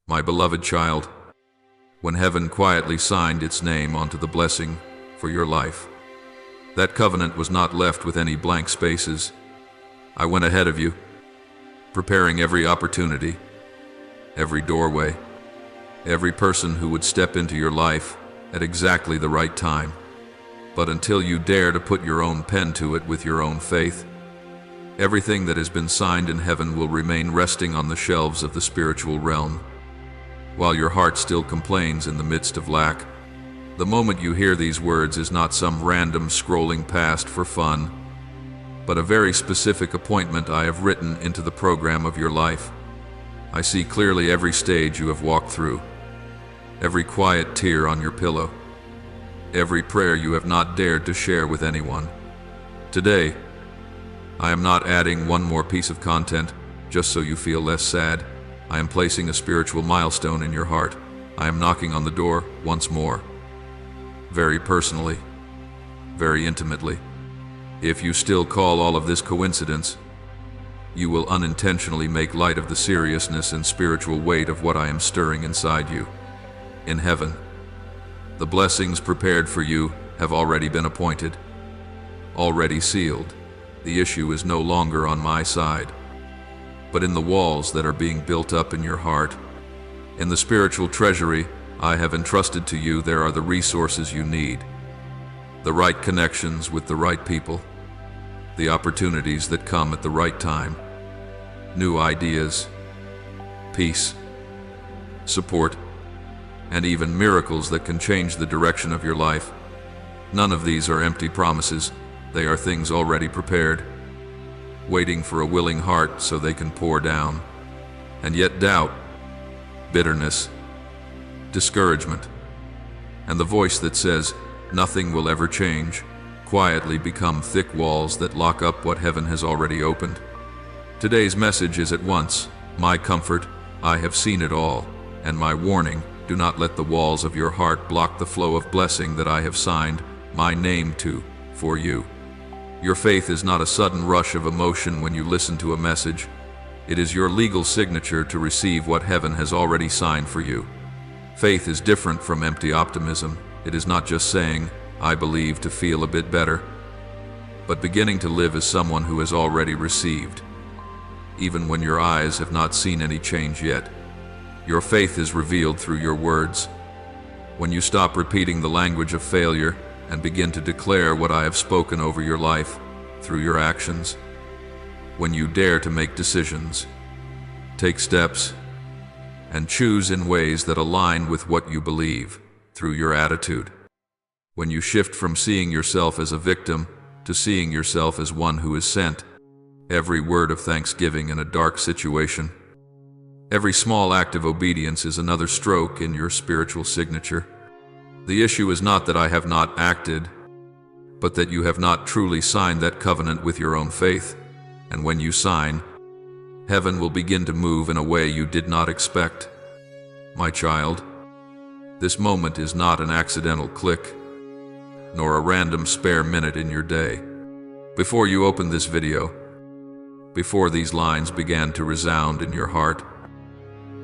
My beloved child, when heaven quietly signed its name onto the blessing for your life, that covenant was not left with any blank spaces. I went ahead of you, preparing every opportunity, every doorway, every person who would step into your life at exactly the right time. But until you dare to put your own pen to it with your own faith, everything that has been signed in heaven will remain resting on the shelves of the spiritual realm, while your heart still complains in the midst of lack. The moment you hear these words is not some random scrolling past for fun, but a very specific appointment I have written into the program of your life. I see clearly every stage you have walked through, every quiet tear on your pillow, every prayer you have not dared to share with anyone. Today, I am not adding one more piece of content just so you feel less sad. I am placing a spiritual milestone in your heart. I am knocking on the door once more, very personally, very intimately. If you still call all of this coincidence, you will unintentionally make light of the seriousness and spiritual weight of what I am stirring inside you. In heaven, the blessings prepared for you have already been appointed, already sealed. The issue is no longer on my side, but in the walls that are being built up in your heart. In the spiritual treasury I have entrusted to you, there are the resources you need, the right connections with the right people, the opportunities that come at the right time, new ideas, peace, support, and even miracles that can change the direction of your life. None of these are empty promises. They are things already prepared, waiting for a willing heart so they can pour down. And yet doubt, bitterness, discouragement, and the voice that says nothing will ever change quietly become thick walls that lock up what heaven has already opened. Today's message is at once my comfort, I have seen it all, and my warning, do not let the walls of your heart block the flow of blessing that I have signed my name to for you. Your faith is not a sudden rush of emotion when you listen to a message. It is your legal signature to receive what heaven has already signed for you. Faith is different from empty optimism. It is not just saying, I believe, to feel a bit better, but beginning to live as someone who has already received, even when your eyes have not seen any change yet. Your faith is revealed through your words. When you stop repeating the language of failure and begin to declare what I have spoken over your life through your actions. When you dare to make decisions, take steps, and choose in ways that align with what you believe through your attitude. When you shift from seeing yourself as a victim to seeing yourself as one who is sent. Every word of thanksgiving in a dark situation, every small act of obedience is another stroke in your spiritual signature. The issue is not that I have not acted, but that you have not truly signed that covenant with your own faith. And when you sign, heaven will begin to move in a way you did not expect. My child, this moment is not an accidental click, nor a random spare minute in your day. Before you opened this video, before these lines began to resound in your heart,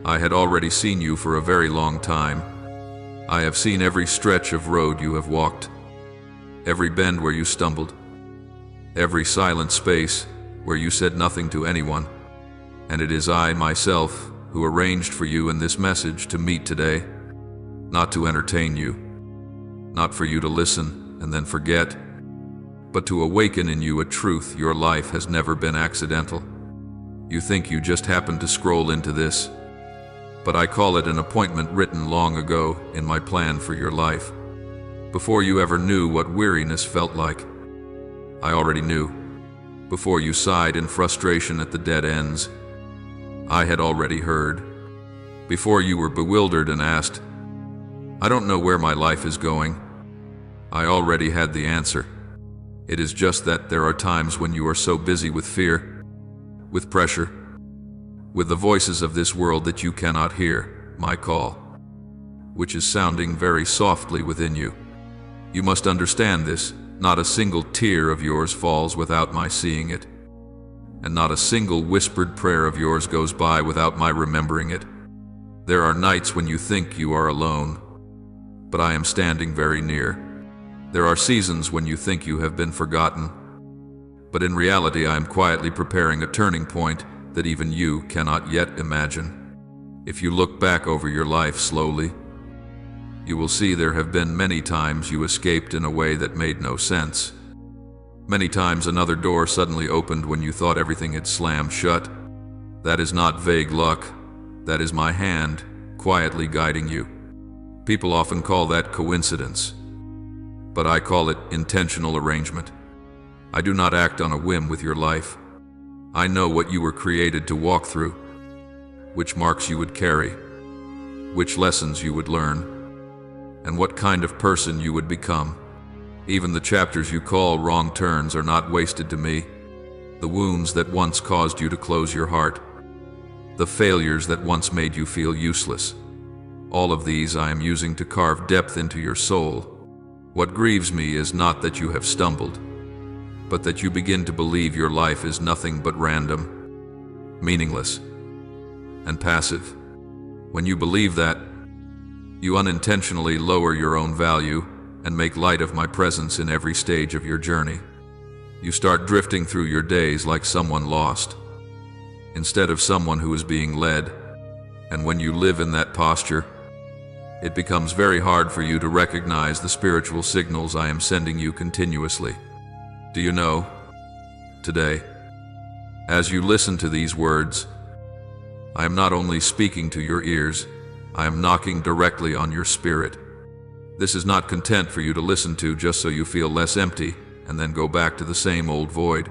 I had already seen you for a very long time. I have seen every stretch of road you have walked, every bend where you stumbled, every silent space where you said nothing to anyone. And it is I myself who arranged for you in this message to meet today, not to entertain you, not for you to listen and then forget, but to awaken in you a truth: your life has never been accidental. You think you just happened to scroll into this, but I call it an appointment written long ago in my plan for your life. Before you ever knew what weariness felt like, I already knew. Before you sighed in frustration at the dead ends, I had already heard. Before you were bewildered and asked, I don't know where my life is going, I already had the answer. It is just that there are times when you are so busy with fear, with pressure, with the voices of this world that you cannot hear my call, which is sounding very softly within you. You must understand this. Not a single tear of yours falls without my seeing it, and not a single whispered prayer of yours goes by without my remembering it. There are nights when you think you are alone, but I am standing very near. There are seasons when you think you have been forgotten, but in reality I am quietly preparing a turning point that even you cannot yet imagine. If you look back over your life slowly, you will see there have been many times you escaped in a way that made no sense. Many times another door suddenly opened when you thought everything had slammed shut. That is not vague luck. That is my hand quietly guiding you. People often call that coincidence, but I call it intentional arrangement. I do not act on a whim with your life. I know what you were created to walk through, which marks you would carry, which lessons you would learn, and what kind of person you would become. Even the chapters you call wrong turns are not wasted to me. The wounds that once caused you to close your heart, the failures that once made you feel useless, all of these I am using to carve depth into your soul. What grieves me is not that you have stumbled, but that you begin to believe your life is nothing but random, meaningless, and passive. When you believe that, you unintentionally lower your own value and make light of my presence in every stage of your journey. You start drifting through your days like someone lost, instead of someone who is being led. And when you live in that posture, it becomes very hard for you to recognize the spiritual signals I am sending you continuously. Do you know, today, as you listen to these words, I am not only speaking to your ears, I am knocking directly on your spirit. This is not content for you to listen to just so you feel less empty and then go back to the same old void.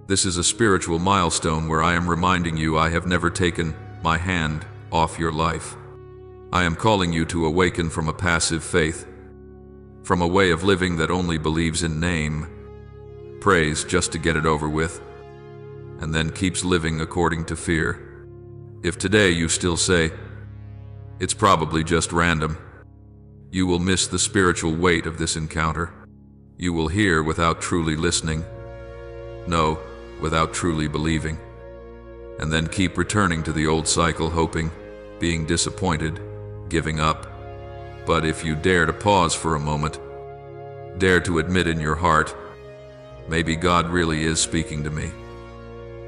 This is a spiritual milestone where I am reminding you I have never taken my hand off your life. I am calling you to awaken from a passive faith, from a way of living that only believes in name, prays just to get it over with, and then keeps living according to fear. If today you still say, it's probably just random, you will miss the spiritual weight of this encounter. You will hear without truly listening, know without truly believing, and then keep returning to the old cycle, hoping, being disappointed, giving up. But if you dare to pause for a moment, dare to admit in your heart, maybe God really is speaking to me,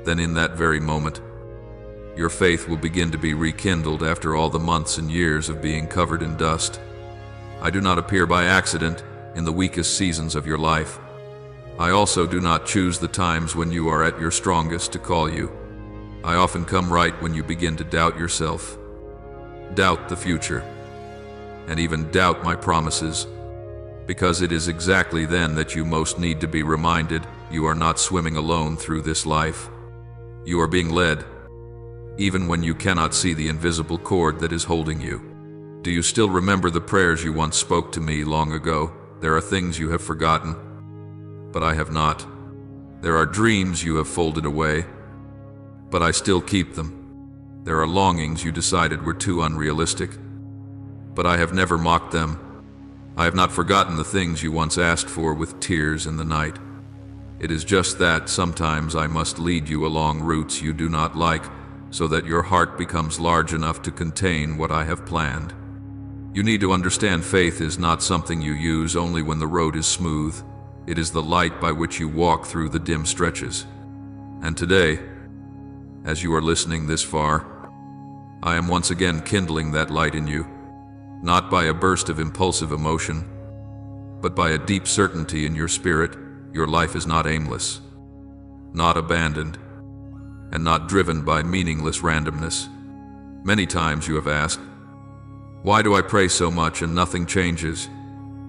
then in that very moment, your faith will begin to be rekindled after all the months and years of being covered in dust. I do not appear by accident in the weakest seasons of your life. I also do not choose the times when you are at your strongest to call you. I often come right when you begin to doubt yourself, doubt the future, and even doubt my promises, because it is exactly then that you most need to be reminded you are not swimming alone through this life. You are being led, even when you cannot see the invisible cord that is holding you. Do you still remember the prayers you once spoke to me long ago? There are things you have forgotten, but I have not. There are dreams you have folded away, but I still keep them. There are longings you decided were too unrealistic, but I have never mocked them. I have not forgotten the things you once asked for with tears in the night. It is just that sometimes I must lead you along routes you do not like, so that your heart becomes large enough to contain what I have planned. You need to understand faith is not something you use only when the road is smooth. It is the light by which you walk through the dim stretches. And today, as you are listening this far, I am once again kindling that light in you, not by a burst of impulsive emotion, but by a deep certainty in your spirit. Your life is not aimless, not abandoned, and not driven by meaningless randomness. Many times you have asked, why do I pray so much and nothing changes?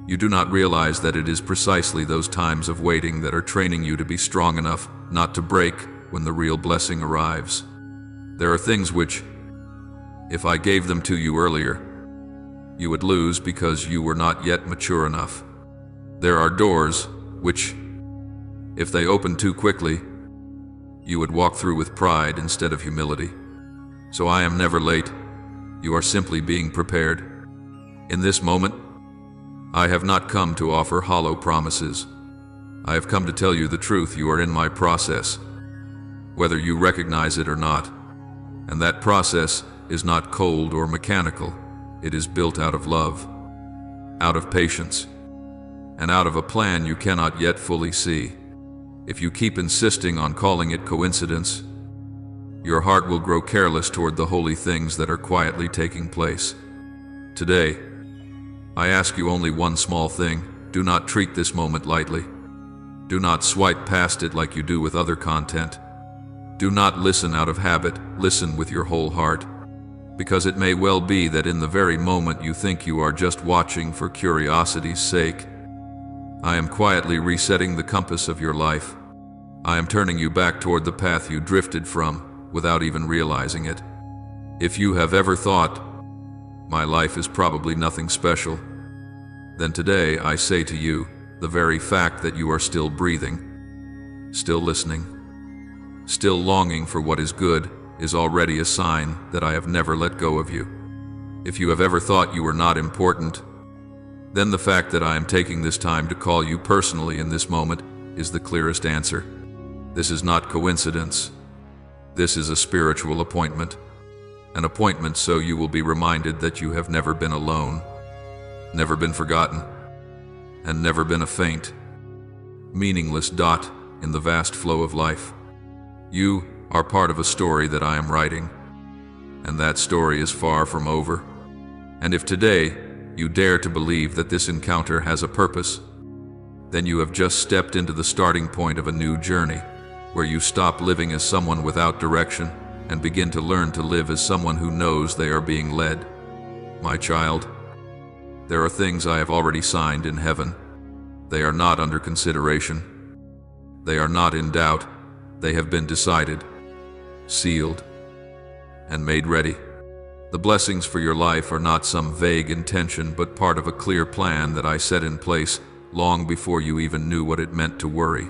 You do not realize that it is precisely those times of waiting that are training you to be strong enough not to break when the real blessing arrives. There are things which, if I gave them to you earlier, you would lose because you were not yet mature enough. There are doors which, if they opened too quickly, you would walk through with pride instead of humility. So I am never late. You are simply being prepared. In this moment, I have not come to offer hollow promises. I have come to tell you the truth. You are in my process, whether you recognize it or not. And that process is not cold or mechanical. It is built out of love, out of patience, and out of a plan you cannot yet fully see. If you keep insisting on calling it coincidence, your heart will grow careless toward the holy things that are quietly taking place. Today, I ask you only one small thing. Do not treat this moment lightly. Do not swipe past it like you do with other content. Do not listen out of habit. Listen with your whole heart, because it may well be that in the very moment you think you are just watching for curiosity's sake, I am quietly resetting the compass of your life. I am turning you back toward the path you drifted from without even realizing it. If you have ever thought, my life is probably nothing special, then today I say to you, the very fact that you are still breathing, still listening, still longing for what is good, is already a sign that I have never let go of you. If you have ever thought you were not important, then the fact that I am taking this time to call you personally in this moment is the clearest answer. This is not coincidence. This is a spiritual appointment. An appointment so you will be reminded that you have never been alone, never been forgotten, and never been a faint, meaningless dot in the vast flow of life. You are part of a story that I am writing, and that story is far from over. And if today you dare to believe that this encounter has a purpose, then you have just stepped into the starting point of a new journey, where you stop living as someone without direction and begin to learn to live as someone who knows they are being led. My child, there are things I have already signed in heaven. They are not under consideration. They are not in doubt. They have been decided, sealed, and made ready. The blessings for your life are not some vague intention, but part of a clear plan that I set in place long before you even knew what it meant to worry.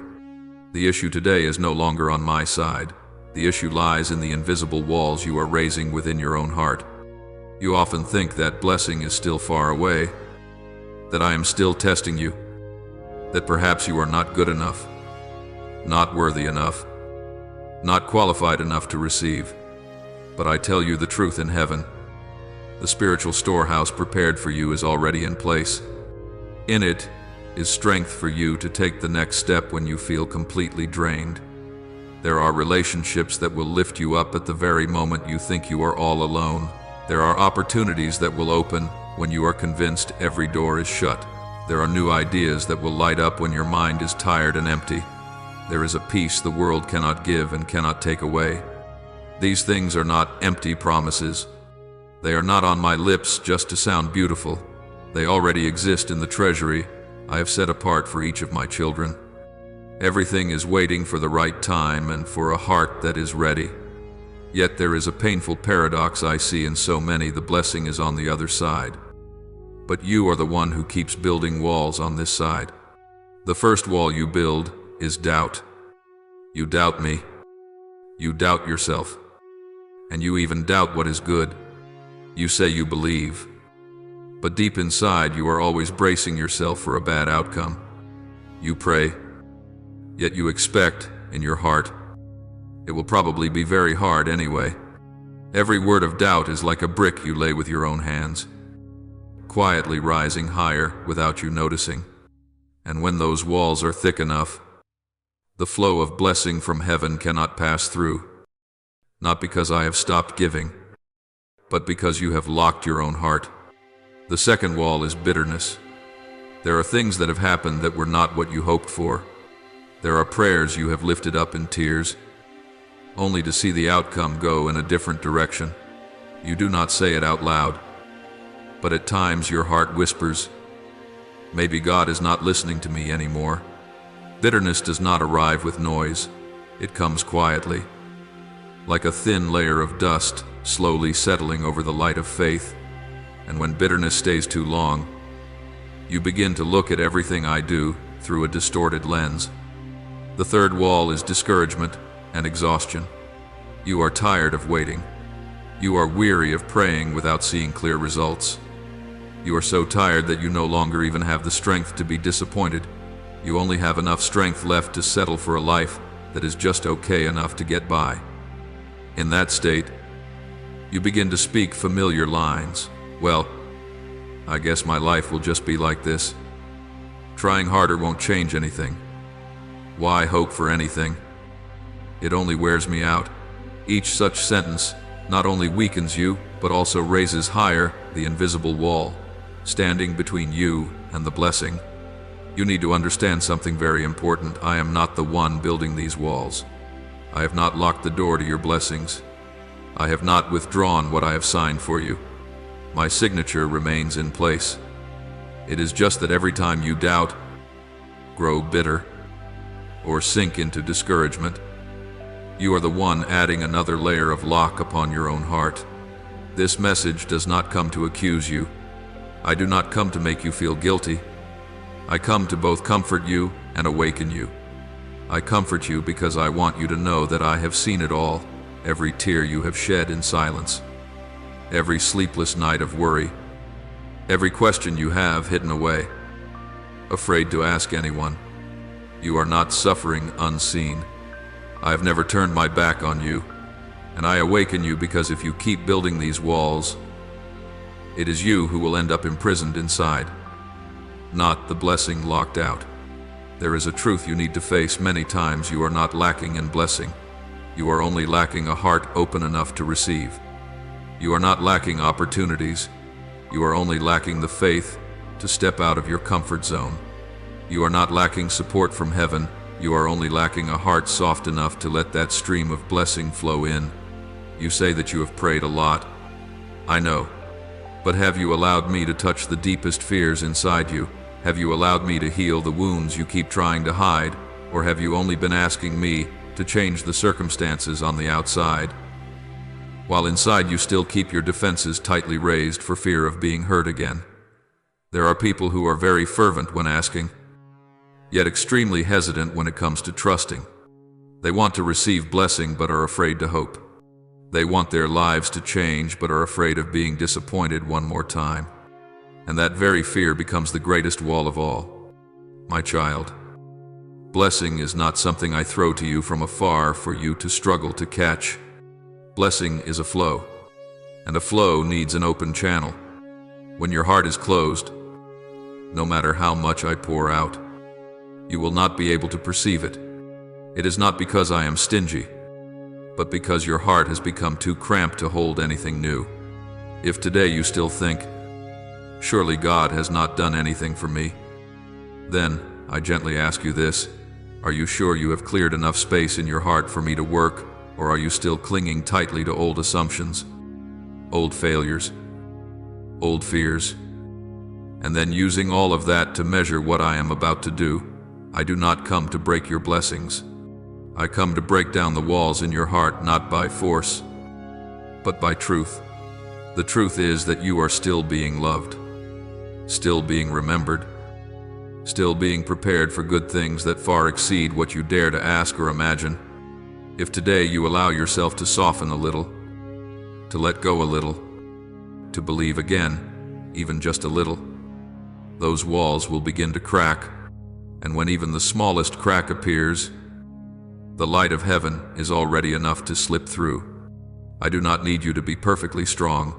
The issue today is no longer on my side. The issue lies in the invisible walls you are raising within your own heart. You often think that blessing is still far away, that I am still testing you, that perhaps you are not good enough, not worthy enough, not qualified enough to receive. But I tell you the truth in heaven. The spiritual storehouse prepared for you is already in place. In it is strength for you to take the next step when you feel completely drained. There are relationships that will lift you up at the very moment you think you are all alone. There are opportunities that will open when you are convinced every door is shut. There are new ideas that will light up when your mind is tired and empty. There is a peace the world cannot give and cannot take away. These things are not empty promises. They are not on my lips just to sound beautiful. They already exist in the treasury I have set apart for each of my children. Everything is waiting for the right time and for a heart that is ready. Yet there is a painful paradox I see in so many. The blessing is on the other side. But you are the one who keeps building walls on this side. The first wall you build is doubt. You doubt me. You doubt yourself. And you even doubt what is good. You say you believe, but deep inside you are always bracing yourself for a bad outcome. You pray, yet you expect, in your heart, it will probably be very hard anyway. Every word of doubt is like a brick you lay with your own hands, quietly rising higher without you noticing. And when those walls are thick enough, the flow of blessing from heaven cannot pass through. Not because I have stopped giving, but because you have locked your own heart. The second wall is bitterness. There are things that have happened that were not what you hoped for. There are prayers you have lifted up in tears, only to see the outcome go in a different direction. You do not say it out loud, but at times your heart whispers, maybe God is not listening to me anymore. Bitterness does not arrive with noise. It comes quietly, like a thin layer of dust slowly settling over the light of faith. And when bitterness stays too long, you begin to look at everything I do through a distorted lens. The third wall is discouragement and exhaustion. You are tired of waiting. You are weary of praying without seeing clear results. You are so tired that you no longer even have the strength to be disappointed. You only have enough strength left to settle for a life that is just okay enough to get by. In that state, You begin to speak familiar lines. Well, I guess my life will just be like this. Trying harder won't change anything. Why hope for anything? It only wears me out. Each such sentence not only weakens you, but also raises higher the invisible wall, standing between you and the blessing. You need to understand something very important. I am not the one building these walls. I have not locked the door to your blessings. I have not withdrawn what I have signed for you. My signature remains in place. It is just that every time you doubt, grow bitter, or sink into discouragement, you are the one adding another layer of lock upon your own heart. This message does not come to accuse you. I do not come to make you feel guilty. I come to both comfort you and awaken you. I comfort you because I want you to know that I have seen it all, every tear you have shed in silence, every sleepless night of worry, every question you have hidden away, afraid to ask anyone. You are not suffering unseen. I have never turned my back on you, and I awaken you because if you keep building these walls, it is you who will end up imprisoned inside, not the blessing locked out. There is a truth you need to face many times. You are not lacking in blessing. You are only lacking a heart open enough to receive. You are not lacking opportunities. You are only lacking the faith to step out of your comfort zone. You are not lacking support from heaven. You are only lacking a heart soft enough to let that stream of blessing flow in. You say that you have prayed a lot. I know. But have you allowed me to touch the deepest fears inside you? Have you allowed me to heal the wounds you keep trying to hide? Or have you only been asking me to change the circumstances on the outside, while inside you still keep your defenses tightly raised for fear of being hurt again? There are people who are very fervent when asking, yet extremely hesitant when it comes to trusting. They want to receive blessing but are afraid to hope. They want their lives to change but are afraid of being disappointed one more time. And that very fear becomes the greatest wall of all. My child, blessing is not something I throw to you from afar for you to struggle to catch. Blessing is a flow, and a flow needs an open channel. When your heart is closed, no matter how much I pour out, you will not be able to perceive it. It is not because I am stingy, but because your heart has become too cramped to hold anything new. If today you still think, surely God has not done anything for me, then I gently ask you this: are you sure you have cleared enough space in your heart for me to work, or are you still clinging tightly to old assumptions, old failures, old fears, and then using all of that to measure what I am about to do? I do not come to break your blessings. I come to break down the walls in your heart, not by force, but by truth. The truth is that you are still being loved, still being remembered, still being prepared for good things that far exceed what you dare to ask or imagine. If today you allow yourself to soften a little, to let go a little, to believe again, even just a little, those walls will begin to crack, and when even the smallest crack appears, the light of heaven is already enough to slip through. I do not need you to be perfectly strong.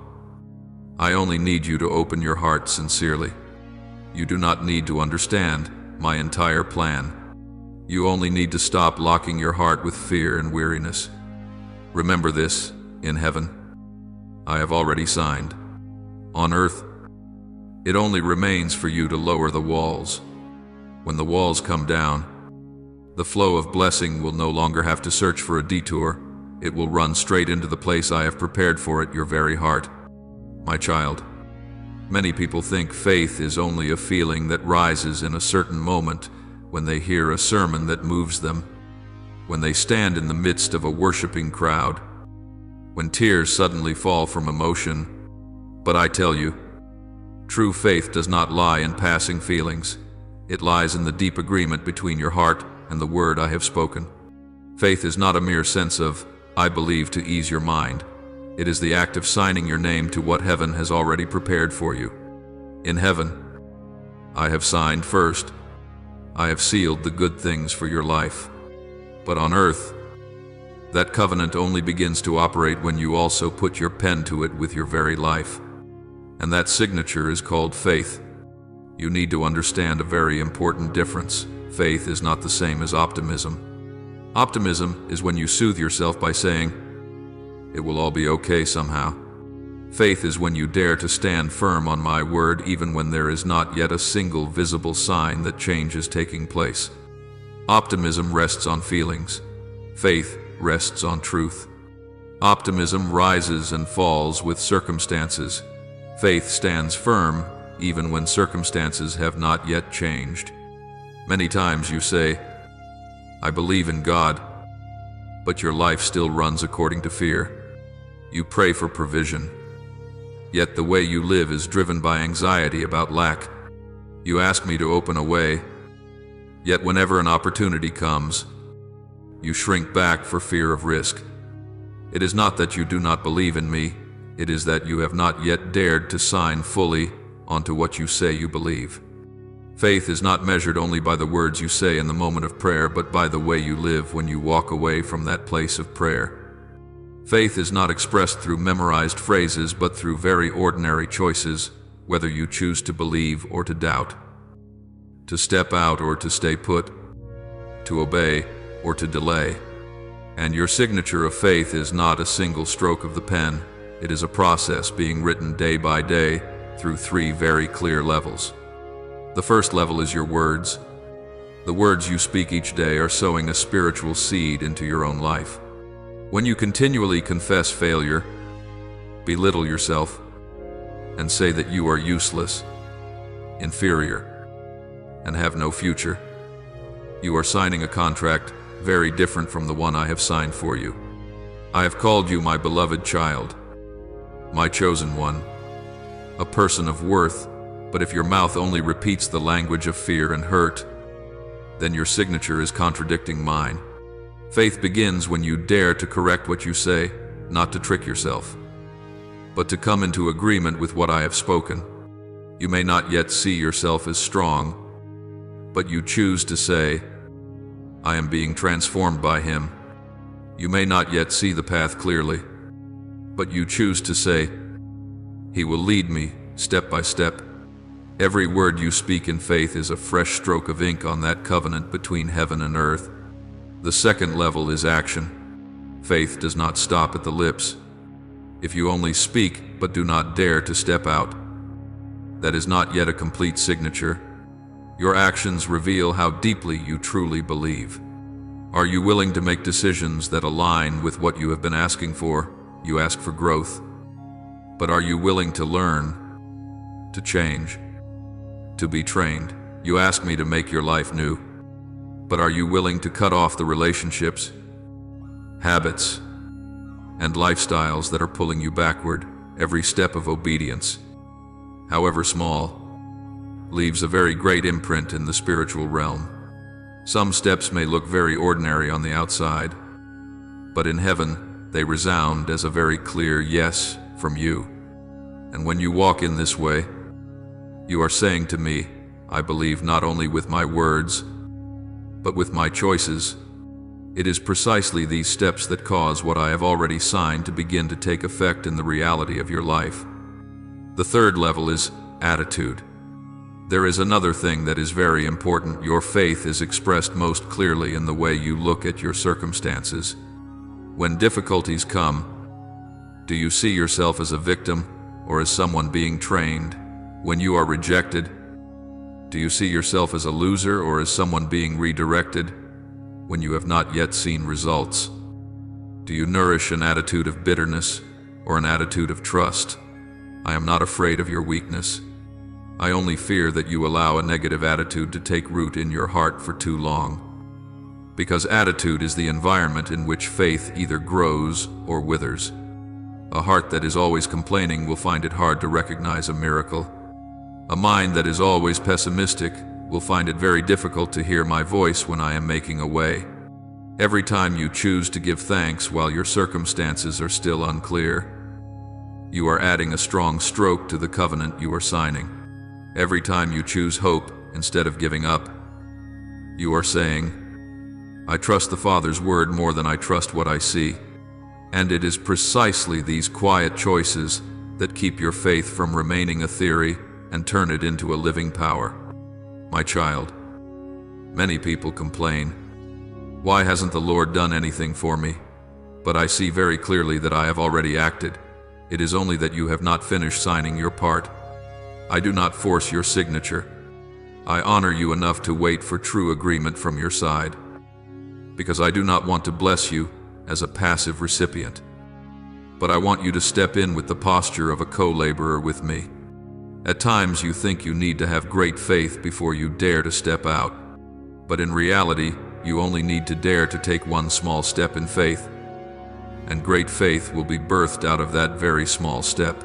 I only need you to open your heart sincerely. You do not need to understand my entire plan. You only need to stop locking your heart with fear and weariness. Remember this: in heaven, I have already signed. On earth, it only remains for you to lower the walls. When the walls come down, the flow of blessing will no longer have to search for a detour. It will run straight into the place I have prepared for it, your very heart. My child, many people think faith is only a feeling that rises in a certain moment when they hear a sermon that moves them, when they stand in the midst of a worshiping crowd, when tears suddenly fall from emotion. But I tell you, true faith does not lie in passing feelings. It lies in the deep agreement between your heart and the word I have spoken. Faith is not a mere sense of, I believe, to ease your mind. It is the act of signing your name to what heaven has already prepared for you. In heaven, I have signed first. I have sealed the good things for your life. But on earth, That covenant only begins to operate when you also put your pen to it with your very life. And that signature is called faith. You need to understand a very important difference. Faith is not the same as optimism. Optimism is when you soothe yourself by saying, "It will all be okay somehow." Faith is when you dare to stand firm on my word even when there is not yet a single visible sign that change is taking place. Optimism rests on feelings. Faith rests on truth. Optimism rises and falls with circumstances. Faith stands firm even when circumstances have not yet changed. Many times you say, "I believe in God," but your life still runs according to fear. You pray for provision, yet the way you live is driven by anxiety about lack. You ask me to open a way, yet whenever an opportunity comes, you shrink back for fear of risk. It is not that you do not believe in me, it is that you have not yet dared to sign fully onto what you say you believe. Faith is not measured only by the words you say in the moment of prayer, but by the way you live when you walk away from that place of prayer. Faith is not expressed through memorized phrases, but through very ordinary choices, whether you choose to believe or to doubt, to step out or to stay put, to obey or to delay. And your signature of faith is not a single stroke of the pen. It is a process being written day by day through 3 very clear levels. The first level is your words. The words you speak each day are sowing a spiritual seed into your own life. When you continually confess failure, belittle yourself, and say that you are useless, inferior, and have no future, you are signing a contract very different from the one I have signed for you. I have called you my beloved child, my chosen one, a person of worth. But if your mouth only repeats the language of fear and hurt, then your signature is contradicting mine. Faith begins when you dare to correct what you say, not to trick yourself, but to come into agreement with what I have spoken. You may not yet see yourself as strong, but you choose to say, "I am being transformed by Him." You may not yet see the path clearly, but you choose to say, "He will lead me step by step." Every word you speak in faith is a fresh stroke of ink on that covenant between heaven and earth. The second level is action. Faith does not stop at the lips. If you only speak but do not dare to step out, that is not yet a complete signature. Your actions reveal how deeply you truly believe. Are you willing to make decisions that align with what you have been asking for? You ask for growth. But are you willing to learn, to change, to be trained? You ask me to make your life new. But are you willing to cut off the relationships, habits, and lifestyles that are pulling you backward? Every step of obedience, however small, leaves a very great imprint in the spiritual realm. Some steps may look very ordinary on the outside, but in heaven they resound as a very clear yes from you. And when you walk in this way, you are saying to me, "I believe not only with my words, but with my choices." It is precisely these steps that cause what I have already signed to begin to take effect in the reality of your life. The third level is attitude. There is another thing that is very important. Your faith is expressed most clearly in the way you look at your circumstances. When difficulties come, do you see yourself as a victim or as someone being trained? When you are rejected, do you see yourself as a loser or as someone being redirected when you have not yet seen results? Do you nourish an attitude of bitterness or an attitude of trust? I am not afraid of your weakness. I only fear that you allow a negative attitude to take root in your heart for too long. Because attitude is the environment in which faith either grows or withers. A heart that is always complaining will find it hard to recognize a miracle. A mind that is always pessimistic will find it very difficult to hear my voice when I am making a way. Every time you choose to give thanks while your circumstances are still unclear, you are adding a strong stroke to the covenant you are signing. Every time you choose hope instead of giving up, you are saying, I trust the Father's word more than I trust what I see. And it is precisely these quiet choices that keep your faith from remaining a theory and turn it into a living power. My child, many people complain, "Why hasn't the Lord done anything for me?" But I see very clearly that I have already acted. It is only that you have not finished signing your part. I do not force your signature. I honor you enough to wait for true agreement from your side, because I do not want to bless you as a passive recipient. But I want you to step in with the posture of a co-laborer with me. At times you think you need to have great faith before you dare to step out. But in reality, you only need to dare to take one small step in faith. And great faith will be birthed out of that very small step.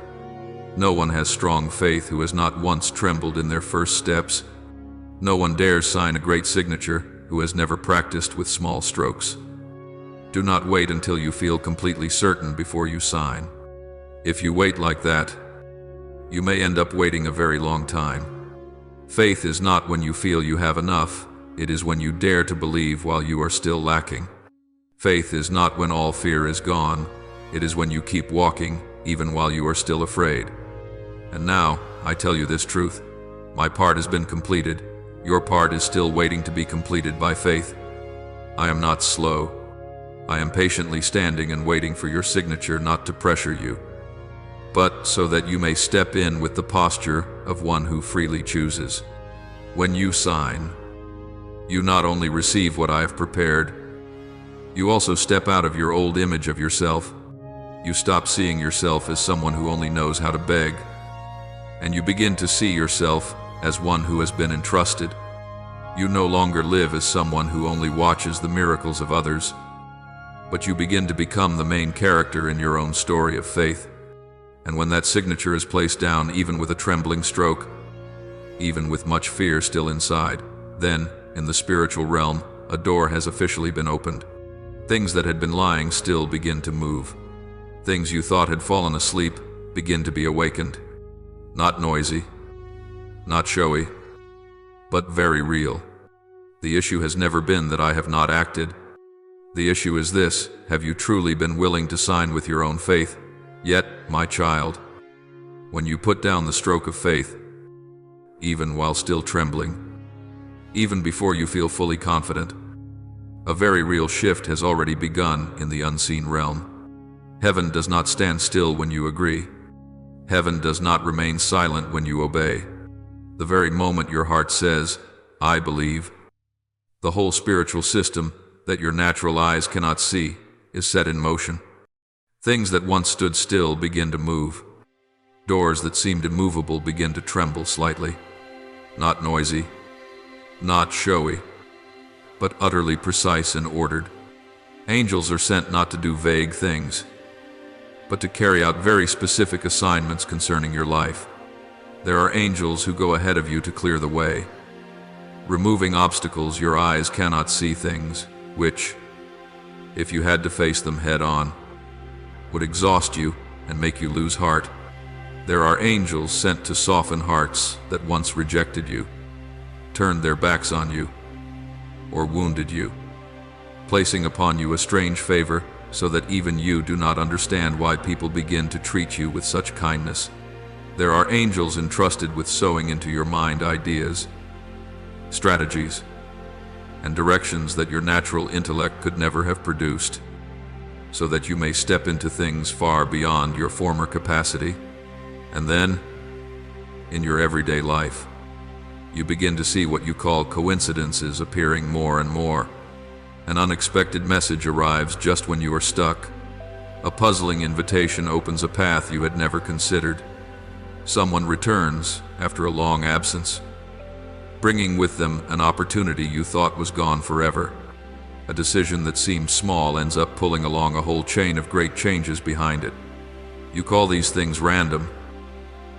No one has strong faith who has not once trembled in their first steps. No one dares sign a great signature who has never practiced with small strokes. Do not wait until you feel completely certain before you sign. If you wait like that, you may end up waiting a very long time. Faith is not when you feel you have enough, it is when you dare to believe while you are still lacking. Faith is not when all fear is gone, it is when you keep walking even while you are still afraid. And now, I tell you this truth, my part has been completed, your part is still waiting to be completed by faith. I am not slow. I am patiently standing and waiting for your signature, not to pressure you, but so that you may step in with the posture of one who freely chooses. When you sign, you not only receive what I have prepared, you also step out of your old image of yourself. You stop seeing yourself as someone who only knows how to beg, and you begin to see yourself as one who has been entrusted. You no longer live as someone who only watches the miracles of others, but you begin to become the main character in your own story of faith. And when that signature is placed down, even with a trembling stroke, even with much fear still inside, then, in the spiritual realm, a door has officially been opened. Things that had been lying still begin to move. Things you thought had fallen asleep begin to be awakened. Not noisy, not showy, but very real. The issue has never been that I have not acted. The issue is this: have you truly been willing to sign with your own faith? Yet, my child, when you put down the stroke of faith, even while still trembling, even before you feel fully confident, a very real shift has already begun in the unseen realm. Heaven does not stand still when you agree. Heaven does not remain silent when you obey. The very moment your heart says, "I believe," the whole spiritual system that your natural eyes cannot see is set in motion. Things that once stood still begin to move. Doors that seemed immovable begin to tremble slightly. Not noisy, not showy, but utterly precise and ordered. Angels are sent not to do vague things, but to carry out very specific assignments concerning your life. There are angels who go ahead of you to clear the way, removing obstacles your eyes cannot see, things which, if you had to face them head on, would exhaust you and make you lose heart. There are angels sent to soften hearts that once rejected you, turned their backs on you, or wounded you, placing upon you a strange favor so that even you do not understand why people begin to treat you with such kindness. There are angels entrusted with sowing into your mind ideas, strategies, and directions that your natural intellect could never have produced, so that you may step into things far beyond your former capacity. And then, in your everyday life, you begin to see what you call coincidences appearing more and more. An unexpected message arrives just when you are stuck. A puzzling invitation opens a path you had never considered. Someone returns after a long absence, bringing with them an opportunity you thought was gone forever. A decision that seemed small ends up pulling along a whole chain of great changes behind it. You call these things random,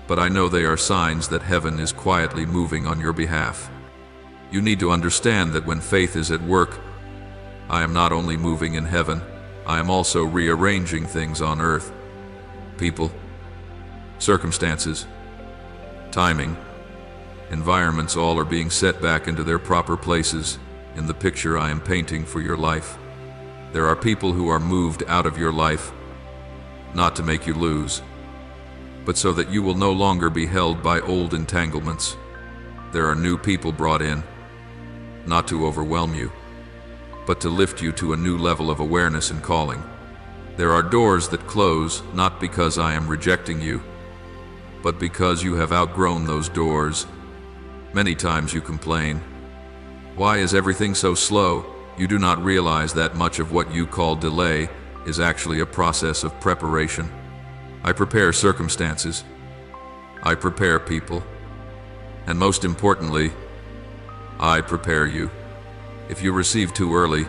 but I know they are signs that heaven is quietly moving on your behalf. You need to understand that when faith is at work, I am not only moving in heaven, I am also rearranging things on earth. People, circumstances, timing, environments, all are being set back into their proper places in the picture I am painting for your life. There are people who are moved out of your life, not to make you lose, but so that you will no longer be held by old entanglements. There are new people brought in, not to overwhelm you, but to lift you to a new level of awareness and calling. There are doors that close, not because I am rejecting you, but because you have outgrown those doors. Many times you complain, "Why is everything so slow?" You do not realize that much of what you call delay is actually a process of preparation. I prepare circumstances. I prepare people. And most importantly, I prepare you. If you receive too early,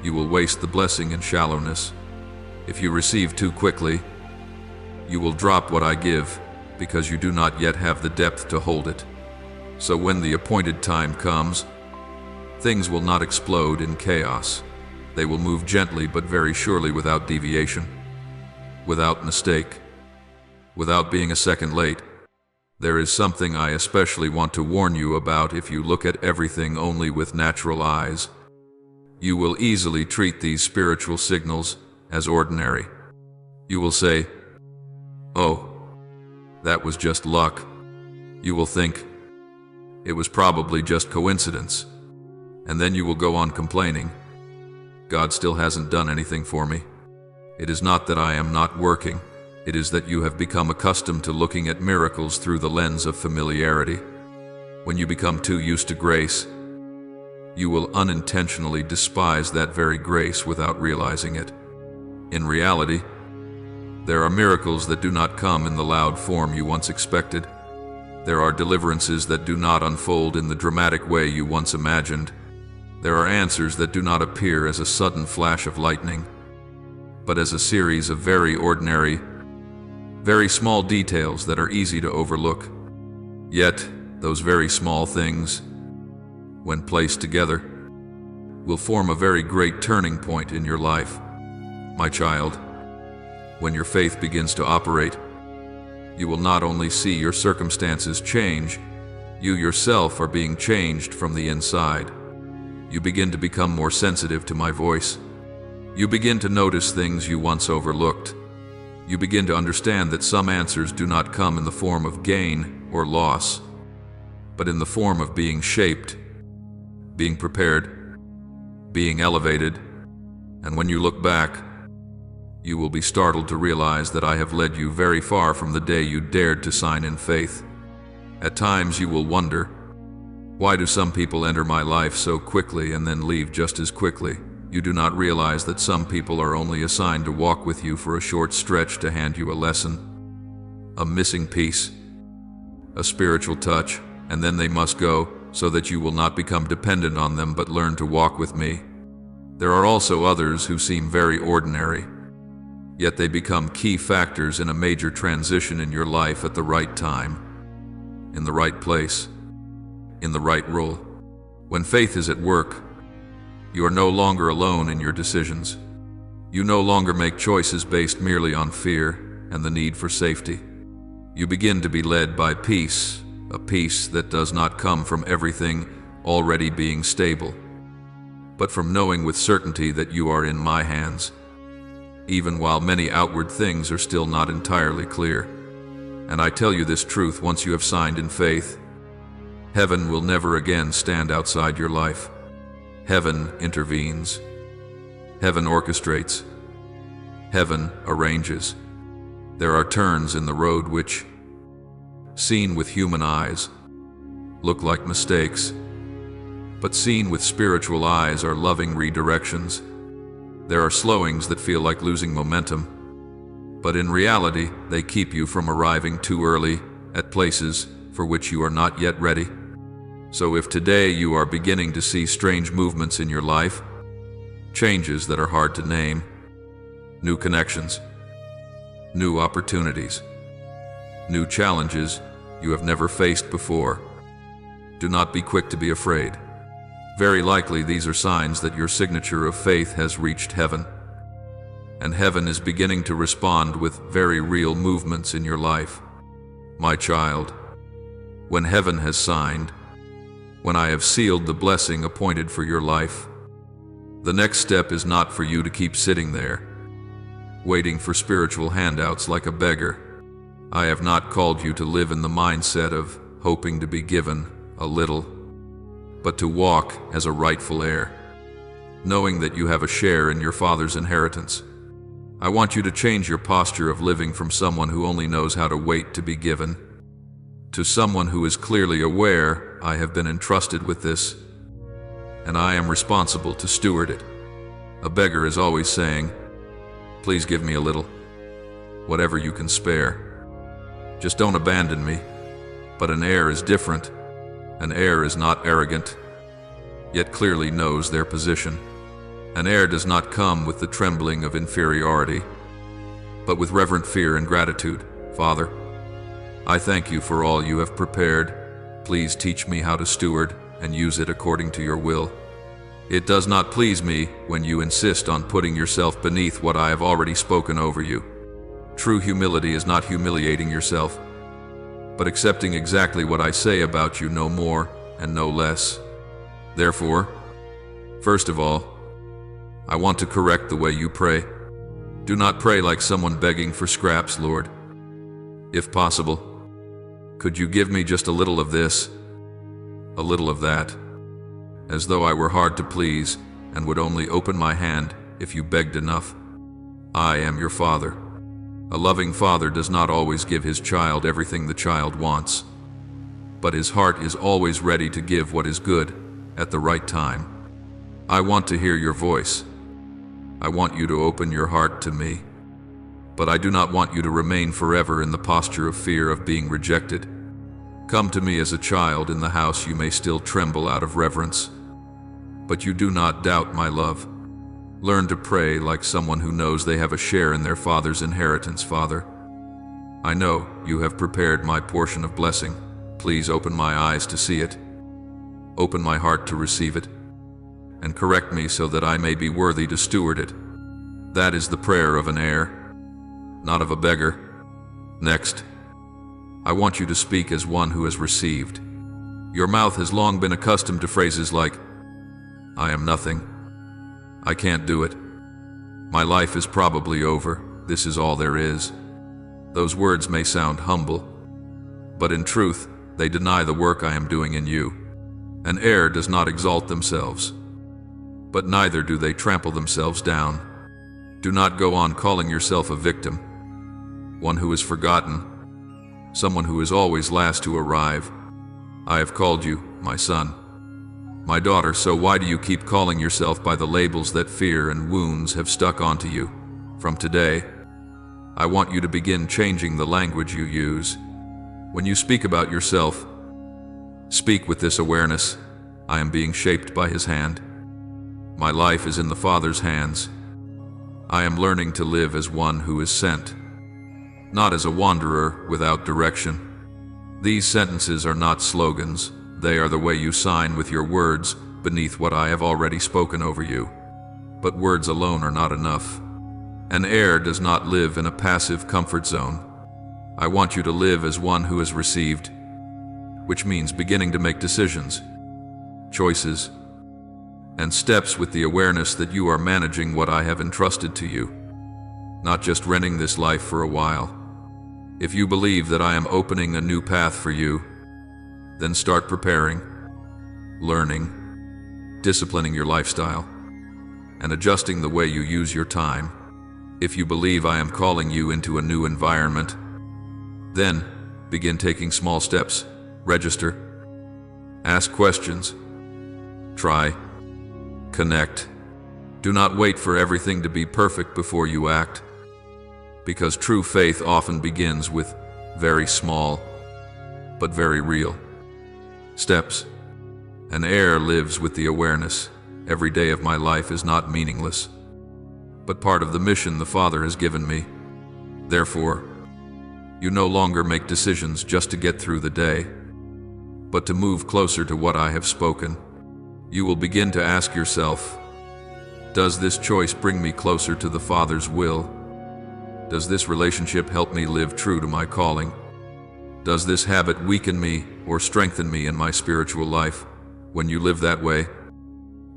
you will waste the blessing in shallowness. If you receive too quickly, you will drop what I give because you do not yet have the depth to hold it. So when the appointed time comes, things will not explode in chaos. They will move gently but very surely, without deviation, without mistake, without being a second late. There is something I especially want to warn you about. If you look at everything only with natural eyes, you will easily treat these spiritual signals as ordinary. You will say, "Oh, that was just luck." You will think, "It was probably just coincidence." And then you will go on complaining, "God still hasn't done anything for me." It is not that I am not working. It is that you have become accustomed to looking at miracles through the lens of familiarity. When you become too used to grace, you will unintentionally despise that very grace without realizing it. In reality, there are miracles that do not come in the loud form you once expected. There are deliverances that do not unfold in the dramatic way you once imagined. There are answers that do not appear as a sudden flash of lightning, but as a series of very ordinary, very small details that are easy to overlook. Yet, those very small things, when placed together, will form a very great turning point in your life. My child, when your faith begins to operate, you will not only see your circumstances change, you yourself are being changed from the inside. You begin to become more sensitive to my voice. You begin to notice things you once overlooked. You begin to understand that some answers do not come in the form of gain or loss, but in the form of being shaped, being prepared, being elevated. And when you look back, you will be startled to realize that I have led you very far from the day you dared to sign in faith. At times you will wonder, why do some people enter my life so quickly and then leave just as quickly? You do not realize that some people are only assigned to walk with you for a short stretch to hand you a lesson, a missing piece, a spiritual touch, and then they must go, so that you will not become dependent on them but learn to walk with me. There are also others who seem very ordinary, yet they become key factors in a major transition in your life at the right time, in the right place, in the right role. When faith is at work, you are no longer alone in your decisions. You no longer make choices based merely on fear and the need for safety. You begin to be led by peace, a peace that does not come from everything already being stable, but from knowing with certainty that you are in my hands, even while many outward things are still not entirely clear. And I tell you this truth, once you have signed in faith, heaven will never again stand outside your life. Heaven intervenes. Heaven orchestrates. Heaven arranges. There are turns in the road which, seen with human eyes, look like mistakes, but seen with spiritual eyes are loving redirections. There are slowings that feel like losing momentum, but in reality, they keep you from arriving too early at places for which you are not yet ready. So if today you are beginning to see strange movements in your life, changes that are hard to name, new connections, new opportunities, new challenges you have never faced before, do not be quick to be afraid. Very likely these are signs that your signature of faith has reached heaven, and heaven is beginning to respond with very real movements in your life. My child, when heaven has signed, when I have sealed the blessing appointed for your life. The next step is not for you to keep sitting there, waiting for spiritual handouts like a beggar. I have not called you to live in the mindset of hoping to be given a little, but to walk as a rightful heir, knowing that you have a share in your Father's inheritance. I want you to change your posture of living from someone who only knows how to wait to be given, to someone who is clearly aware, I have been entrusted with this, and I am responsible to steward it. A beggar is always saying, please give me a little, whatever you can spare. Just don't abandon me. But an heir is different. An heir is not arrogant, yet clearly knows their position. An heir does not come with the trembling of inferiority, but with reverent fear and gratitude. Father, I thank you for all you have prepared. Please teach me how to steward and use it according to your will. It does not please me when you insist on putting yourself beneath what I have already spoken over you. True humility is not humiliating yourself, but accepting exactly what I say about you, no more and no less. Therefore, first of all, I want to correct the way you pray. Do not pray like someone begging for scraps, Lord. If possible, could you give me just a little of this, a little of that, as though I were hard to please and would only open my hand if you begged enough. I am your Father. A loving father does not always give his child everything the child wants, but his heart is always ready to give what is good at the right time. I want to hear your voice. I want you to open your heart to me, but I do not want you to remain forever in the posture of fear of being rejected. Come to me as a child in the house. You may still tremble out of reverence, but you do not doubt my love. Learn to pray like someone who knows they have a share in their Father's inheritance. Father, I know you have prepared my portion of blessing. Please open my eyes to see it. Open my heart to receive it, and correct me so that I may be worthy to steward it. That is the prayer of an heir, not of a beggar. Next, I want you to speak as one who has received. Your mouth has long been accustomed to phrases like, I am nothing. I can't do it. My life is probably over. This is all there is. Those words may sound humble, but in truth, they deny the work I am doing in you. An heir does not exalt themselves, but neither do they trample themselves down. Do not go on calling yourself a victim, one who is forgotten, someone who is always last to arrive. I have called you, my son, my daughter, so why do you keep calling yourself by the labels that fear and wounds have stuck onto you? From today, I want you to begin changing the language you use. When you speak about yourself, speak with this awareness: I am being shaped by His hand. My life is in the Father's hands. I am learning to live as one who is sent, not as a wanderer without direction. These sentences are not slogans. They are the way you sign with your words beneath what I have already spoken over you. But words alone are not enough. An heir does not live in a passive comfort zone. I want you to live as one who has received, which means beginning to make decisions, choices, and steps with the awareness that you are managing what I have entrusted to you, not just renting this life for a while. If you believe that I am opening a new path for you, then start preparing, learning, disciplining your lifestyle, and adjusting the way you use your time. If you believe I am calling you into a new environment, then begin taking small steps. Register, ask questions, try, connect. Do not wait for everything to be perfect before you act, because true faith often begins with very small, but very real steps. An heir lives with the awareness: every day of my life is not meaningless, but part of the mission the Father has given me. Therefore, you no longer make decisions just to get through the day, but to move closer to what I have spoken. You will begin to ask yourself, does this choice bring me closer to the Father's will? Does this relationship help me live true to my calling? Does this habit weaken me or strengthen me in my spiritual life? When you live that way,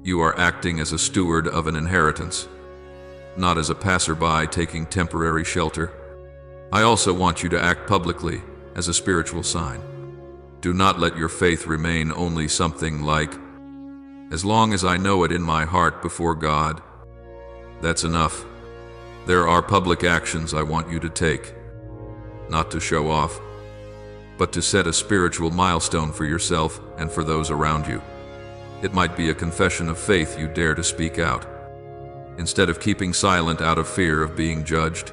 you are acting as a steward of an inheritance, not as a passerby taking temporary shelter. I also want you to act publicly as a spiritual sign. Do not let your faith remain only something like, "As long as I know it in my heart before God, that's enough." There are public actions I want you to take, not to show off, but to set a spiritual milestone for yourself and for those around you. It might be a confession of faith you dare to speak out, instead of keeping silent out of fear of being judged.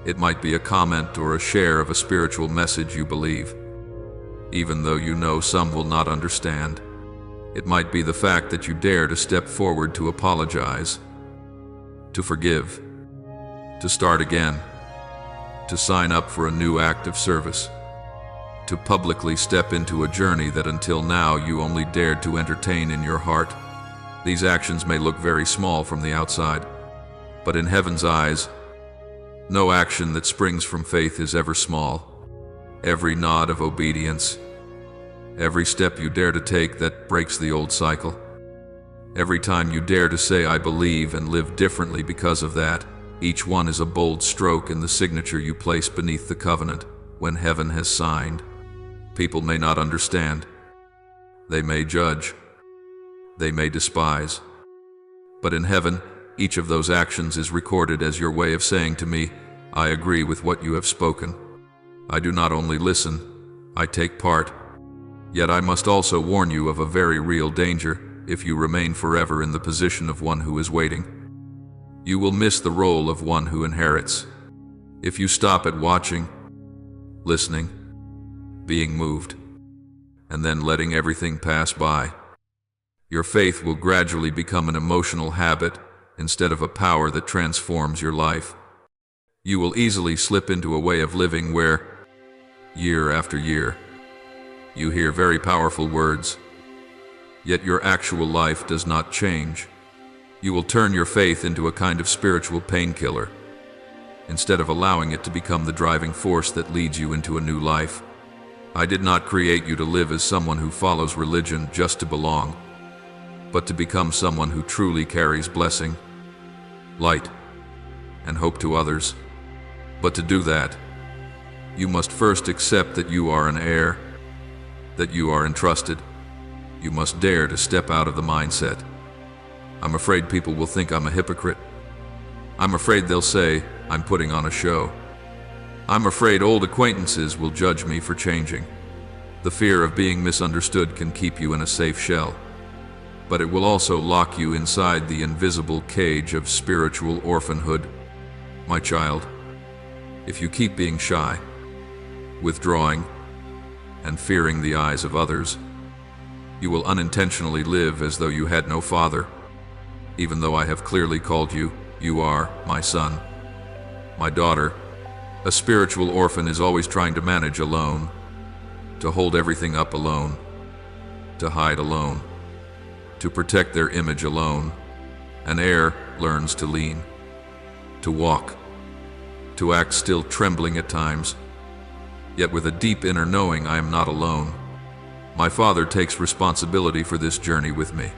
It might be a comment or a share of a spiritual message you believe, even though you know some will not understand. It might be the fact that you dare to step forward to apologize, to forgive, to start again, to sign up for a new act of service, to publicly step into a journey that until now you only dared to entertain in your heart. These actions may look very small from the outside, but in heaven's eyes, no action that springs from faith is ever small. Every nod of obedience, every step you dare to take that breaks the old cycle, every time you dare to say, "I believe," and live differently because of that, each one is a bold stroke in the signature you place beneath the covenant when heaven has signed. People may not understand. They may judge. They may despise. But in heaven, each of those actions is recorded as your way of saying to me, "I agree with what you have spoken. I do not only listen, I take part." Yet I must also warn you of a very real danger if you remain forever in the position of one who is waiting. You will miss the role of one who inherits. If you stop at watching, listening, being moved, and then letting everything pass by, your faith will gradually become an emotional habit instead of a power that transforms your life. You will easily slip into a way of living where, year after year, you hear very powerful words, yet your actual life does not change. You will turn your faith into a kind of spiritual painkiller, instead of allowing it to become the driving force that leads you into a new life. I did not create you to live as someone who follows religion just to belong, but to become someone who truly carries blessing, light, and hope to others. But to do that, you must first accept that you are an heir, that you are entrusted. You must dare to step out of the mindset, "I'm afraid people will think I'm a hypocrite. I'm afraid they'll say I'm putting on a show. I'm afraid old acquaintances will judge me for changing." The fear of being misunderstood can keep you in a safe shell, but it will also lock you inside the invisible cage of spiritual orphanhood. My child, if you keep being shy, withdrawing, and fearing the eyes of others, you will unintentionally live as though you had no father. Even though I have clearly called you, you are my son, my daughter. A spiritual orphan is always trying to manage alone, to hold everything up alone, to hide alone, to protect their image alone. An heir learns to lean, to walk, to act still trembling at times, yet with a deep inner knowing I am not alone. My Father takes responsibility for this journey with me.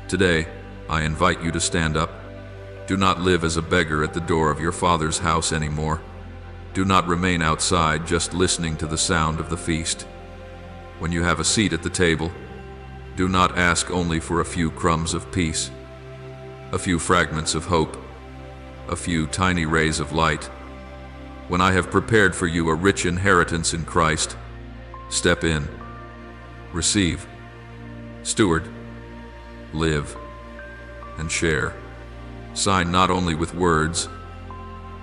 Today, I invite you to stand up. Do not live as a beggar at the door of your Father's house anymore. Do not remain outside just listening to the sound of the feast. When you have a seat at the table, do not ask only for a few crumbs of peace, a few fragments of hope, a few tiny rays of light. When I have prepared for you a rich inheritance in Christ, step in, receive, steward, live, and share. Sign not only with words,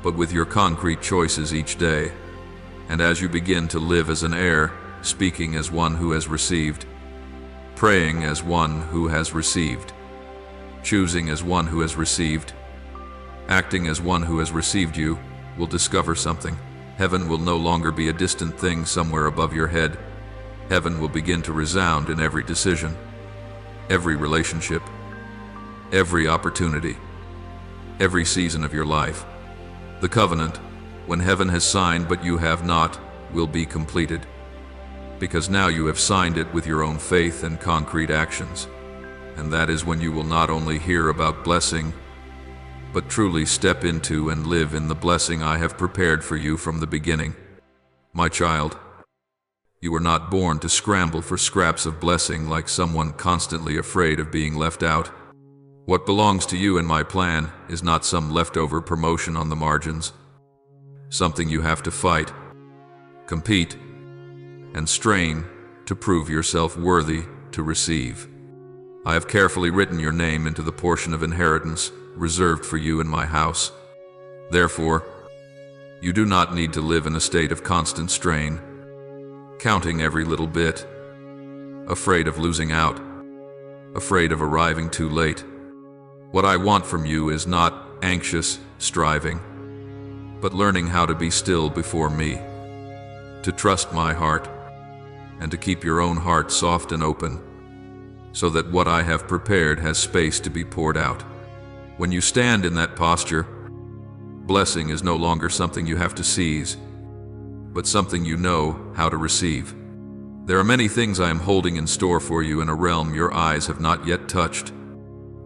but with your concrete choices each day. And as you begin to live as an heir, speaking as one who has received, praying as one who has received, choosing as one who has received, acting as one who has received, you will discover something. Heaven will no longer be a distant thing somewhere above your head. Heaven will begin to resound in every decision, every relationship, every opportunity, every season of your life. The covenant, when heaven has signed but you have not, will be completed. because now you have signed it with your own faith and concrete actions. And that is when you will not only hear about blessing, but truly step into and live in the blessing I have prepared for you from the beginning. My child, you were not born to scramble for scraps of blessing like someone constantly afraid of being left out. What belongs to you in my plan is not some leftover promotion on the margins, something you have to fight, compete, and strain to prove yourself worthy to receive. I have carefully written your name into the portion of inheritance reserved for you in my house. Therefore, you do not need to live in a state of constant strain, counting every little bit, afraid of losing out, afraid of arriving too late. What I want from you is not anxious striving, but learning how to be still before me, to trust my heart, and to keep your own heart soft and open, so that what I have prepared has space to be poured out. When you stand in that posture, blessing is no longer something you have to seize, but something you know how to receive. There are many things I am holding in store for you in a realm your eyes have not yet touched.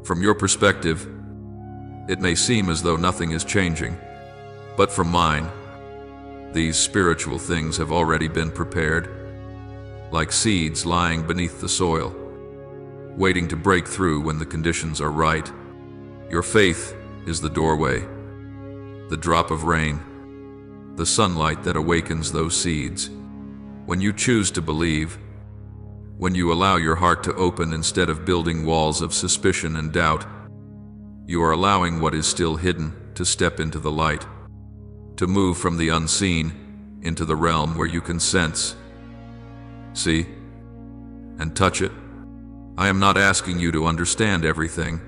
From your perspective, it may seem as though nothing is changing, but from mine, these spiritual things have already been prepared, like seeds lying beneath the soil, waiting to break through when the conditions are right. Your faith is the doorway, the drop of rain, the sunlight that awakens those seeds. When you choose to believe, when you allow your heart to open instead of building walls of suspicion and doubt, you are allowing what is still hidden to step into the light, to move from the unseen into the realm where you can sense, see, and touch it. I am not asking you to understand everything.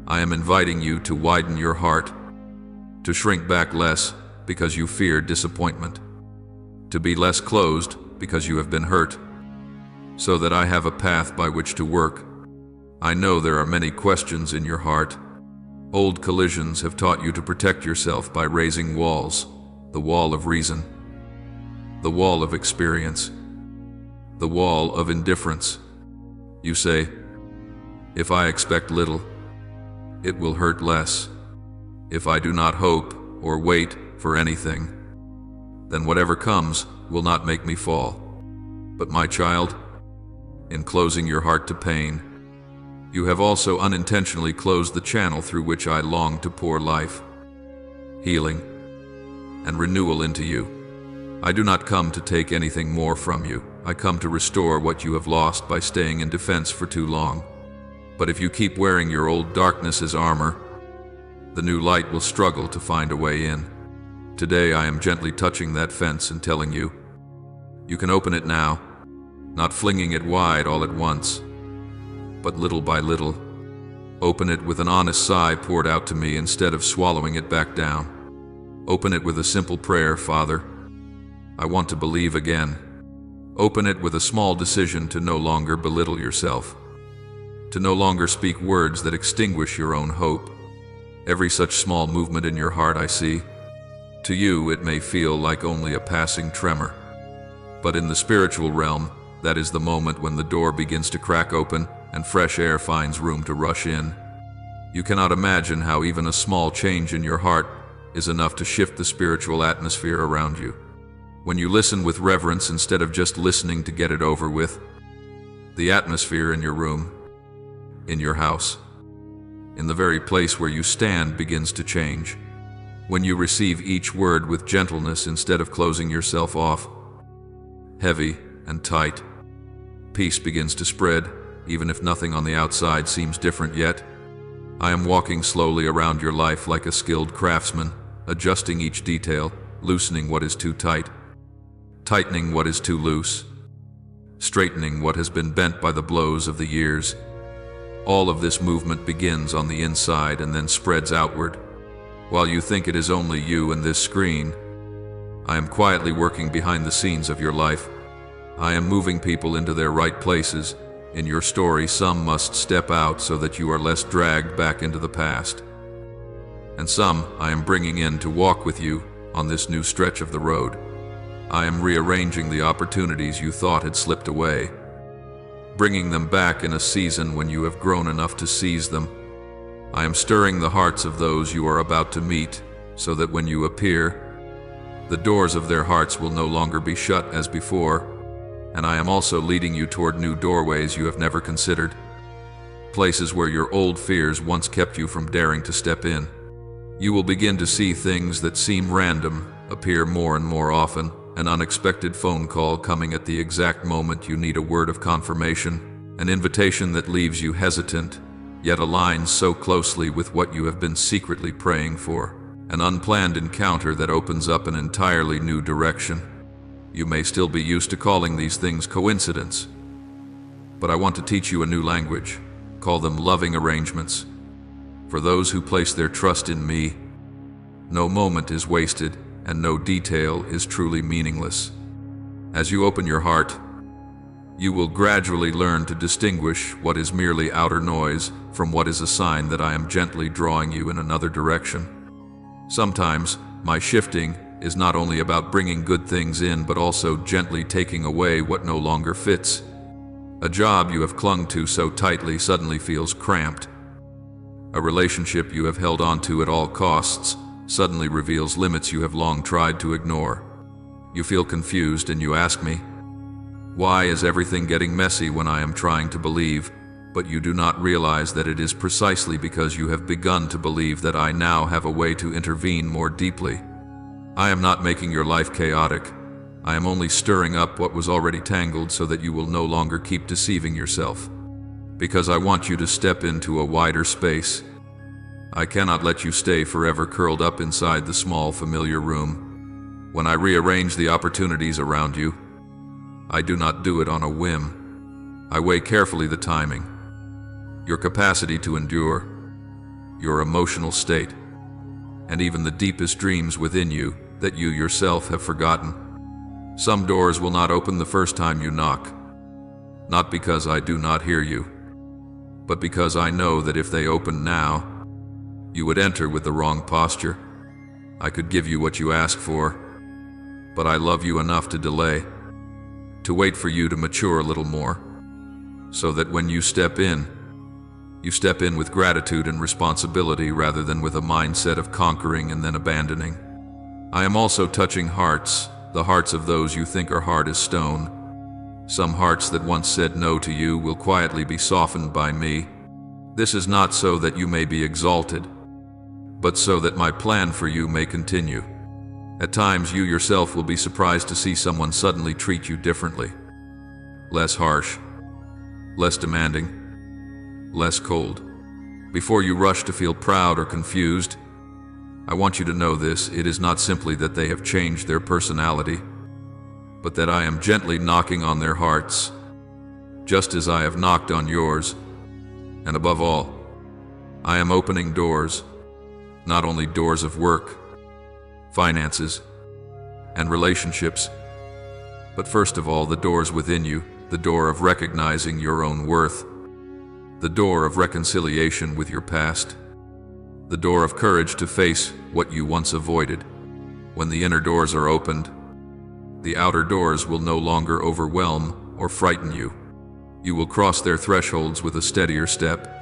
I am inviting you to widen your heart, to shrink back less because you fear disappointment, to be less closed because you have been hurt, so that I have a path by which to work. I know there are many questions in your heart. Old collisions have taught you to protect yourself by raising walls, the wall of reason, the wall of experience, the wall of indifference. You say, if I expect little, it will hurt less. If I do not hope or wait for anything, then whatever comes will not make me fall. But my child, in closing your heart to pain, you have also unintentionally closed the channel through which I long to pour life, healing, and renewal into you. I do not come to take anything more from you. I come to restore what you have lost by staying in defense for too long. But if you keep wearing your old darkness as armor, the new light will struggle to find a way in. Today I am gently touching that fence and telling you, you can open it now, not flinging it wide all at once, but little by little. Open it with an honest sigh poured out to me instead of swallowing it back down. Open it with a simple prayer, Father, I want to believe again. Open it with a small decision to no longer belittle yourself, to no longer speak words that extinguish your own hope. Every such small movement in your heart I see. To you it may feel like only a passing tremor, but in the spiritual realm, that is the moment when the door begins to crack open and fresh air finds room to rush in. You cannot imagine how even a small change in your heart is enough to shift the spiritual atmosphere around you. When you listen with reverence instead of just listening to get it over with, the atmosphere in your room, in your house, in the very place where you stand begins to change. When you receive each word with gentleness instead of closing yourself off, heavy and tight, peace begins to spread, even if nothing on the outside seems different yet. I am walking slowly around your life like a skilled craftsman, adjusting each detail, loosening what is too tight, tightening what is too loose, straightening what has been bent by the blows of the years. All of this movement begins on the inside and then spreads outward. While you think it is only you and this screen, I am quietly working behind the scenes of your life. I am moving people into their right places. In your story, some must step out so that you are less dragged back into the past. And some I am bringing in to walk with you on this new stretch of the road. I am rearranging the opportunities you thought had slipped away, bringing them back in a season when you have grown enough to seize them. I am stirring the hearts of those you are about to meet, so that when you appear, the doors of their hearts will no longer be shut as before, and I am also leading you toward new doorways you have never considered, places where your old fears once kept you from daring to step in. You will begin to see things that seem random appear more and more often, an unexpected phone call coming at the exact moment you need a word of confirmation, an invitation that leaves you hesitant, yet aligns so closely with what you have been secretly praying for, an unplanned encounter that opens up an entirely new direction. You may still be used to calling these things coincidence, but I want to teach you a new language. Call them loving arrangements. For those who place their trust in me, no moment is wasted and no detail is truly meaningless. As you open your heart, you will gradually learn to distinguish what is merely outer noise from what is a sign that I am gently drawing you in another direction. Sometimes, my shifting is not only about bringing good things in, but also gently taking away what no longer fits. A job you have clung to so tightly suddenly feels cramped. A relationship you have held on to at all costs suddenly reveals limits you have long tried to ignore. You feel confused and you ask me, why is everything getting messy when I am trying to believe? But you do not realize that it is precisely because you have begun to believe that I now have a way to intervene more deeply. I am not making your life chaotic. I am only stirring up what was already tangled so that you will no longer keep deceiving yourself. Because I want you to step into a wider space. I cannot let you stay forever curled up inside the small familiar room. When I rearrange the opportunities around you, I do not do it on a whim. I weigh carefully the timing, your capacity to endure, your emotional state, and even the deepest dreams within you that you yourself have forgotten. Some doors will not open the first time you knock, not because I do not hear you, but because I know that if they open now, you would enter with the wrong posture. I could give you what you ask for, but I love you enough to delay, to wait for you to mature a little more, so that when you step in with gratitude and responsibility rather than with a mindset of conquering and then abandoning. I am also touching hearts, the hearts of those you think are hard as stone. Some hearts that once said no to you will quietly be softened by me. This is not so that you may be exalted, but so that my plan for you may continue. At times you yourself will be surprised to see someone suddenly treat you differently. Less harsh, less demanding, less cold. Before you rush to feel proud or confused, I want you to know this: it is not simply that they have changed their personality, but that I am gently knocking on their hearts, just as I have knocked on yours. And above all, I am opening doors, not only doors of work, finances, and relationships, but first of all the doors within you, the door of recognizing your own worth, the door of reconciliation with your past, the door of courage to face what you once avoided. When the inner doors are opened, the outer doors will no longer overwhelm or frighten you. You will cross their thresholds with a steadier step,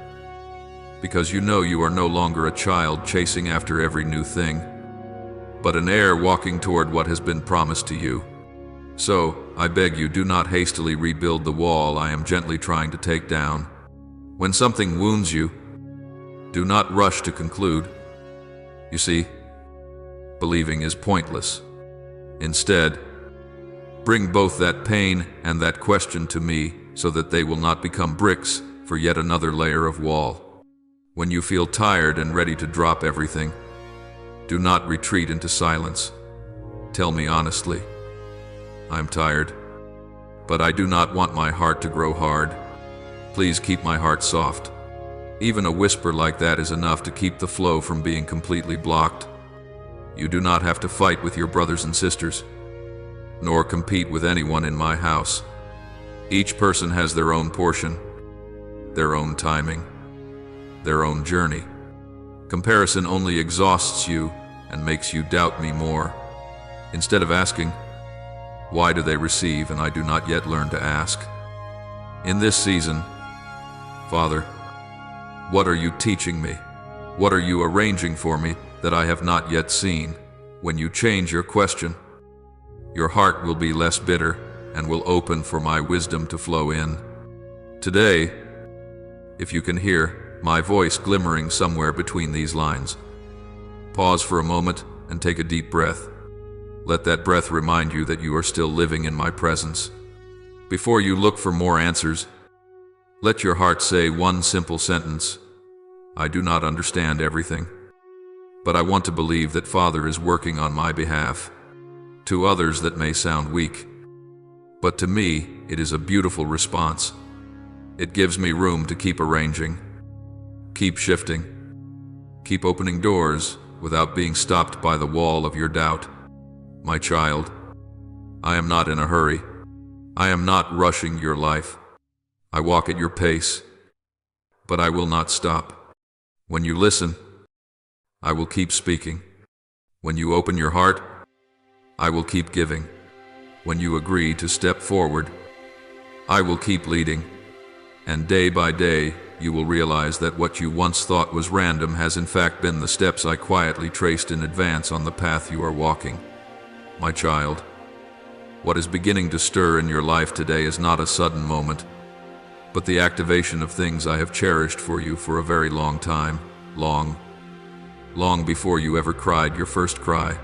because you know you are no longer a child chasing after every new thing, but an heir walking toward what has been promised to you. So, I beg you, do not hastily rebuild the wall I am gently trying to take down. When something wounds you, do not rush to conclude. You see, believing is pointless. Instead, bring both that pain and that question to me so that they will not become bricks for yet another layer of wall. When you feel tired and ready to drop everything, do not retreat into silence. Tell me honestly, I'm tired, but I do not want my heart to grow hard. Please keep my heart soft. Even a whisper like that is enough to keep the flow from being completely blocked. You do not have to fight with your brothers and sisters, nor compete with anyone in my house. Each person has their own portion, their own timing, their own journey. Comparison only exhausts you and makes you doubt me more. Instead of asking, Why do they receive and I do not yet learn to ask? In this season, Father, what are you teaching me? What are you arranging for me that I have not yet seen? When you change your question, your heart will be less bitter and will open for my wisdom to flow in. Today, if you can hear my voice glimmering somewhere between these lines, pause for a moment and take a deep breath. Let that breath remind you that you are still living in my presence. Before you look for more answers, let your heart say one simple sentence: I do not understand everything, but I want to believe that Father is working on my behalf. To others that may sound weak, but to me it is a beautiful response. It gives me room to keep arranging, keep shifting, keep opening doors without being stopped by the wall of your doubt. My child, I am not in a hurry. I am not rushing your life. I walk at your pace, but I will not stop. When you listen, I will keep speaking. When you open your heart, I will keep giving. When you agree to step forward, I will keep leading. And day by day, you will realize that what you once thought was random has in fact been the steps I quietly traced in advance on the path you are walking. My child, what is beginning to stir in your life today is not a sudden moment, but the activation of things I have cherished for you for a very long time, long before you ever cried your first cry.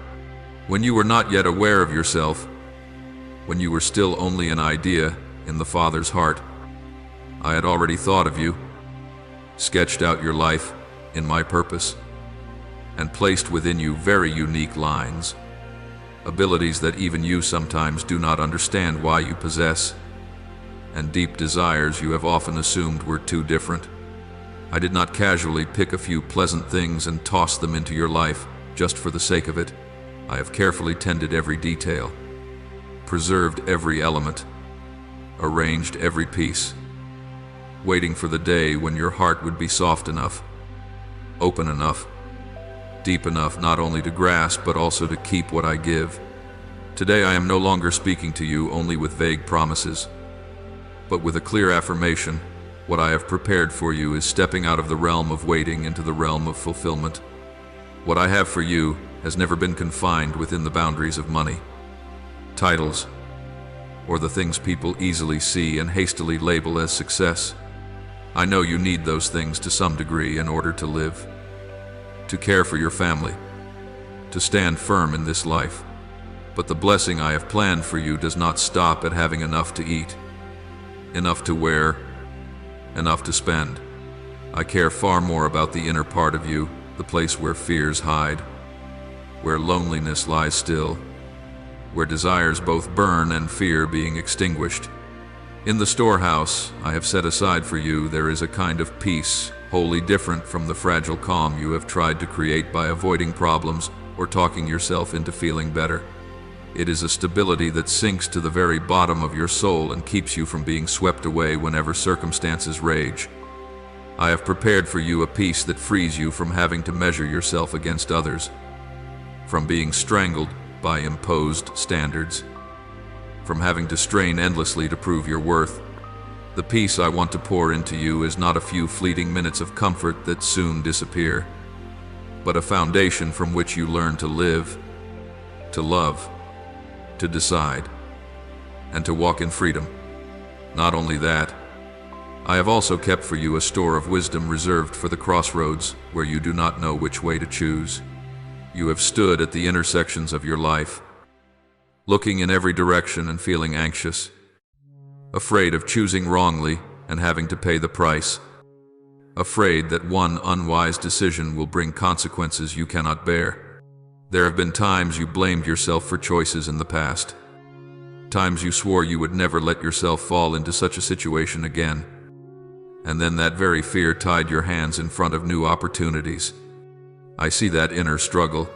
When you were not yet aware of yourself, when you were still only an idea in the Father's heart, I had already thought of you, sketched out your life in my purpose, and placed within you very unique lines, abilities that even you sometimes do not understand why you possess, and deep desires you have often assumed were too different. I did not casually pick a few pleasant things and toss them into your life just for the sake of it. I have carefully tended every detail, preserved every element, arranged every piece, waiting for the day when your heart would be soft enough, open enough, deep enough not only to grasp but also to keep what I give. Today I am no longer speaking to you only with vague promises, but with a clear affirmation. What I have prepared for you is stepping out of the realm of waiting into the realm of fulfillment. What I have for you has never been confined within the boundaries of money, titles, or the things people easily see and hastily label as success. I know you need those things to some degree in order to live, to care for your family, to stand firm in this life. But the blessing I have planned for you does not stop at having enough to eat, enough to wear, enough to spend. I care far more about the inner part of you, the place where fears hide, where loneliness lies still, where desires both burn and fear being extinguished. In the storehouse I have set aside for you, there is a kind of peace, wholly different from the fragile calm you have tried to create by avoiding problems or talking yourself into feeling better. It is a stability that sinks to the very bottom of your soul and keeps you from being swept away whenever circumstances rage. I have prepared for you a peace that frees you from having to measure yourself against others, from being strangled by imposed standards, from having to strain endlessly to prove your worth. The peace I want to pour into you is not a few fleeting minutes of comfort that soon disappear, but a foundation from which you learn to live, to love, to decide, and to walk in freedom. Not only that, I have also kept for you a store of wisdom reserved for the crossroads where you do not know which way to choose. You have stood at the intersections of your life, looking in every direction and feeling anxious, afraid of choosing wrongly and having to pay the price, afraid that one unwise decision will bring consequences you cannot bear. There have been times you blamed yourself for choices in the past, times you swore you would never let yourself fall into such a situation again, and then that very fear tied your hands in front of new opportunities. I see that inner struggle,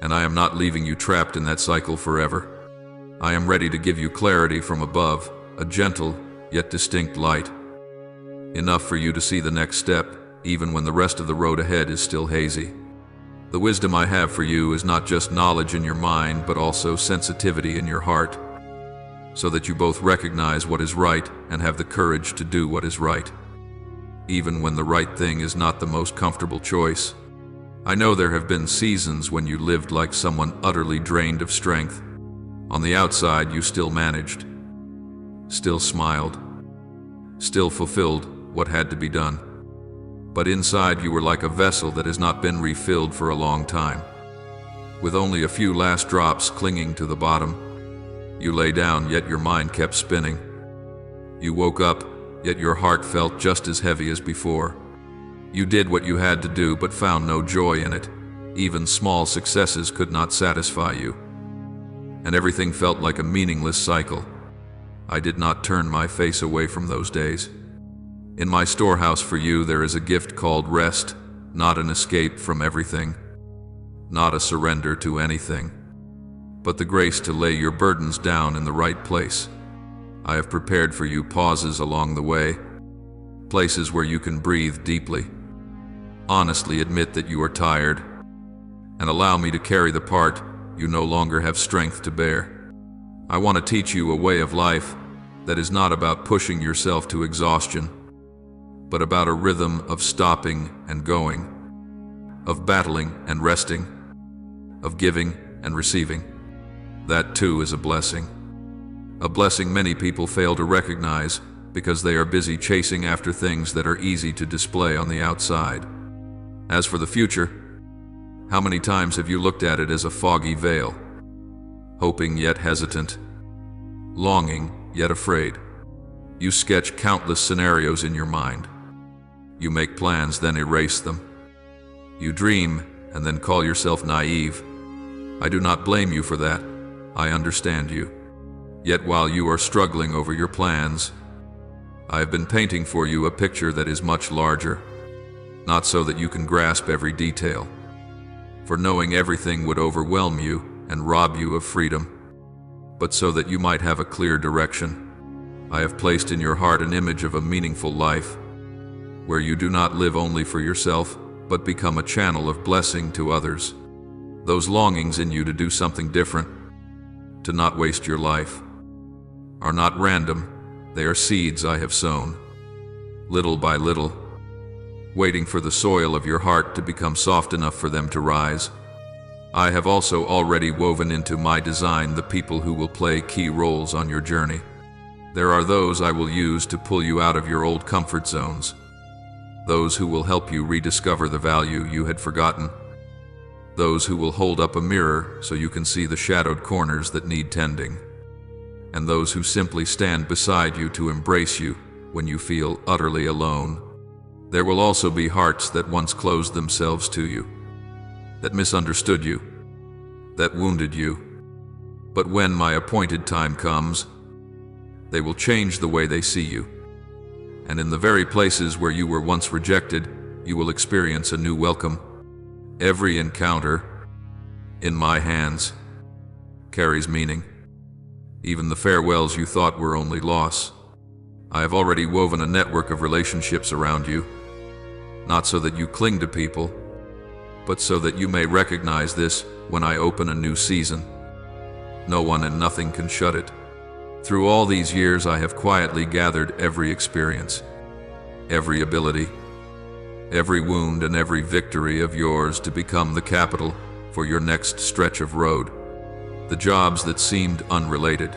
and I am not leaving you trapped in that cycle forever. I am ready to give you clarity from above, a gentle yet distinct light, enough for you to see the next step, even when the rest of the road ahead is still hazy. The wisdom I have for you is not just knowledge in your mind, but also sensitivity in your heart. so that you both recognize what is right and have the courage to do what is right, even when the right thing is not the most comfortable choice. I know there have been seasons when you lived like someone utterly drained of strength. On the outside, you still managed, still smiled, still fulfilled what had to be done. But inside, you were like a vessel that has not been refilled for a long time. With only a few last drops clinging to the bottom, you lay down, yet your mind kept spinning. You woke up, yet your heart felt just as heavy as before. You did what you had to do, but found no joy in it. Even small successes could not satisfy you. And everything felt like a meaningless cycle. I did not turn my face away from those days. In my storehouse for you, there is a gift called rest, not an escape from everything, not a surrender to anything, but the grace to lay your burdens down in the right place. I have prepared for you pauses along the way, places where you can breathe deeply, honestly admit that you are tired, and allow me to carry the part you no longer have strength to bear. I want to teach you a way of life that is not about pushing yourself to exhaustion, but about a rhythm of stopping and going, of battling and resting, of giving and receiving. That too is a blessing many people fail to recognize because they are busy chasing after things that are easy to display on the outside. As for the future, how many times have you looked at it as a foggy veil, hoping yet hesitant, longing yet afraid? You sketch countless scenarios in your mind. You make plans, then erase them. You dream and then call yourself naive. I do not blame you for that. I understand you. Yet while you are struggling over your plans, I have been painting for you a picture that is much larger, not so that you can grasp every detail, for knowing everything would overwhelm you and rob you of freedom, but so that you might have a clear direction. I have placed in your heart an image of a meaningful life, where you do not live only for yourself, but become a channel of blessing to others. Those longings in you to do something different, to not waste your life, are not random. They are seeds I have sown, little by little, waiting for the soil of your heart to become soft enough for them to rise. I have also already woven into my design the people who will play key roles on your journey. There are those I will use to pull you out of your old comfort zones, those who will help you rediscover the value you had forgotten, those who will hold up a mirror so you can see the shadowed corners that need tending, and those who simply stand beside you to embrace you when you feel utterly alone. There will also be hearts that once closed themselves to you, that misunderstood you, that wounded you. But when my appointed time comes, they will change the way they see you. And in the very places where you were once rejected, you will experience a new welcome. Every encounter, in my hands, carries meaning. Even the farewells you thought were only loss. I have already woven a network of relationships around you, not so that you cling to people, but so that you may recognize this when I open a new season. No one and nothing can shut it. Through all these years, I have quietly gathered every experience, every ability, every wound and every victory of yours to become the capital for your next stretch of road. The jobs that seemed unrelated,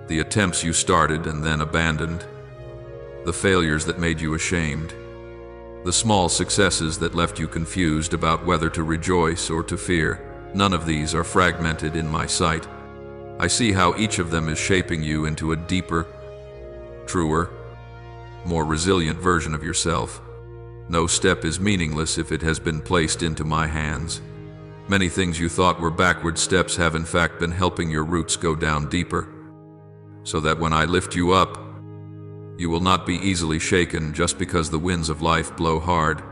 the attempts you started and then abandoned, the failures that made you ashamed, the small successes that left you confused about whether to rejoice or to fear. None of these are fragmented in my sight. I see how each of them is shaping you into a deeper, truer, more resilient version of yourself. No step is meaningless if it has been placed into my hands. Many things you thought were backward steps have in fact been helping your roots go down deeper, so that when I lift you up, you will not be easily shaken just because the winds of life blow hard.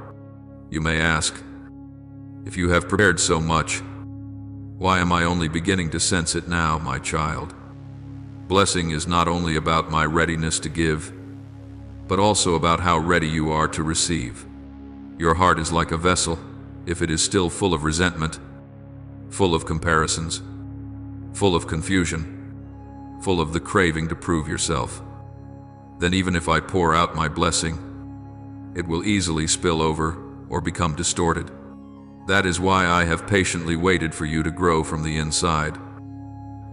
You may ask, if you have prepared so much, why am I only beginning to sense it now, my child? Blessing is not only about my readiness to give, but also about how ready you are to receive. Your heart is like a vessel. If it is still full of resentment, full of comparisons, full of confusion, full of the craving to prove yourself. Then even if I pour out my blessing, it will easily spill over or become distorted. That is why I have patiently waited for you to grow from the inside.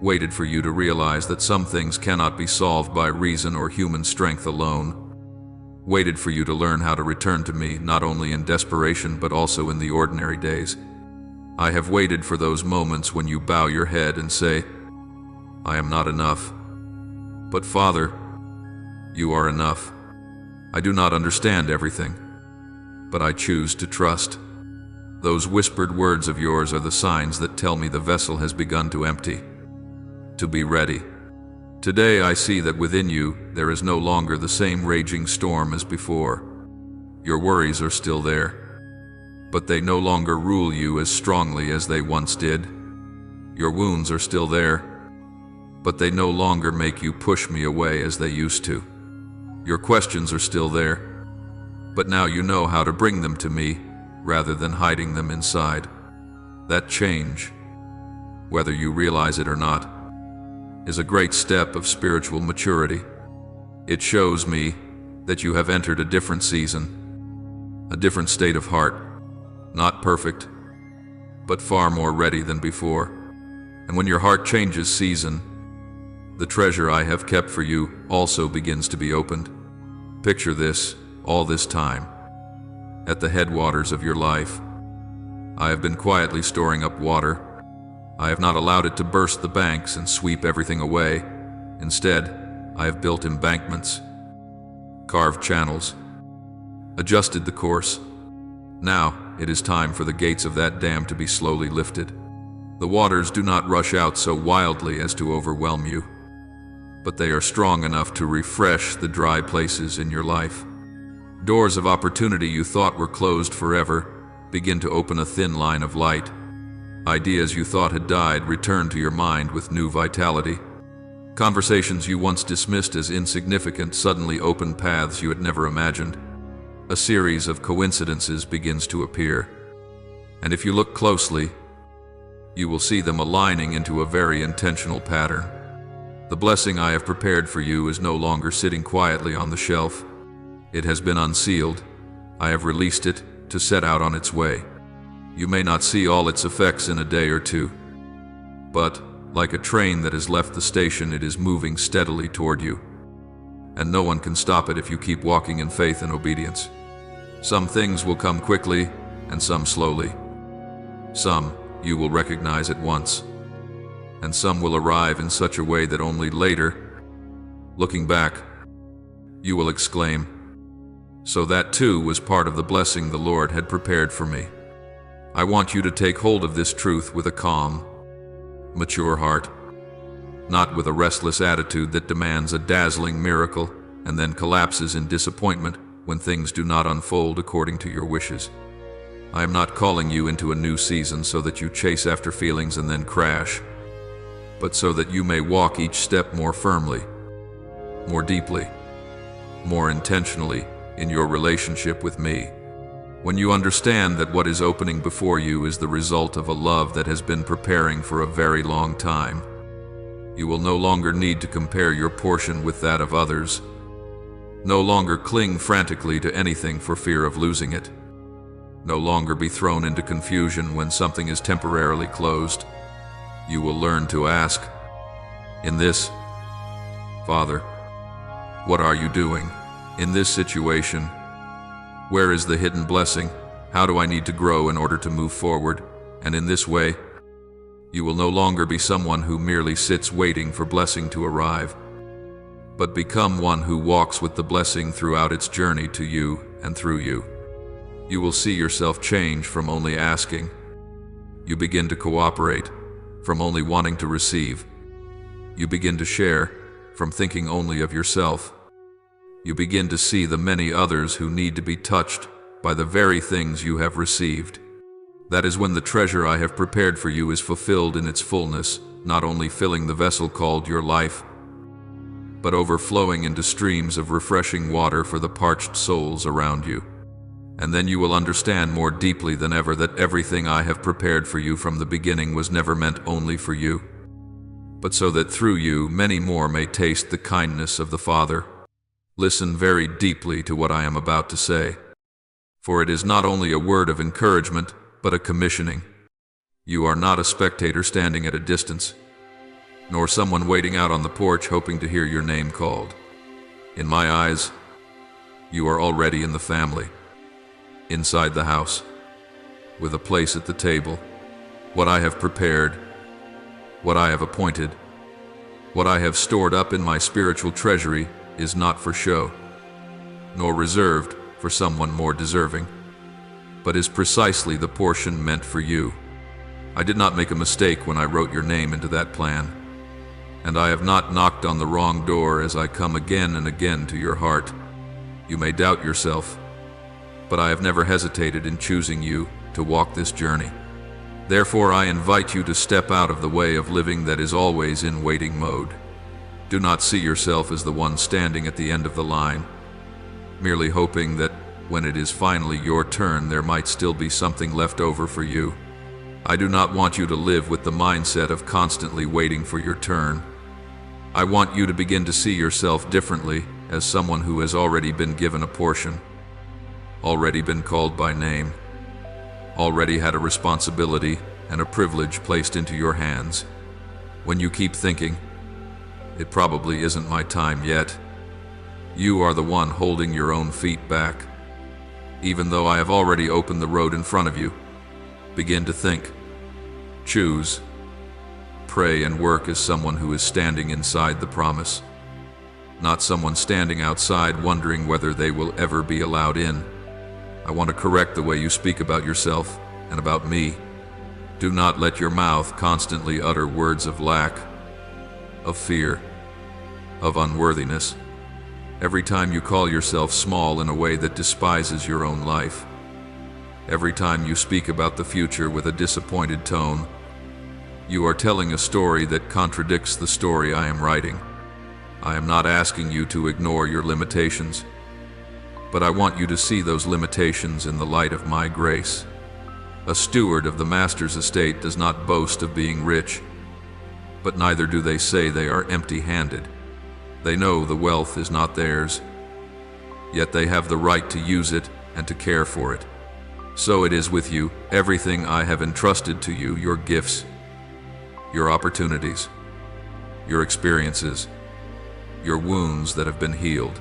Waited for you to realize that some things cannot be solved by reason or human strength alone. Waited for you to learn how to return to me, not only in desperation but also in the ordinary days. I have waited for those moments when you bow your head and say, I am not enough. But Father, you are enough. I do not understand everything, but I choose to trust. Those whispered words of yours are the signs that tell me the vessel has begun to empty, to be ready. Today I see that within you there is no longer the same raging storm as before. Your worries are still there, but they no longer rule you as strongly as they once did. Your wounds are still there, but they no longer make you push me away as they used to. Your questions are still there, but now you know how to bring them to me rather than hiding them inside. That change, whether you realize it or not, is a great step of spiritual maturity. It shows me that you have entered a different season, a different state of heart, not perfect, but far more ready than before. And when your heart changes season, the treasure I have kept for you also begins to be opened. Picture this, all this time, at the headwaters of your life, I have been quietly storing up water. I have not allowed it to burst the banks and sweep everything away. Instead, I have built embankments, carved channels, adjusted the course. Now, it is time for the gates of that dam to be slowly lifted. The waters do not rush out so wildly as to overwhelm you, but they are strong enough to refresh the dry places in your life. Doors of opportunity you thought were closed forever begin to open a thin line of light. Ideas you thought had died return to your mind with new vitality. Conversations you once dismissed as insignificant suddenly open paths you had never imagined. A series of coincidences begins to appear, and if you look closely, you will see them aligning into a very intentional pattern. The blessing I have prepared for you is no longer sitting quietly on the shelf. It has been unsealed. I have released it to set out on its way. You may not see all its effects in a day or two, but like a train that has left the station, it is moving steadily toward you. And no one can stop it if you keep walking in faith and obedience. Some things will come quickly and some slowly. Some you will recognize at once, and some will arrive in such a way that only later, looking back, you will exclaim, so that too was part of the blessing the Lord had prepared for me. I want you to take hold of this truth with a calm, mature heart, not with a restless attitude that demands a dazzling miracle and then collapses in disappointment when things do not unfold according to your wishes. I am not calling you into a new season so that you chase after feelings and then crash, but so that you may walk each step more firmly, more deeply, more intentionally in your relationship with me. When you understand that what is opening before you is the result of a love that has been preparing for a very long time, you will no longer need to compare your portion with that of others, no longer cling frantically to anything for fear of losing it, no longer be thrown into confusion when something is temporarily closed. You will learn to ask, in this, Father, what are you doing? In this situation, where is the hidden blessing? How do I need to grow in order to move forward? And in this way, you will no longer be someone who merely sits waiting for blessing to arrive, but become one who walks with the blessing throughout its journey to you and through you. You will see yourself change from only asking. You begin to cooperate from only wanting to receive. You begin to share from thinking only of yourself. You begin to see the many others who need to be touched by the very things you have received. That is when the treasure I have prepared for you is fulfilled in its fullness, not only filling the vessel called your life, but overflowing into streams of refreshing water for the parched souls around you. And then you will understand more deeply than ever that everything I have prepared for you from the beginning was never meant only for you, but so that through you many more may taste the kindness of the Father. Listen very deeply to what I am about to say, for it is not only a word of encouragement, but a commissioning. You are not a spectator standing at a distance, nor someone waiting out on the porch hoping to hear your name called. In my eyes, you are already in the family, inside the house, with a place at the table. What I have prepared, what I have appointed, what I have stored up in my spiritual treasury is not for show, nor reserved for someone more deserving, but is precisely the portion meant for you. I did not make a mistake when I wrote your name into that plan, and I have not knocked on the wrong door as I come again and again to your heart. You may doubt yourself, but I have never hesitated in choosing you to walk this journey. Therefore, I invite you to step out of the way of living that is always in waiting mode. Do not see yourself as the one standing at the end of the line, merely hoping that when it is finally your turn, there might still be something left over for you. I do not want you to live with the mindset of constantly waiting for your turn. I want you to begin to see yourself differently as someone who has already been given a portion, already been called by name, already had a responsibility and a privilege placed into your hands. When you keep thinking, "It probably isn't my time yet," you are the one holding your own feet back. Even though I have already opened the road in front of you, begin to think, choose, pray and work as someone who is standing inside the promise, not someone standing outside wondering whether they will ever be allowed in. I want to correct the way you speak about yourself and about me. Do not let your mouth constantly utter words of lack, of fear, of unworthiness, every time you call yourself small in a way that despises your own life. Every time you speak about the future with a disappointed tone, you are telling a story that contradicts the story I am writing. I am not asking you to ignore your limitations, but I want you to see those limitations in the light of my grace. A steward of the master's estate does not boast of being rich, but neither do they say they are empty-handed. They know the wealth is not theirs, yet they have the right to use it and to care for it. So it is with you. Everything I have entrusted to you, your gifts, your opportunities, your experiences, your wounds that have been healed,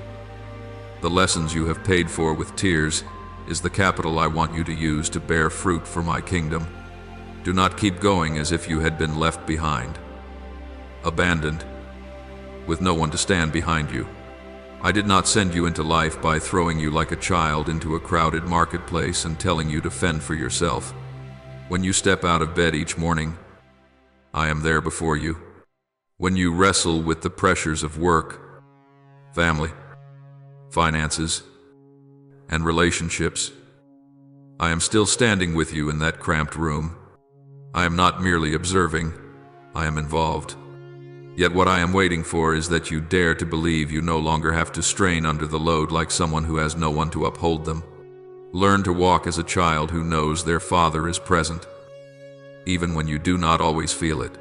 the lessons you have paid for with tears, is the capital I want you to use to bear fruit for my kingdom. Do not keep going as if you had been left behind, abandoned, with no one to stand behind you. I did not send you into life by throwing you like a child into a crowded marketplace and telling you to fend for yourself. When you step out of bed each morning, I am there before you. When you wrestle with the pressures of work, family, finances, and relationships, I am still standing with you in that cramped room. I am not merely observing, I am involved. Yet what I am waiting for is that you dare to believe you no longer have to strain under the load like someone who has no one to uphold them. Learn to walk as a child who knows their father is present, even when you do not always feel it.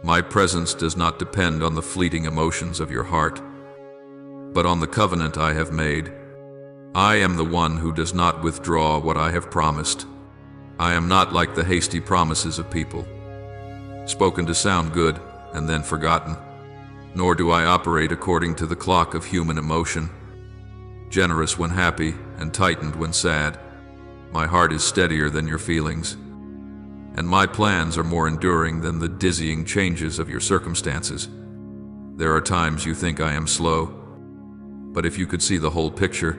My presence does not depend on the fleeting emotions of your heart, but on the covenant I have made. I am the one who does not withdraw what I have promised. I am not like the hasty promises of people, spoken to sound good and then forgotten. Nor do I operate according to the clock of human emotion, generous when happy and tightened when sad. My heart is steadier than your feelings, and my plans are more enduring than the dizzying changes of your circumstances. There are times you think I am slow, but if you could see the whole picture,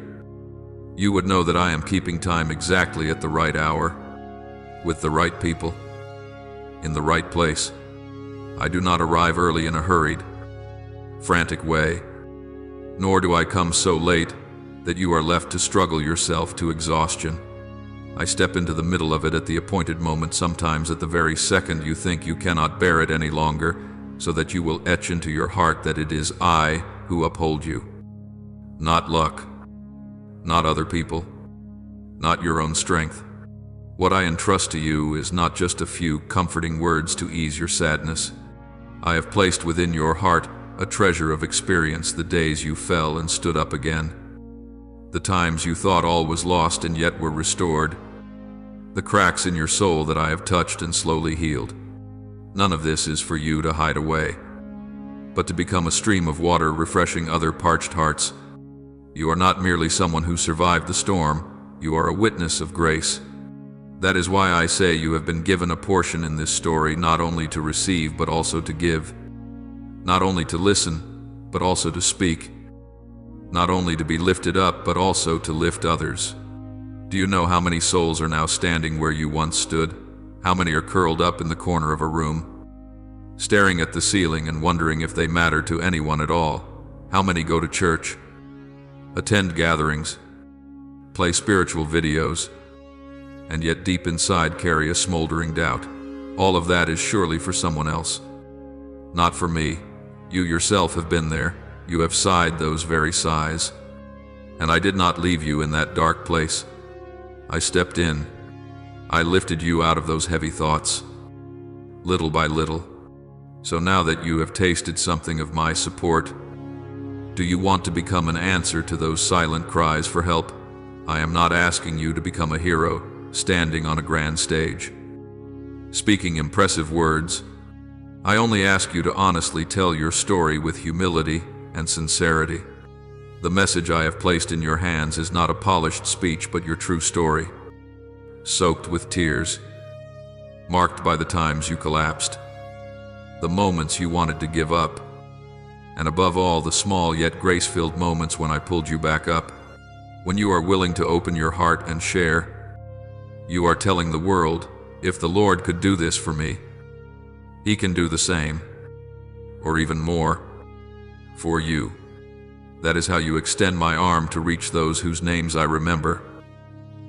you would know that I am keeping time exactly at the right hour, with the right people, in the right place. I do not arrive early in a hurried, frantic way, nor do I come so late that you are left to struggle yourself to exhaustion. I step into the middle of it at the appointed moment, sometimes at the very second you think you cannot bear it any longer, so that you will etch into your heart that it is I who uphold you. Not luck, not other people, not your own strength. What I entrust to you is not just a few comforting words to ease your sadness. I have placed within your heart a treasure of experience, the days you fell and stood up again, the times you thought all was lost and yet were restored, the cracks in your soul that I have touched and slowly healed. None of this is for you to hide away, but to become a stream of water refreshing other parched hearts. You are not merely someone who survived the storm, you are a witness of grace. That is why I say you have been given a portion in this story, not only to receive but also to give, not only to listen but also to speak, not only to be lifted up but also to lift others. Do you know how many souls are now standing where you once stood? How many are curled up in the corner of a room, staring at the ceiling and wondering if they matter to anyone at all? How many go to church, attend gatherings, play spiritual videos, and yet deep inside carry a smoldering doubt? All of that is surely for someone else, not for me. You yourself have been there. You have sighed those very sighs. And I did not leave you in that dark place. I stepped in. I lifted you out of those heavy thoughts, little by little. So now that you have tasted something of my support, do you want to become an answer to those silent cries for help? I am not asking you to become a hero, standing on a grand stage, speaking impressive words. I only ask you to honestly tell your story with humility and sincerity. The message I have placed in your hands is not a polished speech, but your true story, soaked with tears, marked by the times you collapsed, the moments you wanted to give up, and above all, the small yet grace-filled moments when I pulled you back up. When you are willing to open your heart and share, you are telling the world, if the Lord could do this for me, He can do the same, or even more, for you. That is how you extend my arm to reach those whose names I remember.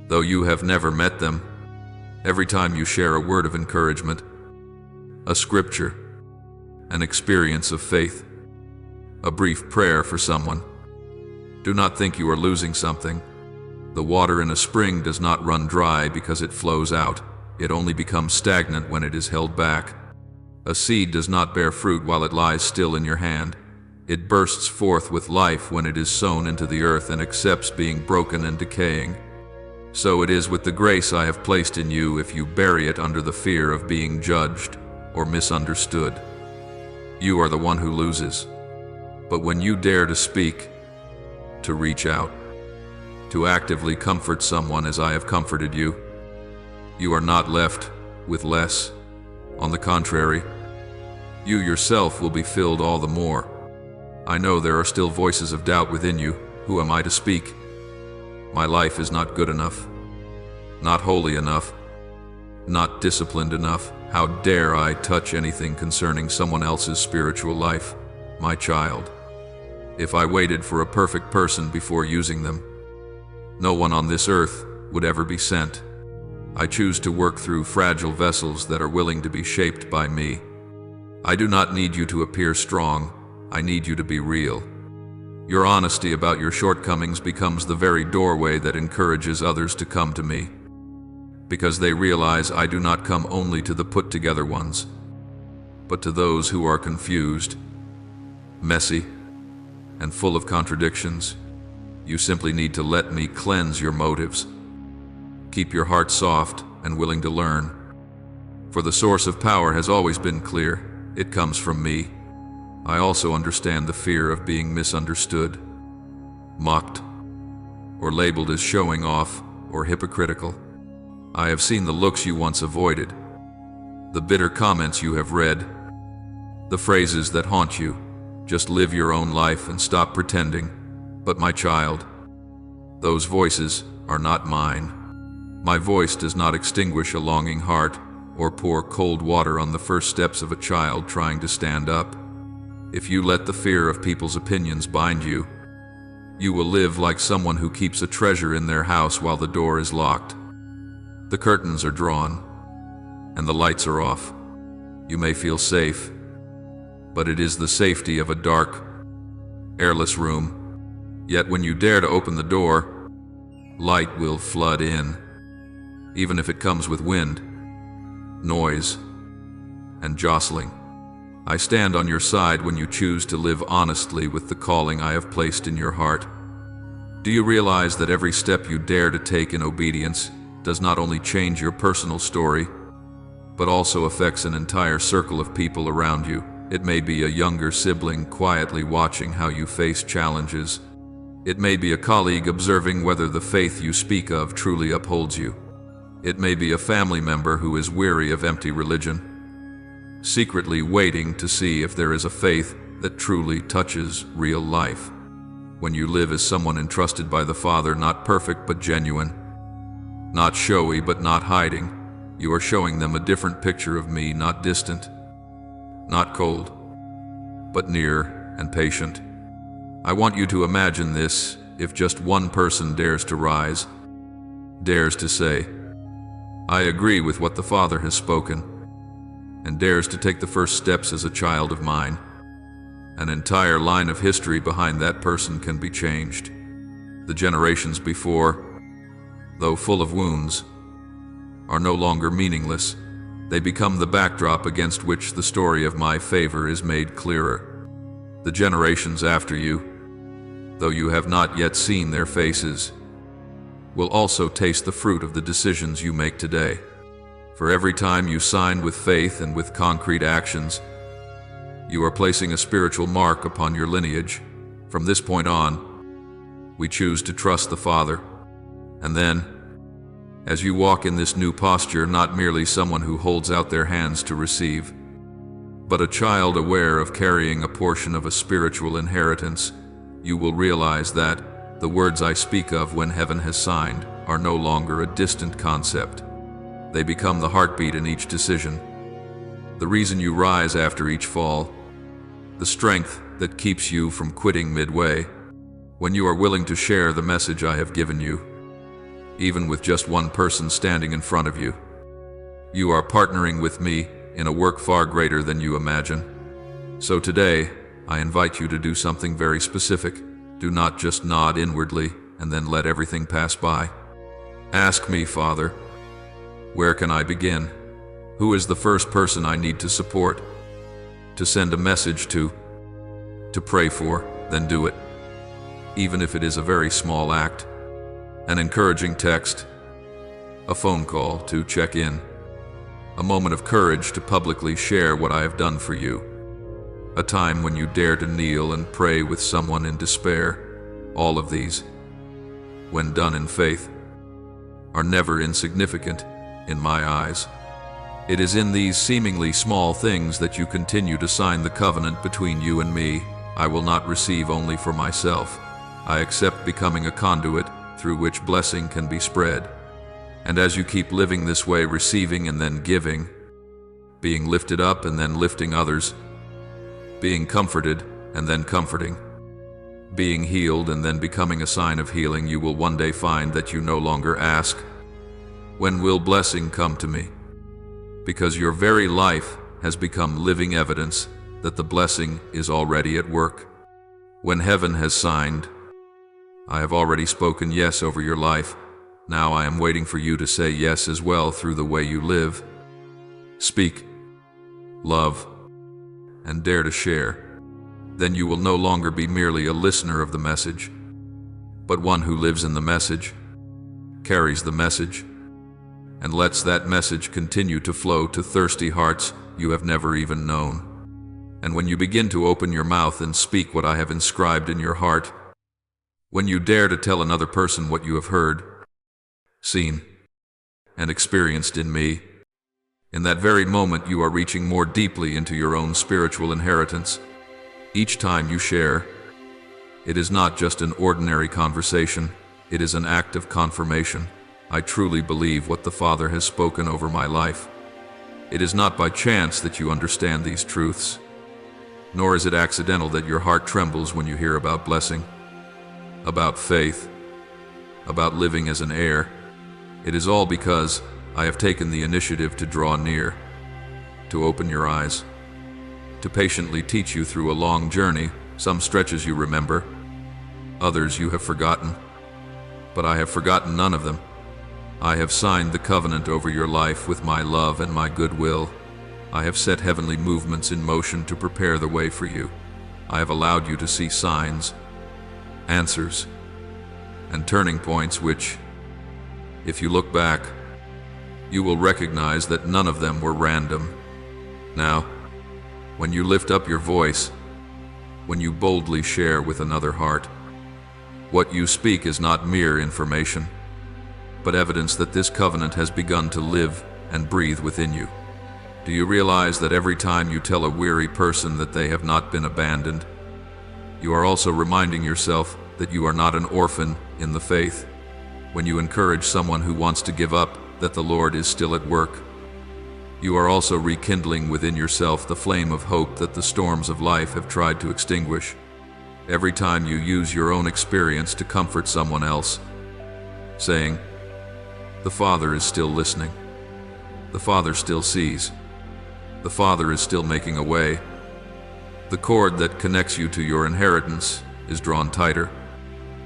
Though you have never met them, every time you share a word of encouragement, a scripture, an experience of faith, a brief prayer for someone, do not think you are losing something. The water in a spring does not run dry because it flows out. It only becomes stagnant when it is held back. A seed does not bear fruit while it lies still in your hand. It bursts forth with life when it is sown into the earth and accepts being broken and decaying. So it is with the grace I have placed in you if you bury it under the fear of being judged or misunderstood. You are the one who loses. But when you dare to speak, to reach out, to actively comfort someone as I have comforted you, you are not left with less. On the contrary, you yourself will be filled all the more. I know there are still voices of doubt within you. Who am I to speak? My life is not good enough, not holy enough, not disciplined enough. How dare I touch anything concerning someone else's spiritual life, my child? If I waited for a perfect person before using them, no one on this earth would ever be sent. I choose to work through fragile vessels that are willing to be shaped by me. I do not need you to appear strong. I need you to be real. Your honesty about your shortcomings becomes the very doorway that encourages others to come to me, because they realize I do not come only to the put-together ones, but to those who are confused, messy, and full of contradictions. You simply need to let me cleanse your motives. Keep your heart soft and willing to learn. For the source of power has always been clear. It comes from me. I also understand the fear of being misunderstood, mocked, or labeled as showing off or hypocritical. I have seen the looks you once avoided, the bitter comments you have read, the phrases that haunt you. Just live your own life and stop pretending. But my child, those voices are not mine. My voice does not extinguish a longing heart or pour cold water on the first steps of a child trying to stand up. If you let the fear of people's opinions bind you, you will live like someone who keeps a treasure in their house while the door is locked. The curtains are drawn, and the lights are off. You may feel safe, but it is the safety of a dark, airless room. Yet when you dare to open the door, light will flood in, even if it comes with wind, noise, and jostling. I stand on your side when you choose to live honestly with the calling I have placed in your heart. Do you realize that every step you dare to take in obedience does not only change your personal story, but also affects an entire circle of people around you? It may be a younger sibling quietly watching how you face challenges. It may be a colleague observing whether the faith you speak of truly upholds you. It may be a family member who is weary of empty religion, secretly waiting to see if there is a faith that truly touches real life. When you live as someone entrusted by the Father, not perfect but genuine, not showy but not hiding, you are showing them a different picture of me, not distant, not cold, but near and patient. I want you to imagine this: if just one person dares to rise, dares to say, I agree with what the Father has spoken, and dares to take the first steps as a child of mine, an entire line of history behind that person can be changed. The generations before, though full of wounds, are no longer meaningless. They become the backdrop against which the story of my favor is made clearer. The generations after you, though you have not yet seen their faces, will also taste the fruit of the decisions you make today. For every time you sign with faith and with concrete actions, you are placing a spiritual mark upon your lineage. From this point on, we choose to trust the Father. And then, as you walk in this new posture, not merely someone who holds out their hands to receive, but a child aware of carrying a portion of a spiritual inheritance, you will realize that the words I speak of when heaven has signed are no longer a distant concept. They become the heartbeat in each decision, the reason you rise after each fall, the strength that keeps you from quitting midway. When you are willing to share the message I have given you, even with just one person standing in front of you, you are partnering with me in a work far greater than you imagine. So today, I invite you to do something very specific. Do not just nod inwardly and then let everything pass by. Ask me, Father, where can I begin? Who is the first person I need to support, to send a message to pray for? Then do it. Even if it is a very small act, an encouraging text, a phone call to check in, a moment of courage to publicly share what I have done for you, a time when you dare to kneel and pray with someone in despair. All of these, when done in faith, are never insignificant in my eyes. It is in these seemingly small things that you continue to sign the covenant between you and me. I will not receive only for myself. I accept becoming a conduit through which blessing can be spread. And as you keep living this way, receiving and then giving, being lifted up and then lifting others, being comforted and then comforting, being healed and then becoming a sign of healing, you will one day find that you no longer ask, when will blessing come to me? Because your very life has become living evidence that the blessing is already at work. When heaven has signed, I have already spoken yes over your life. Now I am waiting for you to say yes as well through the way you live, speak, love, and dare to share. Then you will no longer be merely a listener of the message, but one who lives in the message, carries the message, and lets that message continue to flow to thirsty hearts you have never even known. And when you begin to open your mouth and speak what I have inscribed in your heart, when you dare to tell another person what you have heard, seen, and experienced in me, in that very moment you are reaching more deeply into your own spiritual inheritance. Each time you share, it is not just an ordinary conversation, it is an act of confirmation. I truly believe what the Father has spoken over my life. It is not by chance that you understand these truths, nor is it accidental that your heart trembles when you hear about blessing, about faith, about living as an heir. It is all because I have taken the initiative to draw near, to open your eyes, to patiently teach you through a long journey. Some stretches you remember, others you have forgotten, but I have forgotten none of them. I have signed the covenant over your life with my love and my goodwill. I have set heavenly movements in motion to prepare the way for you. I have allowed you to see signs, answers, and turning points which, if you look back, you will recognize that none of them were random. Now, when you lift up your voice, when you boldly share with another heart, what you speak is not mere information, but evidence that this covenant has begun to live and breathe within you. Do you realize that every time you tell a weary person that they have not been abandoned, you are also reminding yourself that you are not an orphan in the faith? When you encourage someone who wants to give up that the Lord is still at work, you are also rekindling within yourself the flame of hope that the storms of life have tried to extinguish. Every time you use your own experience to comfort someone else, saying, "The Father is still listening. The Father still sees. The Father is still making a way," the cord that connects you to your inheritance is drawn tighter,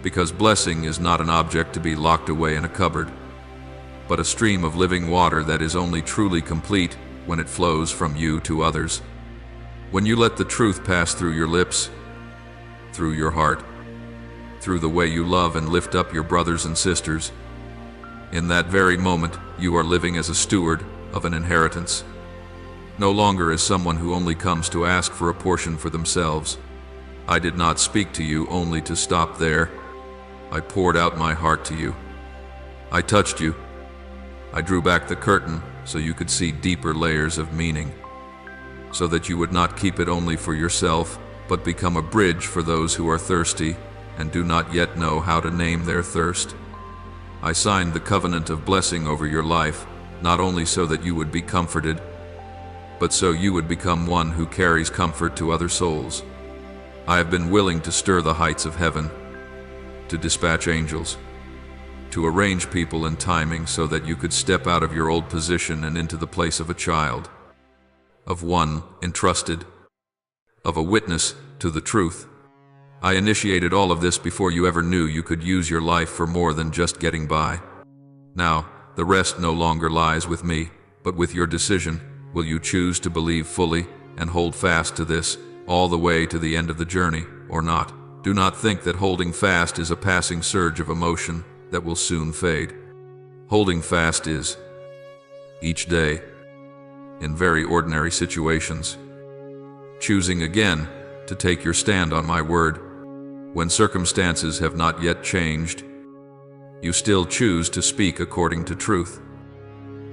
because blessing is not an object to be locked away in a cupboard, but a stream of living water that is only truly complete when it flows from you to others. When you let the truth pass through your lips, through your heart, through the way you love and lift up your brothers and sisters, in that very moment you are living as a steward of an inheritance, no longer as someone who only comes to ask for a portion for themselves. I did not speak to you only to stop there. I poured out my heart to you. I touched you. I drew back the curtain so you could see deeper layers of meaning, so that you would not keep it only for yourself, but become a bridge for those who are thirsty and do not yet know how to name their thirst. I signed the covenant of blessing over your life, not only so that you would be comforted, but so you would become one who carries comfort to other souls. I have been willing to stir the heights of heaven, to dispatch angels, to arrange people and timing so that you could step out of your old position and into the place of a child, of one entrusted, of a witness to the truth. I initiated all of this before you ever knew you could use your life for more than just getting by. Now, the rest no longer lies with me, but with your decision. Will you choose to believe fully and hold fast to this all the way to the end of the journey, or not? Do not think that holding fast is a passing surge of emotion that will soon fade. Holding fast is, each day, in very ordinary situations, choosing again to take your stand on my word. When circumstances have not yet changed, you still choose to speak according to truth,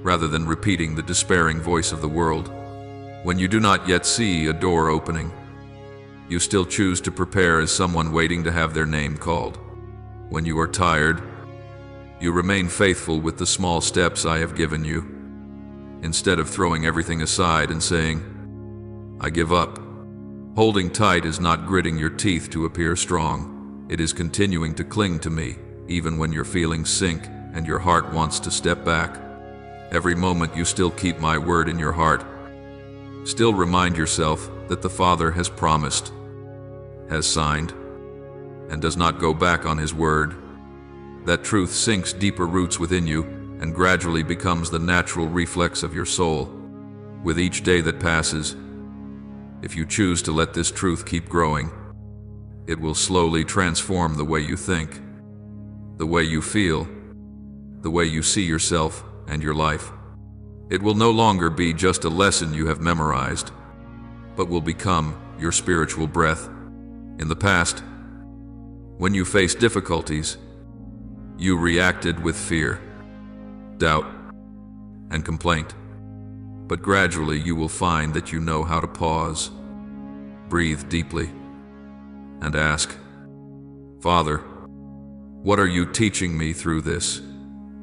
rather than repeating the despairing voice of the world. When you do not yet see a door opening, you still choose to prepare as someone waiting to have their name called. When you are tired, you remain faithful with the small steps I have given you, instead of throwing everything aside and saying, "I give up." Holding tight is not gritting your teeth to appear strong. It is continuing to cling to me, even when your feelings sink and your heart wants to step back. Every moment you still keep my word in your heart. Still remind yourself that the Father has promised, has signed, and does not go back on his word. That truth sinks deeper roots within you and gradually becomes the natural reflex of your soul. With each day that passes, if you choose to let this truth keep growing, it will slowly transform the way you think, the way you feel, the way you see yourself and your life. It will no longer be just a lesson you have memorized, but will become your spiritual breath. In the past, when you faced difficulties, you reacted with fear, doubt, and complaint. But gradually you will find that you know how to pause, breathe deeply, and ask, "Father, what are you teaching me through this?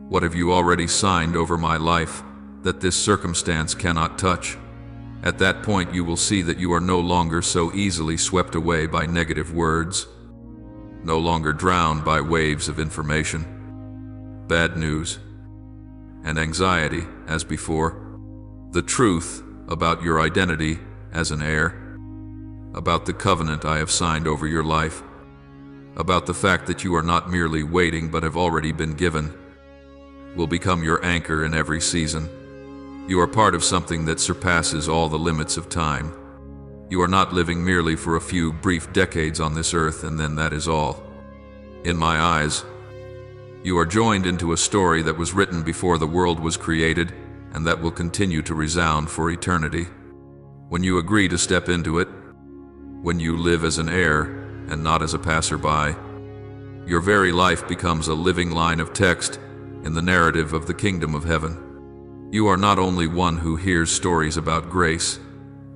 What have you already signed over my life that this circumstance cannot touch?" At that point you will see that you are no longer so easily swept away by negative words, no longer drowned by waves of information, bad news, and anxiety as before. The truth about your identity as an heir, about the covenant I have signed over your life, about the fact that you are not merely waiting but have already been given, will become your anchor in every season. You are part of something that surpasses all the limits of time. You are not living merely for a few brief decades on this earth and then that is all. In my eyes, you are joined into a story that was written before the world was created and that will continue to resound for eternity. When you agree to step into it, when you live as an heir and not as a passerby, your very life becomes a living line of text in the narrative of the kingdom of heaven. You are not only one who hears stories about grace,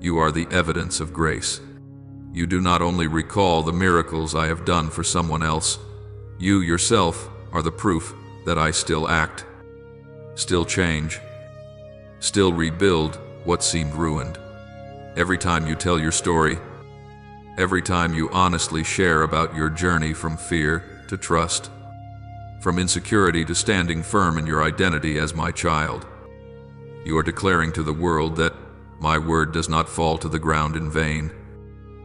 you are the evidence of grace. You do not only recall the miracles I have done for someone else, you yourself are the proof that I still act, still change, still rebuild what seemed ruined. Every time you tell your story, every time you honestly share about your journey from fear to trust, from insecurity to standing firm in your identity as my child, you are declaring to the world that my word does not fall to the ground in vain.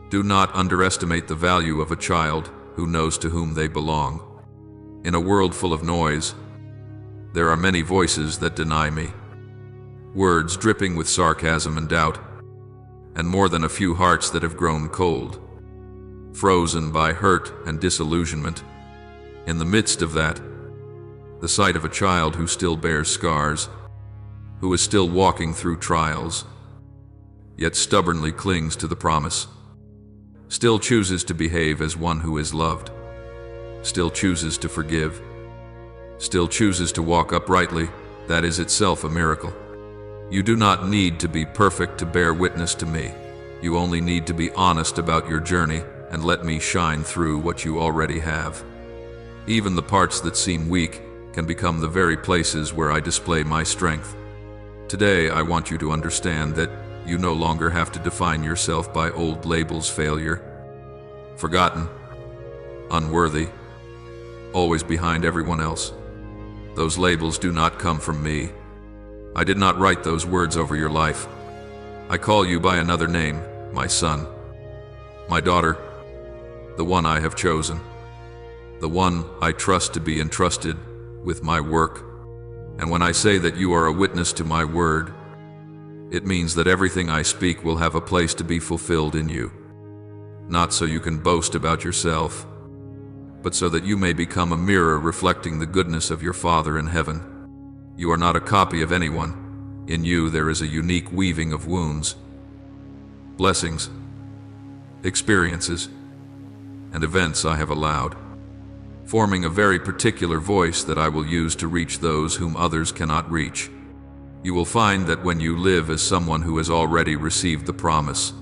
Do not underestimate the value of a child who knows to whom they belong. In a world full of noise, there are many voices that deny me, words dripping with sarcasm and doubt, and more than a few hearts that have grown cold, frozen by hurt and disillusionment. In the midst of that, the sight of a child who still bears scars, who is still walking through trials, yet stubbornly clings to the promise, still chooses to behave as one who is loved, still chooses to forgive, still chooses to walk uprightly, that is itself a miracle. You do not need to be perfect to bear witness to me. You only need to be honest about your journey and let me shine through what you already have. Even the parts that seem weak can become the very places where I display my strength. Today, I want you to understand that you no longer have to define yourself by old labels: failure, forgotten, unworthy, always behind everyone else. Those labels do not come from me. I did not write those words over your life. I call you by another name, my son, my daughter, the one I have chosen, the one I trust to be entrusted with my work. And when I say that you are a witness to my word, it means that everything I speak will have a place to be fulfilled in you, not so you can boast about yourself, but so that you may become a mirror reflecting the goodness of your Father in heaven. You are not a copy of anyone. In you there is a unique weaving of wounds, blessings, experiences, and events I have allowed, forming a very particular voice that I will use to reach those whom others cannot reach. You will find that when you live as someone who has already received the promise,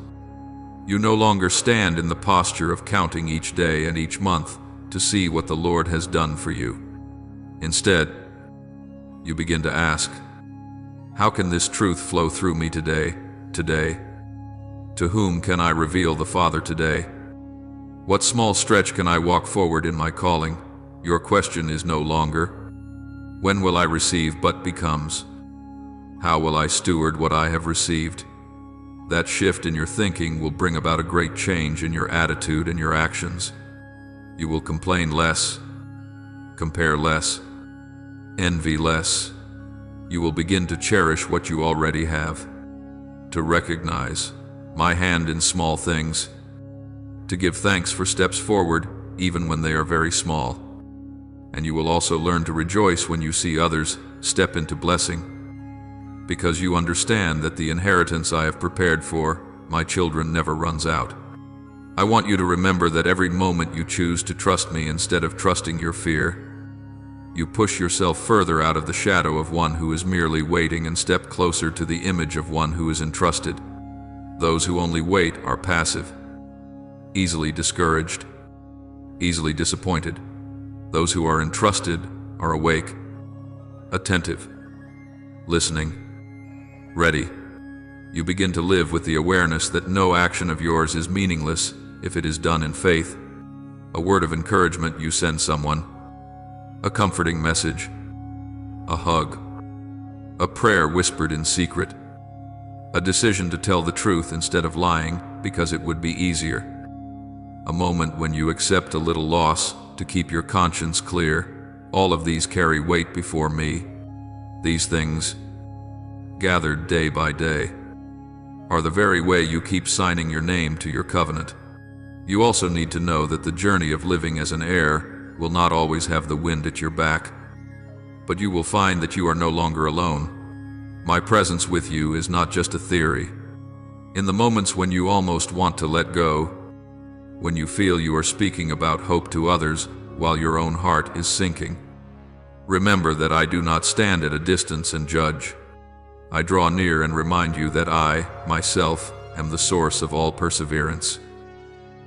you no longer stand in the posture of counting each day and each month to see what the Lord has done for you. Instead, you begin to ask, how can this truth flow through me today? To whom can I reveal the Father today? What small stretch can I walk forward in my calling? Your question is no longer, when will I receive, but becomes, how will I steward what I have received? That shift in your thinking will bring about a great change in your attitude and your actions. You will complain less, compare less, envy less. You will begin to cherish what you already have, to recognize my hand in small things, to give thanks for steps forward even when they are very small. And you will also learn to rejoice when you see others step into blessing, because you understand that the inheritance I have prepared for my children never runs out. I want you to remember that every moment you choose to trust me instead of trusting your fear, you push yourself further out of the shadow of one who is merely waiting and step closer to the image of one who is entrusted. Those who only wait are passive, easily discouraged, easily disappointed. Those who are entrusted are awake, attentive, listening, ready. You begin to live with the awareness that no action of yours is meaningless if it is done in faith. A word of encouragement you send someone, a comforting message, a hug, a prayer whispered in secret, a decision to tell the truth instead of lying because it would be easier, a moment when you accept a little loss to keep your conscience clear. All of these carry weight before me. These things, gathered day by day, are the very way you keep signing your name to your covenant. You also need to know that the journey of living as an heir will not always have the wind at your back, but you will find that you are no longer alone. My presence with you is not just a theory. In the moments when you almost want to let go, when you feel you are speaking about hope to others while your own heart is sinking, remember that I do not stand at a distance and judge. I draw near and remind you that I, myself, am the source of all perseverance,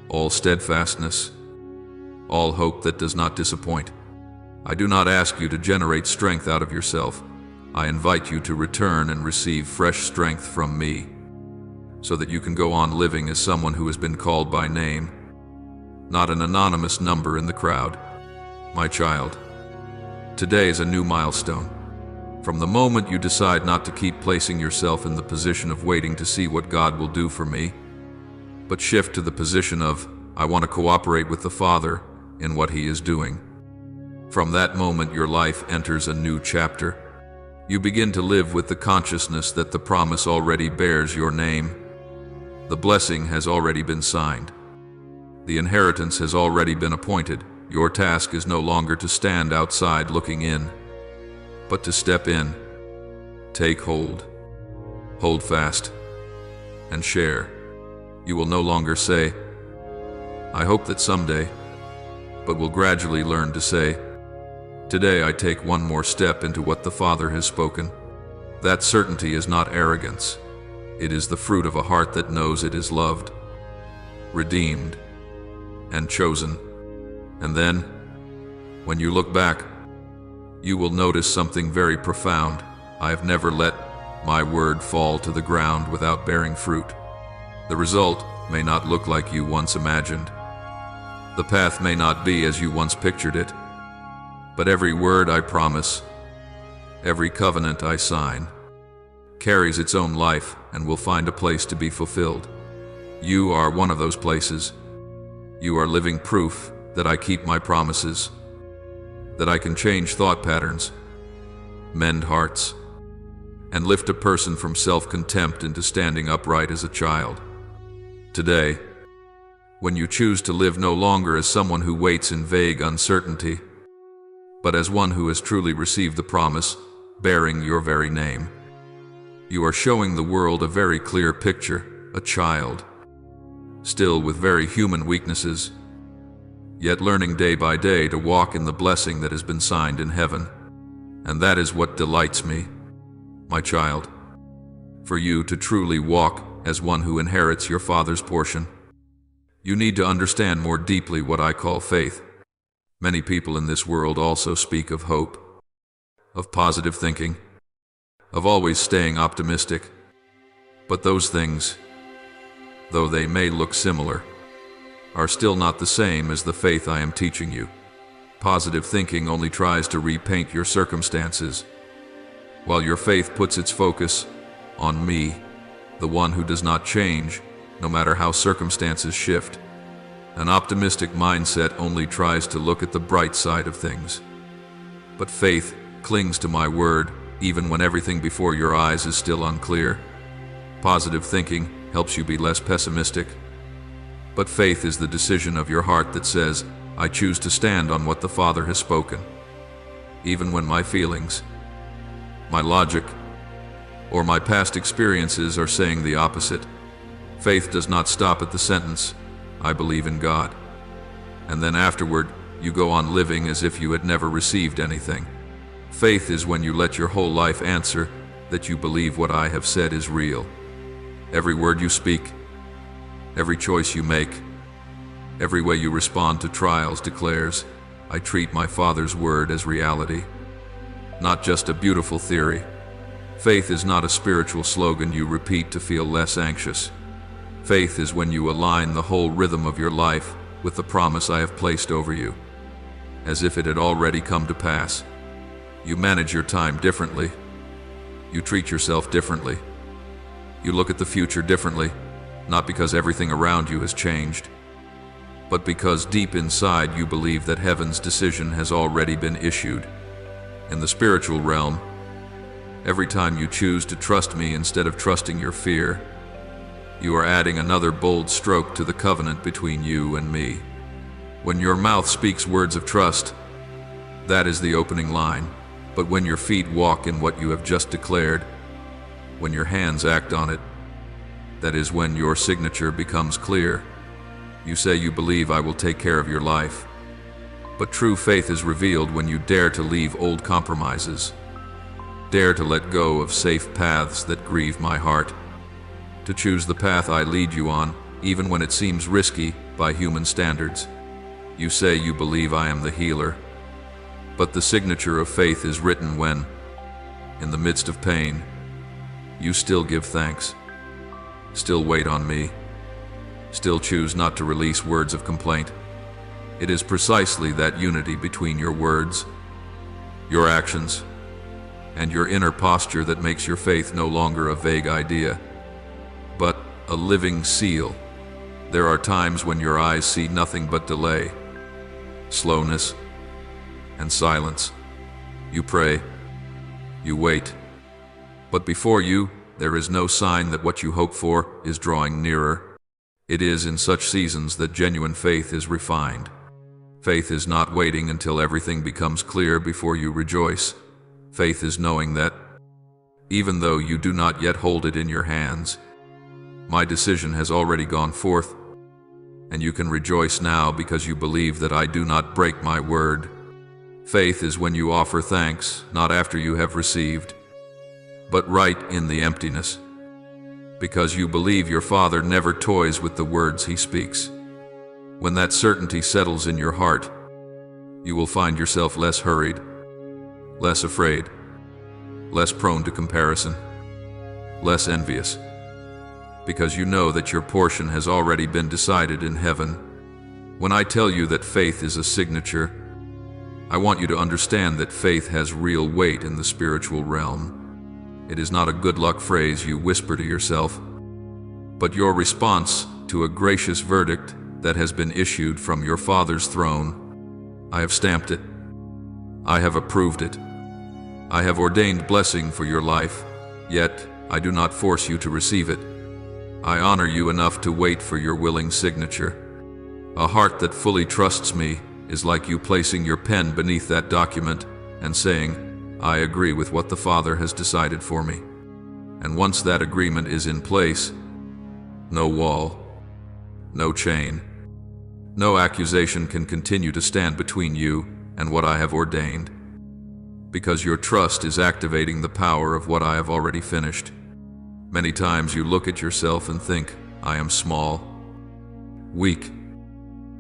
all steadfastness, all hope that does not disappoint. I do not ask you to generate strength out of yourself. I invite you to return and receive fresh strength from me, so that you can go on living as someone who has been called by name, not an anonymous number in the crowd. My child, today is a new milestone. From the moment you decide not to keep placing yourself in the position of waiting to see what God will do for me, but shift to the position of, I want to cooperate with the Father in what He is doing. From that moment, your life enters a new chapter. You begin to live with the consciousness that the promise already bears your name. The blessing has already been signed. The inheritance has already been appointed. Your task is no longer to stand outside looking in, but to step in, take hold, hold fast, and share. You will no longer say, I hope that someday, but will gradually learn to say, today I take one more step into what the Father has spoken. That certainty is not arrogance. It is the fruit of a heart that knows it is loved, redeemed, and chosen. And then, when you look back, you will notice something very profound. I have never let my word fall to the ground without bearing fruit. The result may not look like you once imagined. The path may not be as you once pictured it. But every word I promise, every covenant I sign, carries its own life and will find a place to be fulfilled. You are one of those places. You are living proof that I keep my promises, that I can change thought patterns, mend hearts, and lift a person from self-contempt into standing upright as a child. Today, when you choose to live no longer as someone who waits in vague uncertainty, but as one who has truly received the promise, bearing your very name, you are showing the world a very clear picture, a child, still with very human weaknesses, yet learning day by day to walk in the blessing that has been signed in heaven. And that is what delights me, my child, for you to truly walk as one who inherits your Father's portion. You need to understand more deeply what I call faith. Many people in this world also speak of hope, of positive thinking, of always staying optimistic. But those things, though they may look similar, are still not the same as the faith I am teaching you. Positive thinking only tries to repaint your circumstances, while your faith puts its focus on me, the one who does not change, no matter how circumstances shift. An optimistic mindset only tries to look at the bright side of things. But faith clings to my word, even when everything before your eyes is still unclear. Positive thinking helps you be less pessimistic. But faith is the decision of your heart that says, I choose to stand on what the Father has spoken, even when my feelings, my logic, or my past experiences are saying the opposite. Faith does not stop at the sentence, I believe in God, and then afterward, you go on living as if you had never received anything. Faith is when you let your whole life answer that you believe what I have said is real. Every word you speak, every choice you make, every way you respond to trials declares, I treat my Father's word as reality, not just a beautiful theory. Faith is not a spiritual slogan you repeat to feel less anxious. Faith is when you align the whole rhythm of your life with the promise I have placed over you, as if it had already come to pass. You manage your time differently. You treat yourself differently. You look at the future differently, not because everything around you has changed, but because deep inside you believe that heaven's decision has already been issued. In the spiritual realm, Every time you choose to trust me instead of trusting your fear, you are adding another bold stroke to the covenant between you and me. When your mouth speaks words of trust, that is the opening line. But when your feet walk in what you have just declared, when your hands act on it, that is when your signature becomes clear. You say you believe I will take care of your life. But true faith is revealed when you dare to leave old compromises, dare to let go of safe paths that grieve my heart, to choose the path I lead you on, even when it seems risky by human standards. You say you believe I am the healer, but the signature of faith is written when, in the midst of pain, you still give thanks, still wait on me, still choose not to release words of complaint. It is precisely that unity between your words, your actions, and your inner posture that makes your faith no longer a vague idea, but a living seal. There are times when your eyes see nothing but delay, slowness, and silence. You pray, you wait, but before you, there is no sign that what you hope for is drawing nearer. It is in such seasons that genuine faith is refined. Faith is not waiting until everything becomes clear before you rejoice. Faith is knowing that, even though you do not yet hold it in your hands, my decision has already gone forth, and you can rejoice now because you believe that I do not break my word. Faith is when you offer thanks, not after you have received, but right in the emptiness, because you believe your Father never toys with the words He speaks. When that certainty settles in your heart, you will find yourself less hurried, less afraid, less prone to comparison, less envious, because you know that your portion has already been decided in heaven. When I tell you that faith is a signature, I want you to understand that faith has real weight in the spiritual realm. It is not a good luck phrase you whisper to yourself, but your response to a gracious verdict that has been issued from your Father's throne. I have stamped it. I have approved it. I have ordained blessing for your life, yet I do not force you to receive it. I honor you enough to wait for your willing signature. A heart that fully trusts me is like you placing your pen beneath that document and saying, I agree with what the Father has decided for me. And once that agreement is in place, no wall, no chain, no accusation can continue to stand between you and what I have ordained, because your trust is activating the power of what I have already finished. Many times you look at yourself and think, I am small, weak,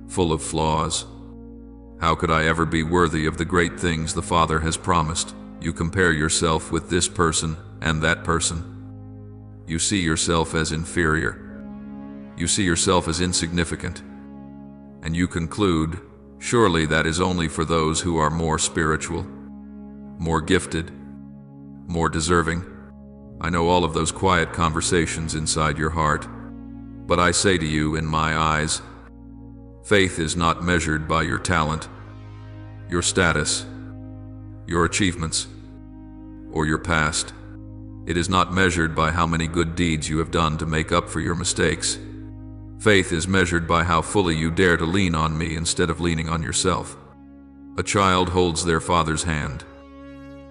full of flaws. How could I ever be worthy of the great things the Father has promised? You compare yourself with this person and that person. You see yourself as inferior. You see yourself as insignificant. And you conclude, surely that is only for those who are more spiritual, more gifted, more deserving. I know all of those quiet conversations inside your heart, but I say to you, in my eyes, faith is not measured by your talent, your status, your achievements, or your past. It is not measured by how many good deeds you have done to make up for your mistakes. Faith is measured by how fully you dare to lean on me instead of leaning on yourself. A child holds their father's hand,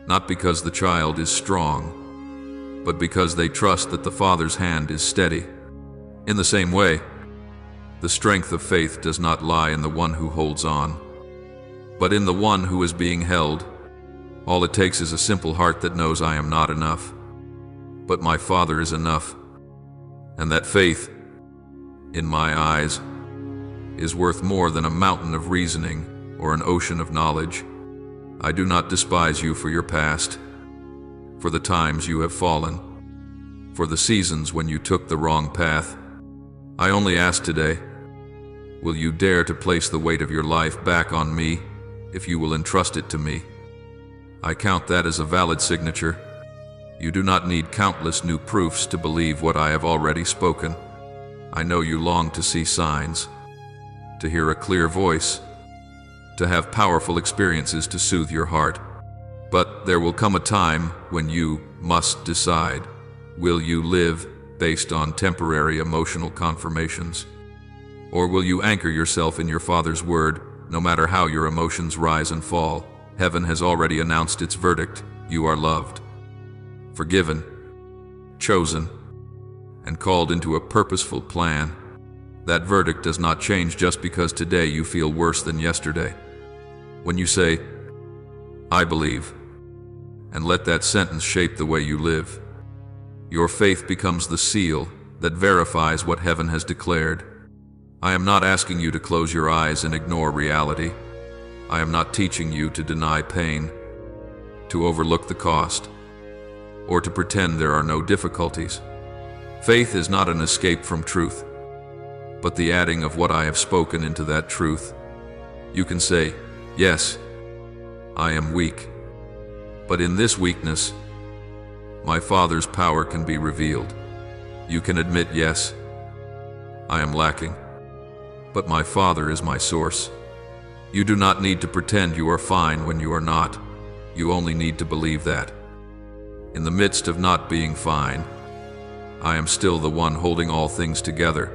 not because the child is strong, but because they trust that the Father's hand is steady. In the same way, the strength of faith does not lie in the one who holds on, but in the one who is being held. All it takes is a simple heart that knows I am not enough, but my Father is enough, and that faith, in my eyes, is worth more than a mountain of reasoning or an ocean of knowledge. I do not despise you for your past, for the times you have fallen, for the seasons when you took the wrong path. I only ask today, will you dare to place the weight of your life back on me if you will entrust it to me? I count that as a valid signature. You do not need countless new proofs to believe what I have already spoken. I know you long to see signs, to hear a clear voice, to have powerful experiences to soothe your heart. But there will come a time when you must decide. Will you live based on temporary emotional confirmations? Or will you anchor yourself in your Father's word, no matter how your emotions rise and fall? Heaven has already announced its verdict. You are loved, forgiven, chosen, and called into a purposeful plan. That verdict does not change just because today you feel worse than yesterday. When you say, "I believe," and let that sentence shape the way you live, your faith becomes the seal that verifies what heaven has declared. I am not asking you to close your eyes and ignore reality. I am not teaching you to deny pain, to overlook the cost, or to pretend there are no difficulties. Faith is not an escape from truth, but the adding of what I have spoken into that truth. You can say, "Yes, I am weak, but in this weakness, my Father's power can be revealed." You can admit, "Yes, I am lacking, but my Father is my source." You do not need to pretend you are fine when you are not. You only need to believe that. In the midst of not being fine, I am still the one holding all things together.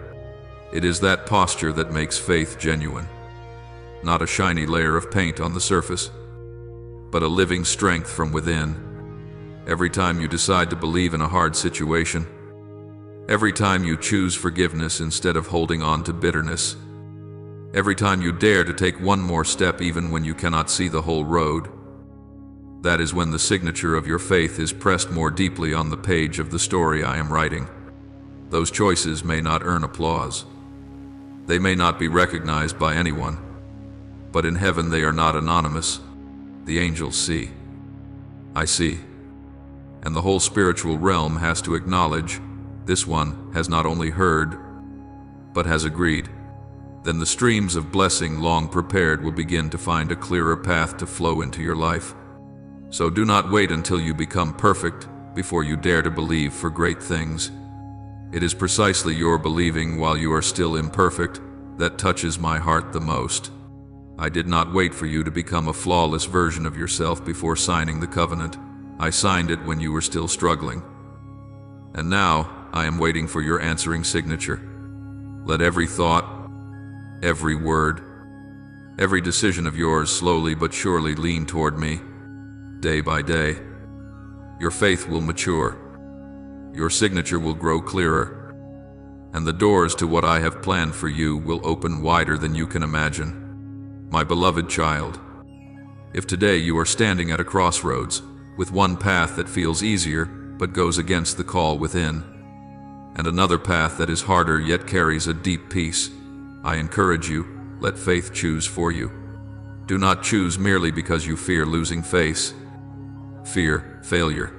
It is that posture that makes faith genuine. Not a shiny layer of paint on the surface, but a living strength from within. Every time you decide to believe in a hard situation, every time you choose forgiveness instead of holding on to bitterness, every time you dare to take one more step even when you cannot see the whole road, that is when the signature of your faith is pressed more deeply on the page of the story I am writing. Those choices may not earn applause. They may not be recognized by anyone, but in heaven they are not anonymous. The angels see. I see. And the whole spiritual realm has to acknowledge, this one has not only heard, but has agreed. Then the streams of blessing long prepared will begin to find a clearer path to flow into your life. So do not wait until you become perfect before you dare to believe for great things. It is precisely your believing while you are still imperfect that touches my heart the most. I did not wait for you to become a flawless version of yourself before signing the covenant. I signed it when you were still struggling. And now I am waiting for your answering signature. Let every thought, every word, every decision of yours slowly but surely lean toward me. Day by day, your faith will mature, your signature will grow clearer, and the doors to what I have planned for you will open wider than you can imagine. My beloved child, if today you are standing at a crossroads, with one path that feels easier but goes against the call within, and another path that is harder yet carries a deep peace, I encourage you, let faith choose for you. Do not choose merely because you fear losing face, fear failure,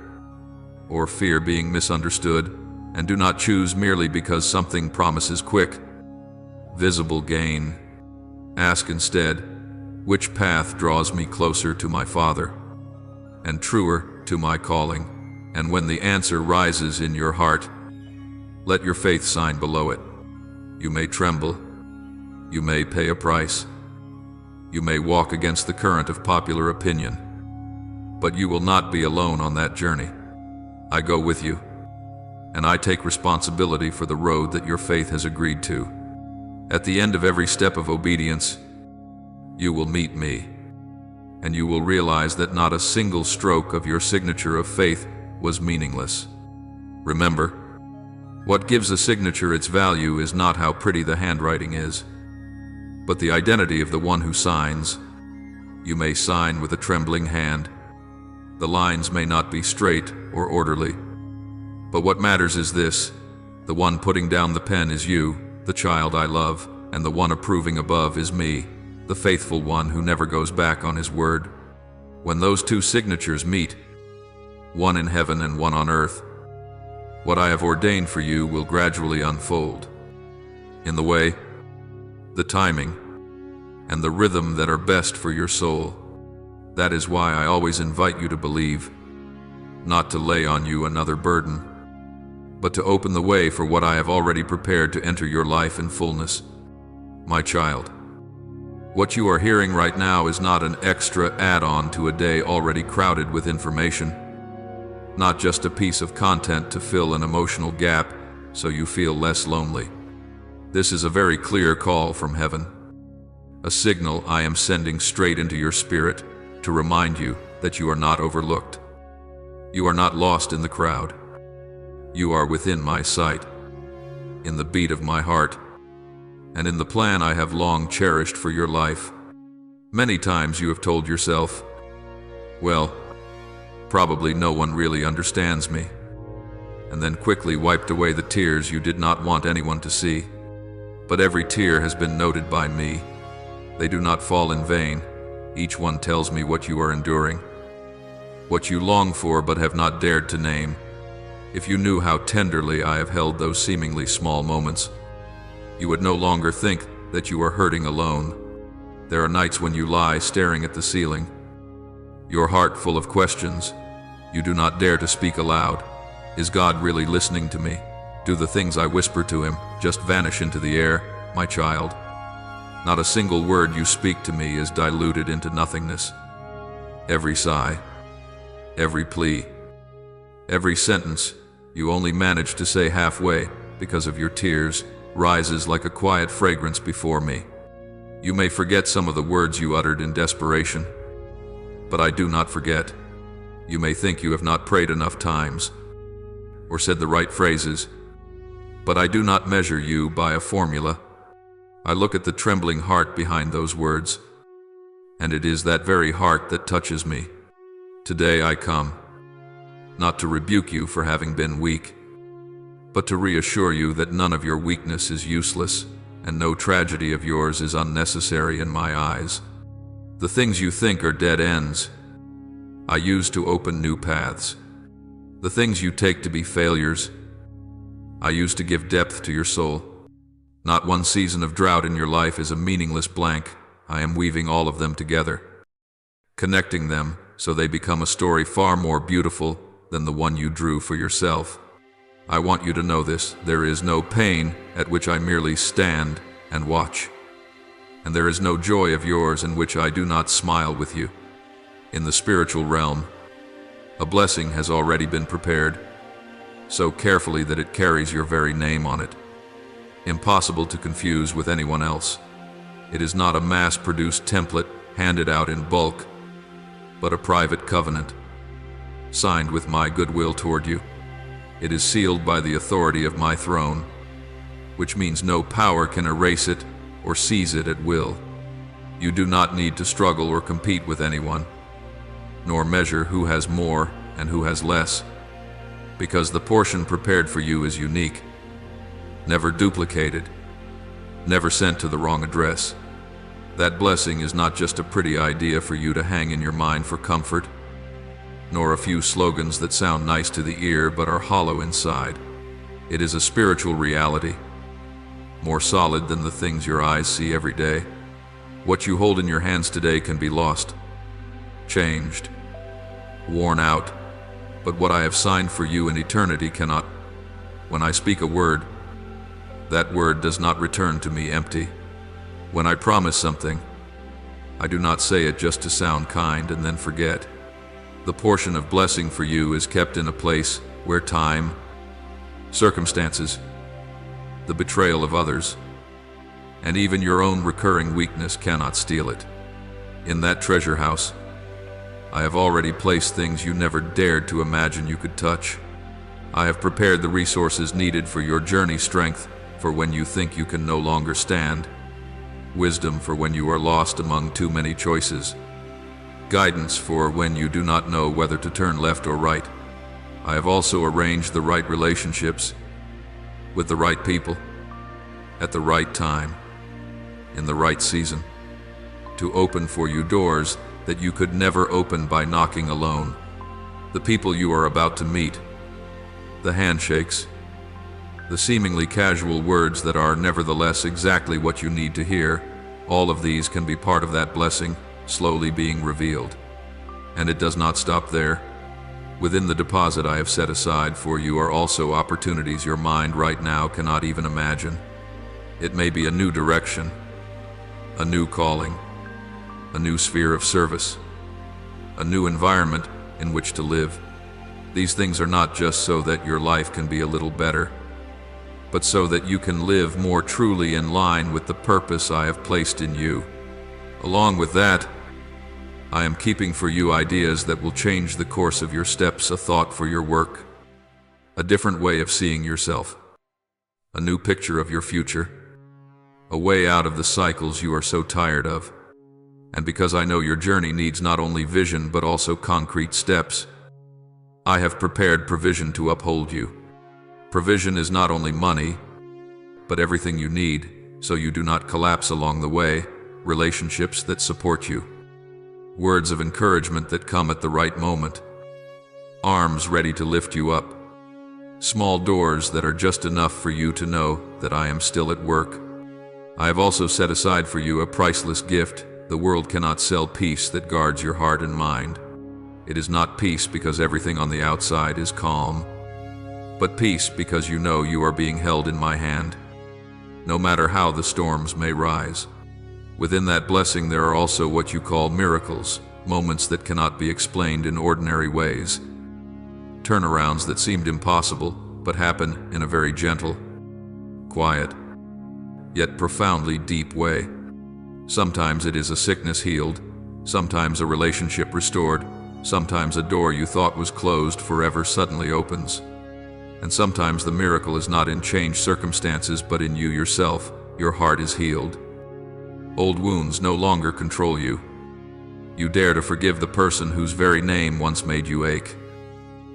or fear being misunderstood, and do not choose merely because something promises quick, visible gain. Ask instead, which path draws me closer to my Father, and truer to my calling? And when the answer rises in your heart, let your faith sign below it. You may tremble, you may pay a price, you may walk against the current of popular opinion, but you will not be alone on that journey. I go with you, and I take responsibility for the road that your faith has agreed to. At the end of every step of obedience, you will meet me, and you will realize that not a single stroke of your signature of faith was meaningless. Remember, what gives a signature its value is not how pretty the handwriting is, but the identity of the one who signs. You may sign with a trembling hand. The lines may not be straight or orderly. But what matters is this: the one putting down the pen is you, the child I love, and the one approving above is me, the faithful one who never goes back on his word. When those two signatures meet, one in heaven and one on earth, what I have ordained for you will gradually unfold. In the way, the timing, and the rhythm that are best for your soul. That is why I always invite you to believe, not to lay on you another burden, but to open the way for what I have already prepared to enter your life in fullness. My child, What you are hearing right now is not an extra add-on to a day already crowded with information, not just a piece of content to fill an emotional gap so you feel less lonely. This is a very clear call from heaven, a signal I am sending straight into your spirit to remind you that you are not overlooked. You are not lost in the crowd. You are within my sight, in the beat of my heart, and in the plan I have long cherished for your life. Many times you have told yourself, well, probably no one really understands me, and then quickly wiped away the tears you did not want anyone to see. But every tear has been noted by me. They do not fall in vain. Each one tells me what you are enduring, what you long for but have not dared to name. If you knew how tenderly I have held those seemingly small moments, you would no longer think that you are hurting alone. There are nights when you lie staring at the ceiling, your heart full of questions. You do not dare to speak aloud. Is God really listening to me? Do the things I whisper to him just vanish into the air, my child? Not a single word you speak to me is diluted into nothingness. Every sigh, every plea, every sentence you only manage to say halfway because of your tears rises like a quiet fragrance before me. You may forget some of the words you uttered in desperation, but I do not forget. You may think you have not prayed enough times or said the right phrases, but I do not measure you by a formula. I look at the trembling heart behind those words, and it is that very heart that touches me. Today I come, not to rebuke you for having been weak, but to reassure you that none of your weakness is useless, and no tragedy of yours is unnecessary in my eyes. The things you think are dead ends, I use to open new paths. The things you take to be failures, I use to give depth to your soul. Not one season of drought in your life is a meaningless blank. I am weaving all of them together, connecting them so they become a story far more beautiful than the one you drew for yourself. I want you to know this: there is no pain at which I merely stand and watch, and there is no joy of yours in which I do not smile with you. In the spiritual realm, a blessing has already been prepared, so carefully that it carries your very name on it. Impossible to confuse with anyone else. It is not a mass-produced template handed out in bulk, but a private covenant, signed with my goodwill toward you. It is sealed by the authority of my throne, which means no power can erase it or seize it at will. You do not need to struggle or compete with anyone, nor measure who has more and who has less, because the portion prepared for you is unique, never duplicated, never sent to the wrong address. That blessing is not just a pretty idea for you to hang in your mind for comfort, nor a few slogans that sound nice to the ear but are hollow inside. It is a spiritual reality, more solid than the things your eyes see every day. What you hold in your hands today can be lost, changed, worn out, but what I have signed for you in eternity cannot. When I speak a word, that word does not return to me empty. When I promise something, I do not say it just to sound kind and then forget. The portion of blessing for you is kept in a place where time, circumstances, the betrayal of others, and even your own recurring weakness cannot steal it. In that treasure house, I have already placed things you never dared to imagine you could touch. I have prepared the resources needed for your journey: strength for when you think you can no longer stand, wisdom for when you are lost among too many choices, guidance for when you do not know whether to turn left or right. I have also arranged the right relationships with the right people at the right time, in the right season, to open for you doors that you could never open by knocking alone. The people you are about to meet, the handshakes, the seemingly casual words that are nevertheless exactly what you need to hear, all of these can be part of that blessing slowly being revealed. And it does not stop there. Within the deposit I have set aside for you are also opportunities your mind right now cannot even imagine. It may be a new direction, a new calling, a new sphere of service, a new environment in which to live. These things are not just so that your life can be a little better, but so that you can live more truly in line with the purpose I have placed in you. Along with that, I am keeping for you ideas that will change the course of your steps, a thought for your work, a different way of seeing yourself, a new picture of your future, a way out of the cycles you are so tired of. And because I know your journey needs not only vision but also concrete steps, I have prepared provision to uphold you. Provision is not only money, but everything you need, so you do not collapse along the way, relationships that support you, words of encouragement that come at the right moment, arms ready to lift you up, small doors that are just enough for you to know that I am still at work. I have also set aside for you a priceless gift. The world cannot sell peace that guards your heart and mind. It is not peace because everything on the outside is calm, but peace because you know you are being held in my hand, no matter how the storms may rise. Within that blessing there are also what you call miracles, moments that cannot be explained in ordinary ways, turnarounds that seemed impossible but happen in a very gentle, quiet, yet profoundly deep way. Sometimes it is a sickness healed, sometimes a relationship restored, sometimes a door you thought was closed forever suddenly opens. And sometimes the miracle is not in changed circumstances but in you yourself. Your heart is healed. Old wounds no longer control you. You dare to forgive the person whose very name once made you ache.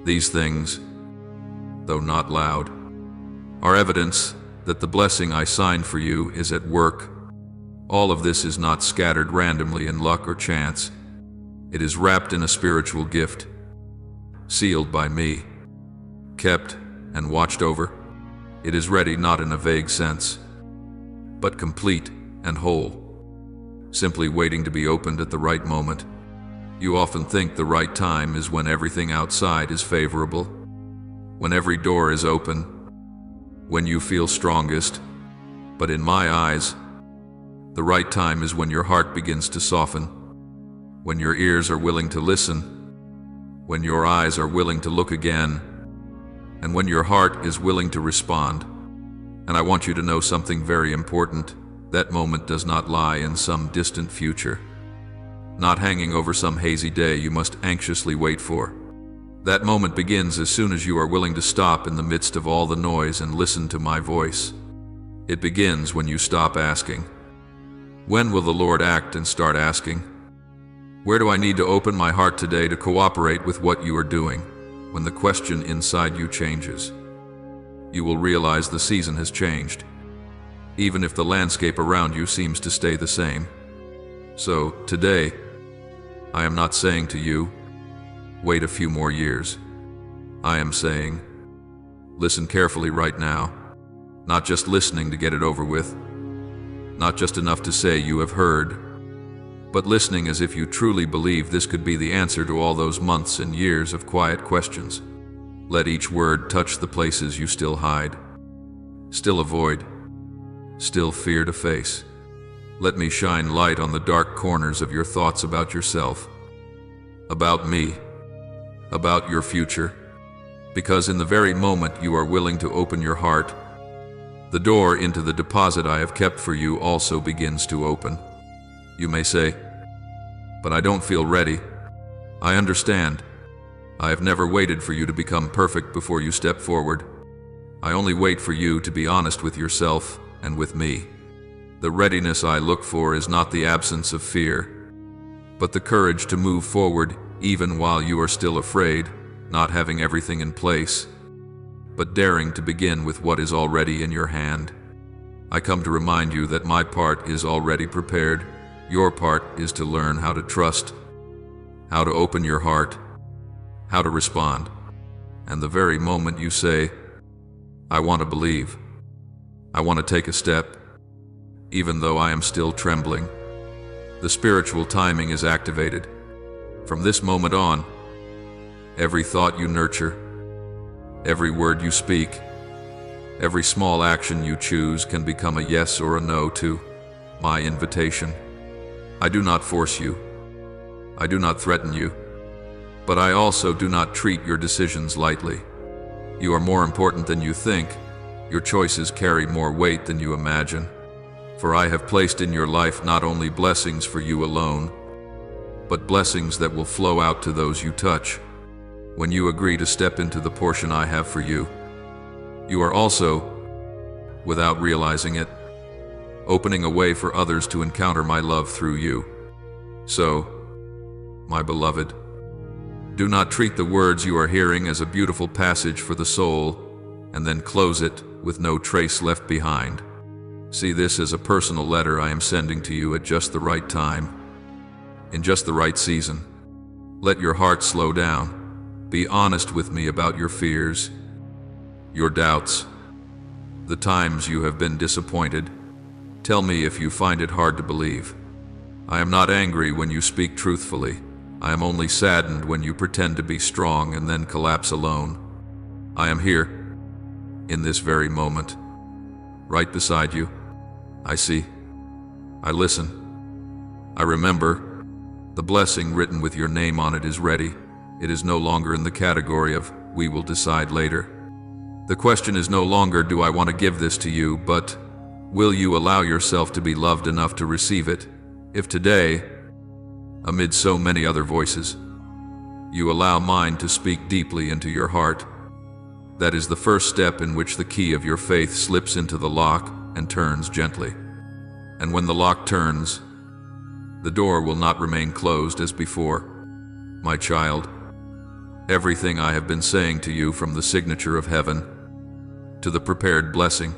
These things, though not loud, are evidence that the blessing I signed for you is at work. All of this is not scattered randomly in luck or chance. It is wrapped in a spiritual gift, sealed by me, kept and watched over. It is ready not in a vague sense, but complete and whole, simply waiting to be opened at the right moment. You often think the right time is when everything outside is favorable, when every door is open, when you feel strongest. But in my eyes, the right time is when your heart begins to soften, when your ears are willing to listen, when your eyes are willing to look again, and when your heart is willing to respond. And I want you to know something very important. That moment does not lie in some distant future, not hanging over some hazy day you must anxiously wait for. That moment begins as soon as you are willing to stop in the midst of all the noise and listen to my voice. It begins when you stop asking, when will the Lord act, and start asking, where do I need to open my heart today to cooperate with what you are doing? When the question inside you changes, you will realize the season has changed, even if the landscape around you seems to stay the same. So, today, I am not saying to you, wait a few more years. I am saying, listen carefully right now, not just listening to get it over with, not just enough to say you have heard, but listening as if you truly believe this could be the answer to all those months and years of quiet questions. Let each word touch the places you still hide, still avoid, still fear to face. Let me shine light on the dark corners of your thoughts about yourself, about me, about your future, because in the very moment you are willing to open your heart, the door into the deposit I have kept for you also begins to open. You may say, but I don't feel ready. I understand. I have never waited for you to become perfect before you step forward. I only wait for you to be honest with yourself and with me. The readiness I look for is not the absence of fear, but the courage to move forward even while you are still afraid, not having everything in place, but daring to begin with what is already in your hand. I come to remind you that my part is already prepared. Your part is to learn how to trust, how to open your heart, how to respond. And the very moment you say, I want to believe, I want to take a step, even though I am still trembling, the spiritual timing is activated. From this moment on, every thought you nurture, every word you speak, every small action you choose can become a yes or a no to my invitation. I do not force you. I do not threaten you. But I also do not treat your decisions lightly. You are more important than you think. Your choices carry more weight than you imagine. For I have placed in your life not only blessings for you alone, but blessings that will flow out to those you touch. When you agree to step into the portion I have for you, you are also, without realizing it, opening a way for others to encounter my love through you. So, my beloved, do not treat the words you are hearing as a beautiful passage for the soul, and then close it with no trace left behind. See this as a personal letter I am sending to you at just the right time, in just the right season. Let your heart slow down. Be honest with me about your fears, your doubts, the times you have been disappointed. Tell me if you find it hard to believe. I am not angry when you speak truthfully. I am only saddened when you pretend to be strong and then collapse alone. I am here, in this very moment, right beside you. I see. I listen. I remember. The blessing written with your name on it is ready. It is no longer in the category of "we will decide later." The question is no longer, do I want to give this to you, but will you allow yourself to be loved enough to receive it? If today, amid so many other voices, you allow mine to speak deeply into your heart, that is the first step in which the key of your faith slips into the lock and turns gently. And when the lock turns, the door will not remain closed as before. My child, everything I have been saying to you, from the signature of heaven, to the prepared blessing,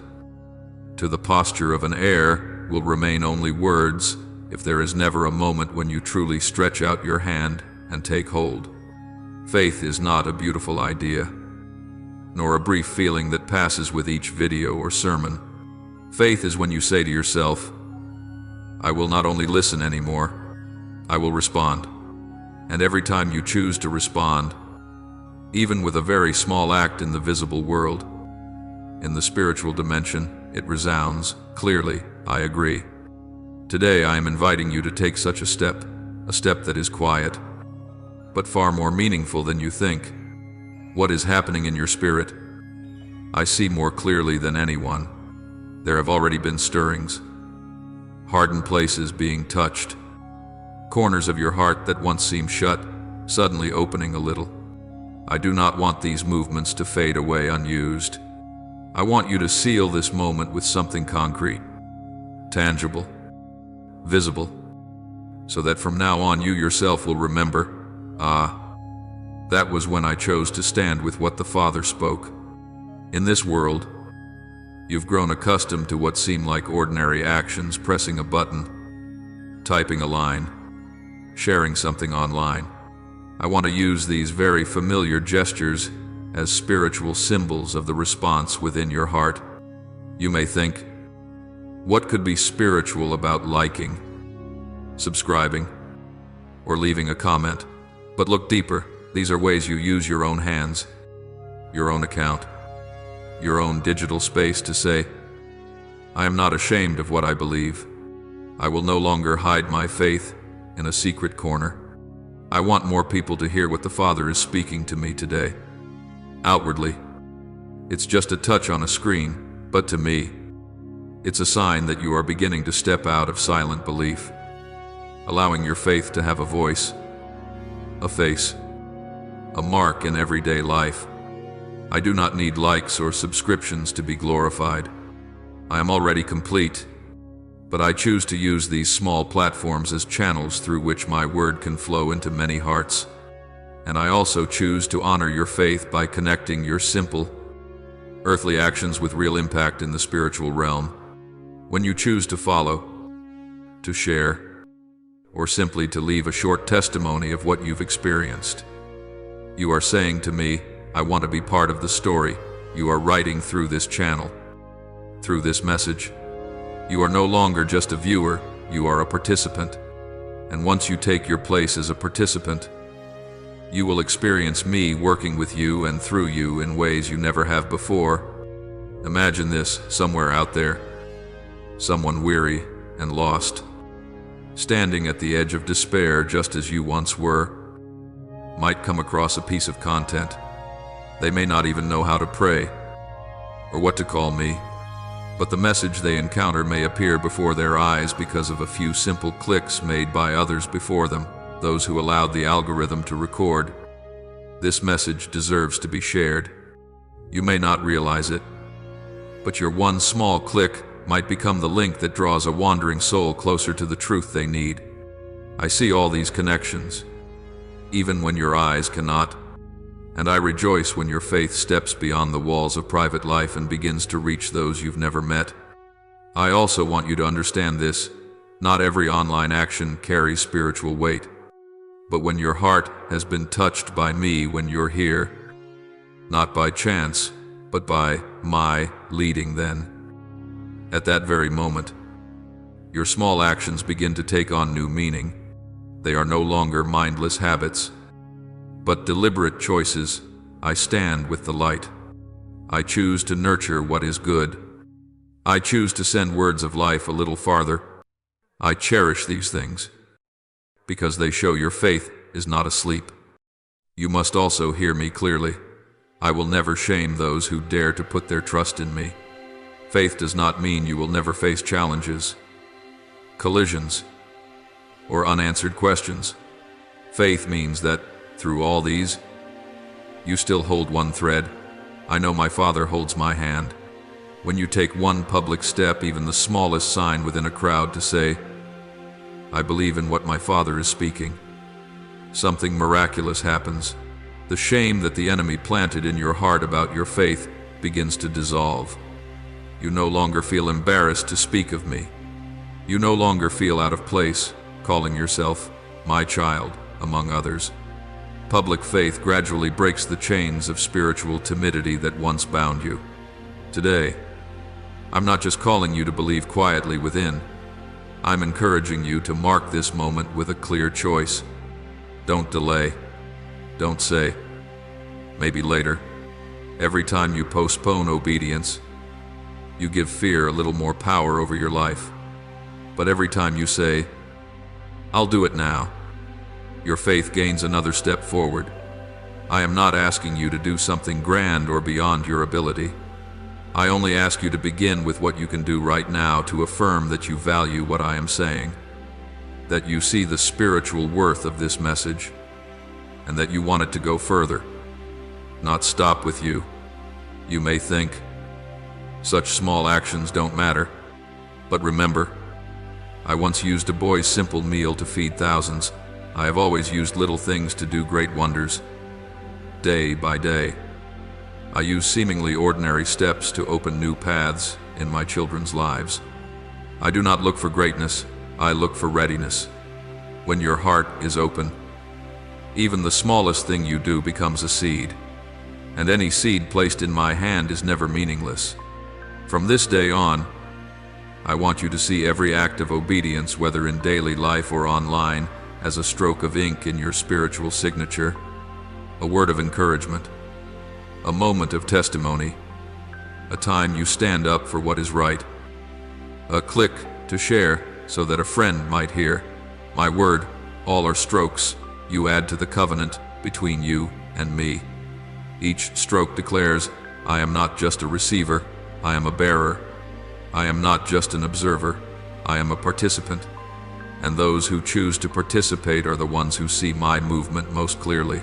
to the posture of an heir, will remain only words if there is never a moment when you truly stretch out your hand and take hold. Faith is not a beautiful idea, nor a brief feeling that passes with each video or sermon. Faith is when you say to yourself, I will not only listen anymore, I will respond. And every time you choose to respond, even with a very small act in the visible world, in the spiritual dimension, it resounds clearly, I agree. Today I am inviting you to take such a step that is quiet, but far more meaningful than you think. What is happening in your spirit? I see more clearly than anyone. There have already been stirrings, hardened places being touched, corners of your heart that once seemed shut, suddenly opening a little. I do not want these movements to fade away unused. I want you to seal this moment with something concrete, tangible, visible, so that from now on you yourself will remember, that was when I chose to stand with what the Father spoke. In this world, you've grown accustomed to what seem like ordinary actions: pressing a button, typing a line, sharing something online. I want to use these very familiar gestures as spiritual symbols of the response within your heart. You may think, what could be spiritual about liking, subscribing, or leaving a comment? But look deeper. These are ways you use your own hands, your own account, your own digital space to say, I am not ashamed of what I believe. I will no longer hide my faith in a secret corner. I want more people to hear what the Father is speaking to me today. Outwardly, it's just a touch on a screen, but to me, it's a sign that you are beginning to step out of silent belief, allowing your faith to have a voice, a face, a mark in everyday life. I do not need likes or subscriptions to be glorified. I am already complete, but I choose to use these small platforms as channels through which my word can flow into many hearts. And I also choose to honor your faith by connecting your simple, earthly actions with real impact in the spiritual realm. When you choose to follow, to share, or simply to leave a short testimony of what you've experienced, you are saying to me, I want to be part of the story you are writing through this channel, through this message. You are no longer just a viewer, you are a participant. And once you take your place as a participant, you will experience me working with you and through you in ways you never have before. Imagine this: somewhere out there, someone weary and lost, standing at the edge of despair just as you once were, might come across a piece of content. They may not even know how to pray or what to call me, but the message they encounter may appear before their eyes because of a few simple clicks made by others before them, those who allowed the algorithm to record. This message deserves to be shared. You may not realize it, but your one small click might become the link that draws a wandering soul closer to the truth they need. I see all these connections, even when your eyes cannot, and I rejoice when your faith steps beyond the walls of private life and begins to reach those you've never met. I also want you to understand this: not every online action carries spiritual weight. But when your heart has been touched by me when you're here, not by chance, but by my leading, then, at that very moment, your small actions begin to take on new meaning. They are no longer mindless habits, but deliberate choices. I stand with the light. I choose to nurture what is good. I choose to send words of life a little farther. I cherish these things, because they show your faith is not asleep. You must also hear me clearly. I will never shame those who dare to put their trust in me. Faith does not mean you will never face challenges, collisions, or unanswered questions. Faith means that, through all these, you still hold one thread. I know my Father holds my hand. When you take one public step, even the smallest sign within a crowd, to say, I believe in what my Father is speaking, something miraculous happens. The shame that the enemy planted in your heart about your faith begins to dissolve. You no longer feel embarrassed to speak of me. You no longer feel out of place, calling yourself my child, among others. Public faith gradually breaks the chains of spiritual timidity that once bound you. Today, I'm not just calling you to believe quietly within. I'm encouraging you to mark this moment with a clear choice. Don't delay. Don't say, maybe later. Every time you postpone obedience, you give fear a little more power over your life. But every time you say, I'll do it now, your faith gains another step forward. I am not asking you to do something grand or beyond your ability. I only ask you to begin with what you can do right now to affirm that you value what I am saying, that you see the spiritual worth of this message, and that you want it to go further, not stop with you. You may think, such small actions don't matter, but remember, I once used a boy's simple meal to feed thousands. I have always used little things to do great wonders. Day by day, I use seemingly ordinary steps to open new paths in my children's lives. I do not look for greatness, I look for readiness. When your heart is open, even the smallest thing you do becomes a seed, and any seed placed in my hand is never meaningless. From this day on, I want you to see every act of obedience, whether in daily life or online, as a stroke of ink in your spiritual signature, a word of encouragement, a moment of testimony, a time you stand up for what is right, a click to share so that a friend might hear. My word, all are strokes you add to the covenant between you and me. Each stroke declares, I am not just a receiver, I am a bearer. I am not just an observer, I am a participant. And those who choose to participate are the ones who see my movement most clearly.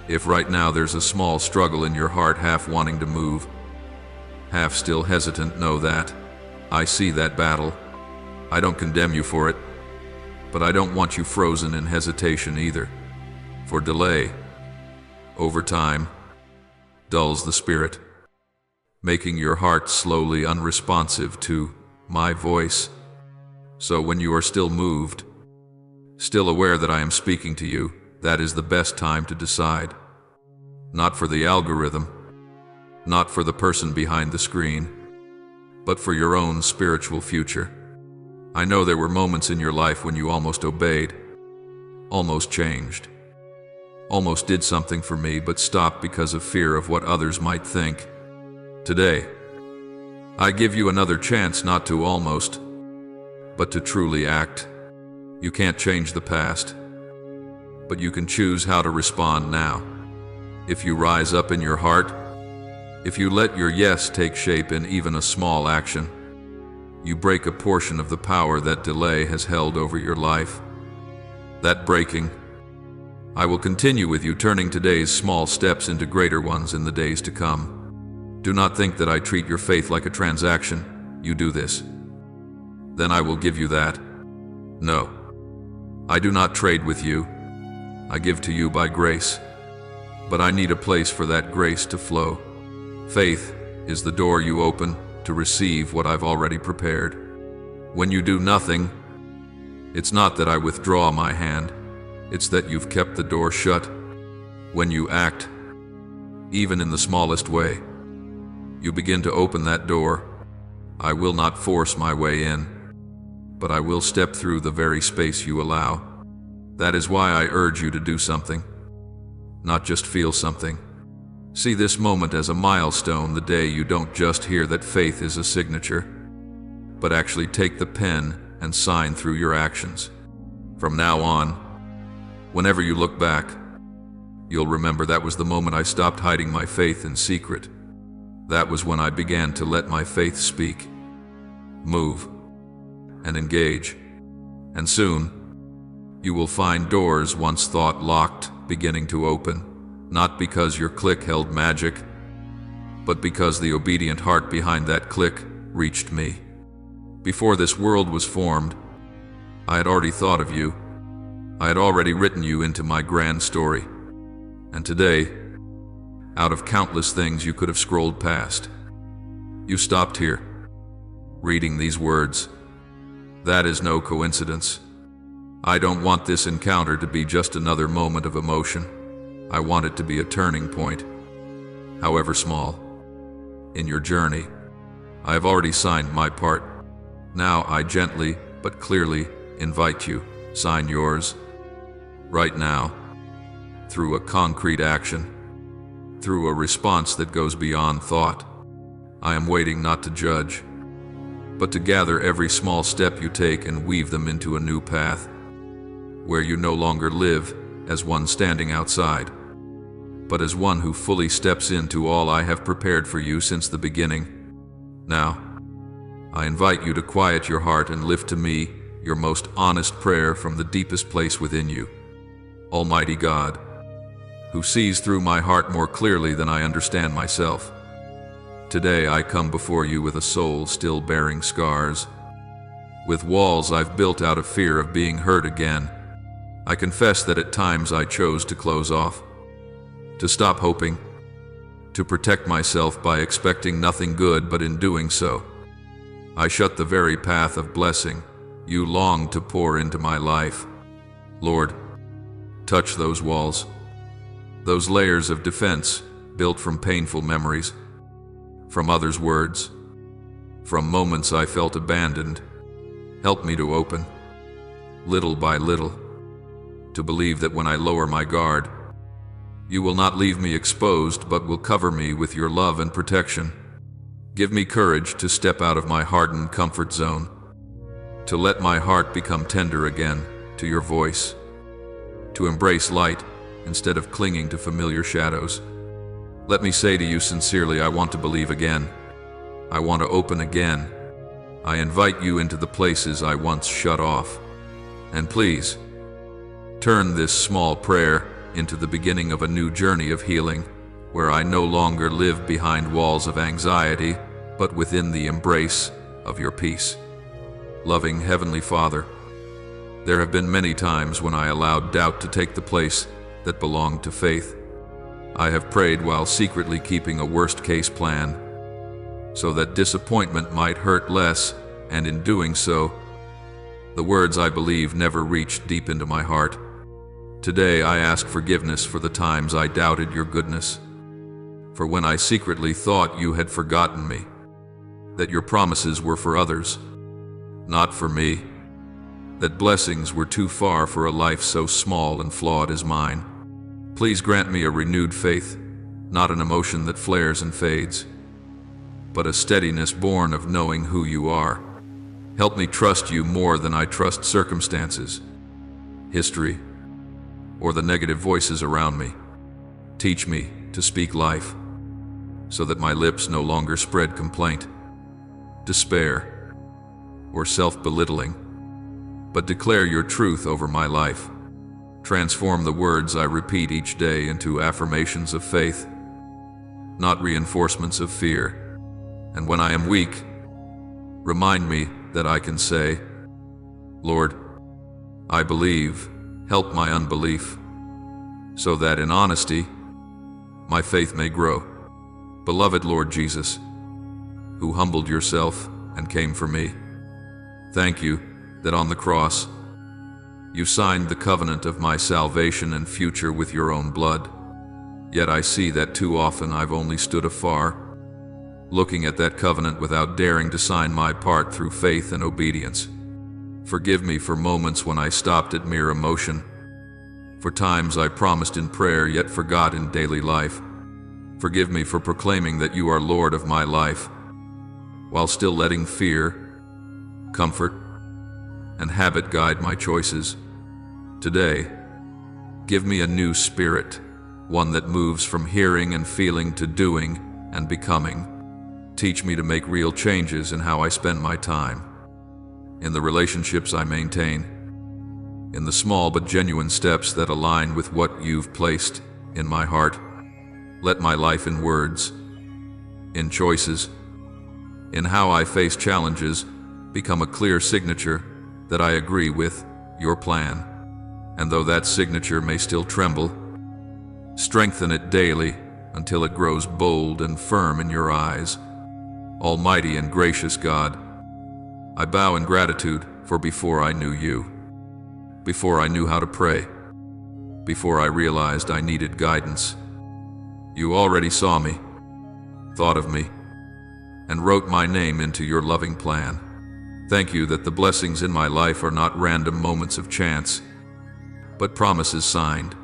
If right now there's a small struggle in your heart, half wanting to move, half still hesitant, know that I see that battle. I don't condemn you for it, but I don't want you frozen in hesitation either. For delay, over time, dulls the spirit, making your heart slowly unresponsive to my voice. So when you are still moved, still aware that I am speaking to you, that is the best time to decide. Not for the algorithm, not for the person behind the screen, but for your own spiritual future. I know there were moments in your life when you almost obeyed, almost changed, almost did something for me, but stopped because of fear of what others might think. Today, I give you another chance not to almost, but to truly act. You can't change the past, but you can choose how to respond now. If you rise up in your heart, if you let your yes take shape in even a small action, you break a portion of the power that delay has held over your life. That breaking, I will continue with you, turning today's small steps into greater ones in the days to come. Do not think that I treat your faith like a transaction. You do this, then I will give you that. No, I do not trade with you. I give to you by grace, but I need a place for that grace to flow. Faith is the door you open to receive what I've already prepared. When you do nothing, it's not that I withdraw my hand, it's that you've kept the door shut. When you act, even in the smallest way, you begin to open that door. I will not force my way in, but I will step through the very space you allow. That is why I urge you to do something, not just feel something. See this moment as a milestone, the day you don't just hear that faith is a signature, but actually take the pen and sign through your actions. From now on, whenever you look back, you'll remember that was the moment I stopped hiding my faith in secret. That was when I began to let my faith speak, move, and engage. And soon, you will find doors once thought locked beginning to open, not because your click held magic, but because the obedient heart behind that click reached me. Before this world was formed, I had already thought of you. I had already written you into my grand story. And today, out of countless things you could have scrolled past, you stopped here, reading these words. That is no coincidence. I don't want this encounter to be just another moment of emotion. I want it to be a turning point, however small, in your journey. I have already signed my part. Now I gently but clearly invite you, sign yours, right now, through a concrete action, through a response that goes beyond thought. I am waiting not to judge, but to gather every small step you take and weave them into a new path, where you no longer live as one standing outside, but as one who fully steps into all I have prepared for you since the beginning. Now, I invite you to quiet your heart and lift to me your most honest prayer from the deepest place within you. Almighty God, who sees through my heart more clearly than I understand myself, today I come before you with a soul still bearing scars, with walls I've built out of fear of being hurt again. I confess that at times I chose to close off, to stop hoping, to protect myself by expecting nothing good, but in doing so, I shut the very path of blessing you longed to pour into my life. Lord, touch those walls, those layers of defense built from painful memories, from others' words, from moments I felt abandoned. Help me to open, little by little, to believe that when I lower my guard, you will not leave me exposed, but will cover me with your love and protection. Give me courage to step out of my hardened comfort zone, to let my heart become tender again to your voice, to embrace light instead of clinging to familiar shadows. Let me say to you sincerely, I want to believe again. I want to open again. I invite you into the places I once shut off. And please, turn this small prayer into the beginning of a new journey of healing, where I no longer live behind walls of anxiety, but within the embrace of your peace. Loving Heavenly Father, there have been many times when I allowed doubt to take the place that belonged to faith. I have prayed while secretly keeping a worst-case plan, so that disappointment might hurt less, and in doing so, the words I believe never reached deep into my heart. Today I ask forgiveness for the times I doubted your goodness, for when I secretly thought you had forgotten me, that your promises were for others, not for me, that blessings were too far for a life so small and flawed as mine. Please grant me a renewed faith, not an emotion that flares and fades, but a steadiness born of knowing who you are. Help me trust you more than I trust circumstances, history, or the negative voices around me. Teach me to speak life, so that my lips no longer spread complaint, despair, or self-belittling, but declare your truth over my life. Transform the words I repeat each day into affirmations of faith, not reinforcements of fear. And when I am weak, remind me that I can say, Lord, I believe, help my unbelief, so that in honesty, my faith may grow. Beloved Lord Jesus, who humbled yourself and came for me, thank you that on the cross, you signed the covenant of my salvation and future with your own blood. Yet I see that too often I've only stood afar, looking at that covenant without daring to sign my part through faith and obedience. Forgive me for moments when I stopped at mere emotion, for times I promised in prayer yet forgot in daily life. Forgive me for proclaiming that you are Lord of my life, while still letting fear, comfort, and habit guide my choices. Today, give me a new spirit, one that moves from hearing and feeling to doing and becoming. Teach me to make real changes in how I spend my time, in the relationships I maintain, in the small but genuine steps that align with what you've placed in my heart. Let my life in words, in choices, in how I face challenges, become a clear signature that I agree with your plan. And though that signature may still tremble, strengthen it daily until it grows bold and firm in your eyes. Almighty and gracious God, I bow in gratitude for before I knew you, before I knew how to pray, before I realized I needed guidance, you already saw me, thought of me, and wrote my name into your loving plan. Thank you that the blessings in my life are not random moments of chance, but promises signed,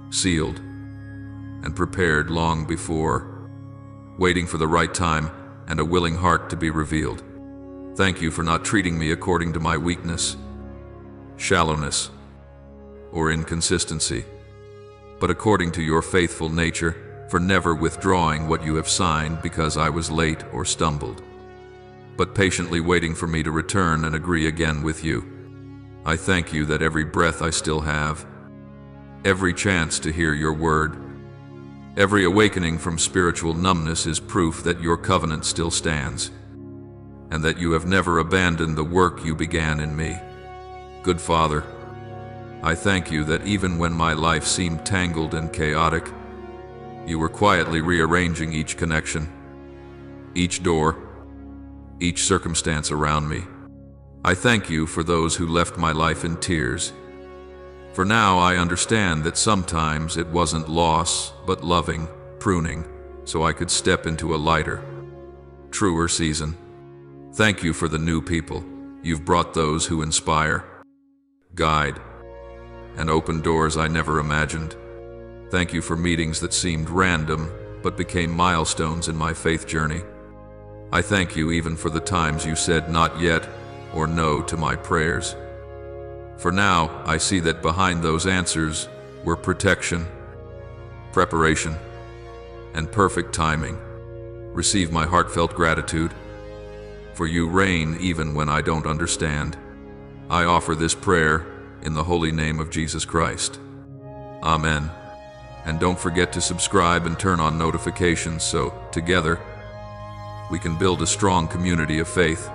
sealed, and prepared long before, waiting for the right time and a willing heart to be revealed. Thank you for not treating me according to my weakness, shallowness, or inconsistency, but according to your faithful nature, for never withdrawing what you have signed because I was late or stumbled, but patiently waiting for me to return and agree again with you. I thank you that every breath I still have, every chance to hear your word, every awakening from spiritual numbness is proof that your covenant still stands, and that you have never abandoned the work you began in me. Good Father, I thank you that even when my life seemed tangled and chaotic, you were quietly rearranging each connection, each door, each circumstance around me. I thank you for those who left my life in tears. For now I understand that sometimes it wasn't loss, but loving, pruning, so I could step into a lighter, truer season. Thank you for the new people you've brought, those who inspire, guide, and open doors I never imagined. Thank you for meetings that seemed random, but became milestones in my faith journey. I thank you even for the times you said not yet or no to my prayers. For now, I see that behind those answers were protection, preparation, and perfect timing. Receive my heartfelt gratitude, for you reign even when I don't understand. I offer this prayer in the holy name of Jesus Christ. Amen. And don't forget to subscribe and turn on notifications so, together, we can build a strong community of faith.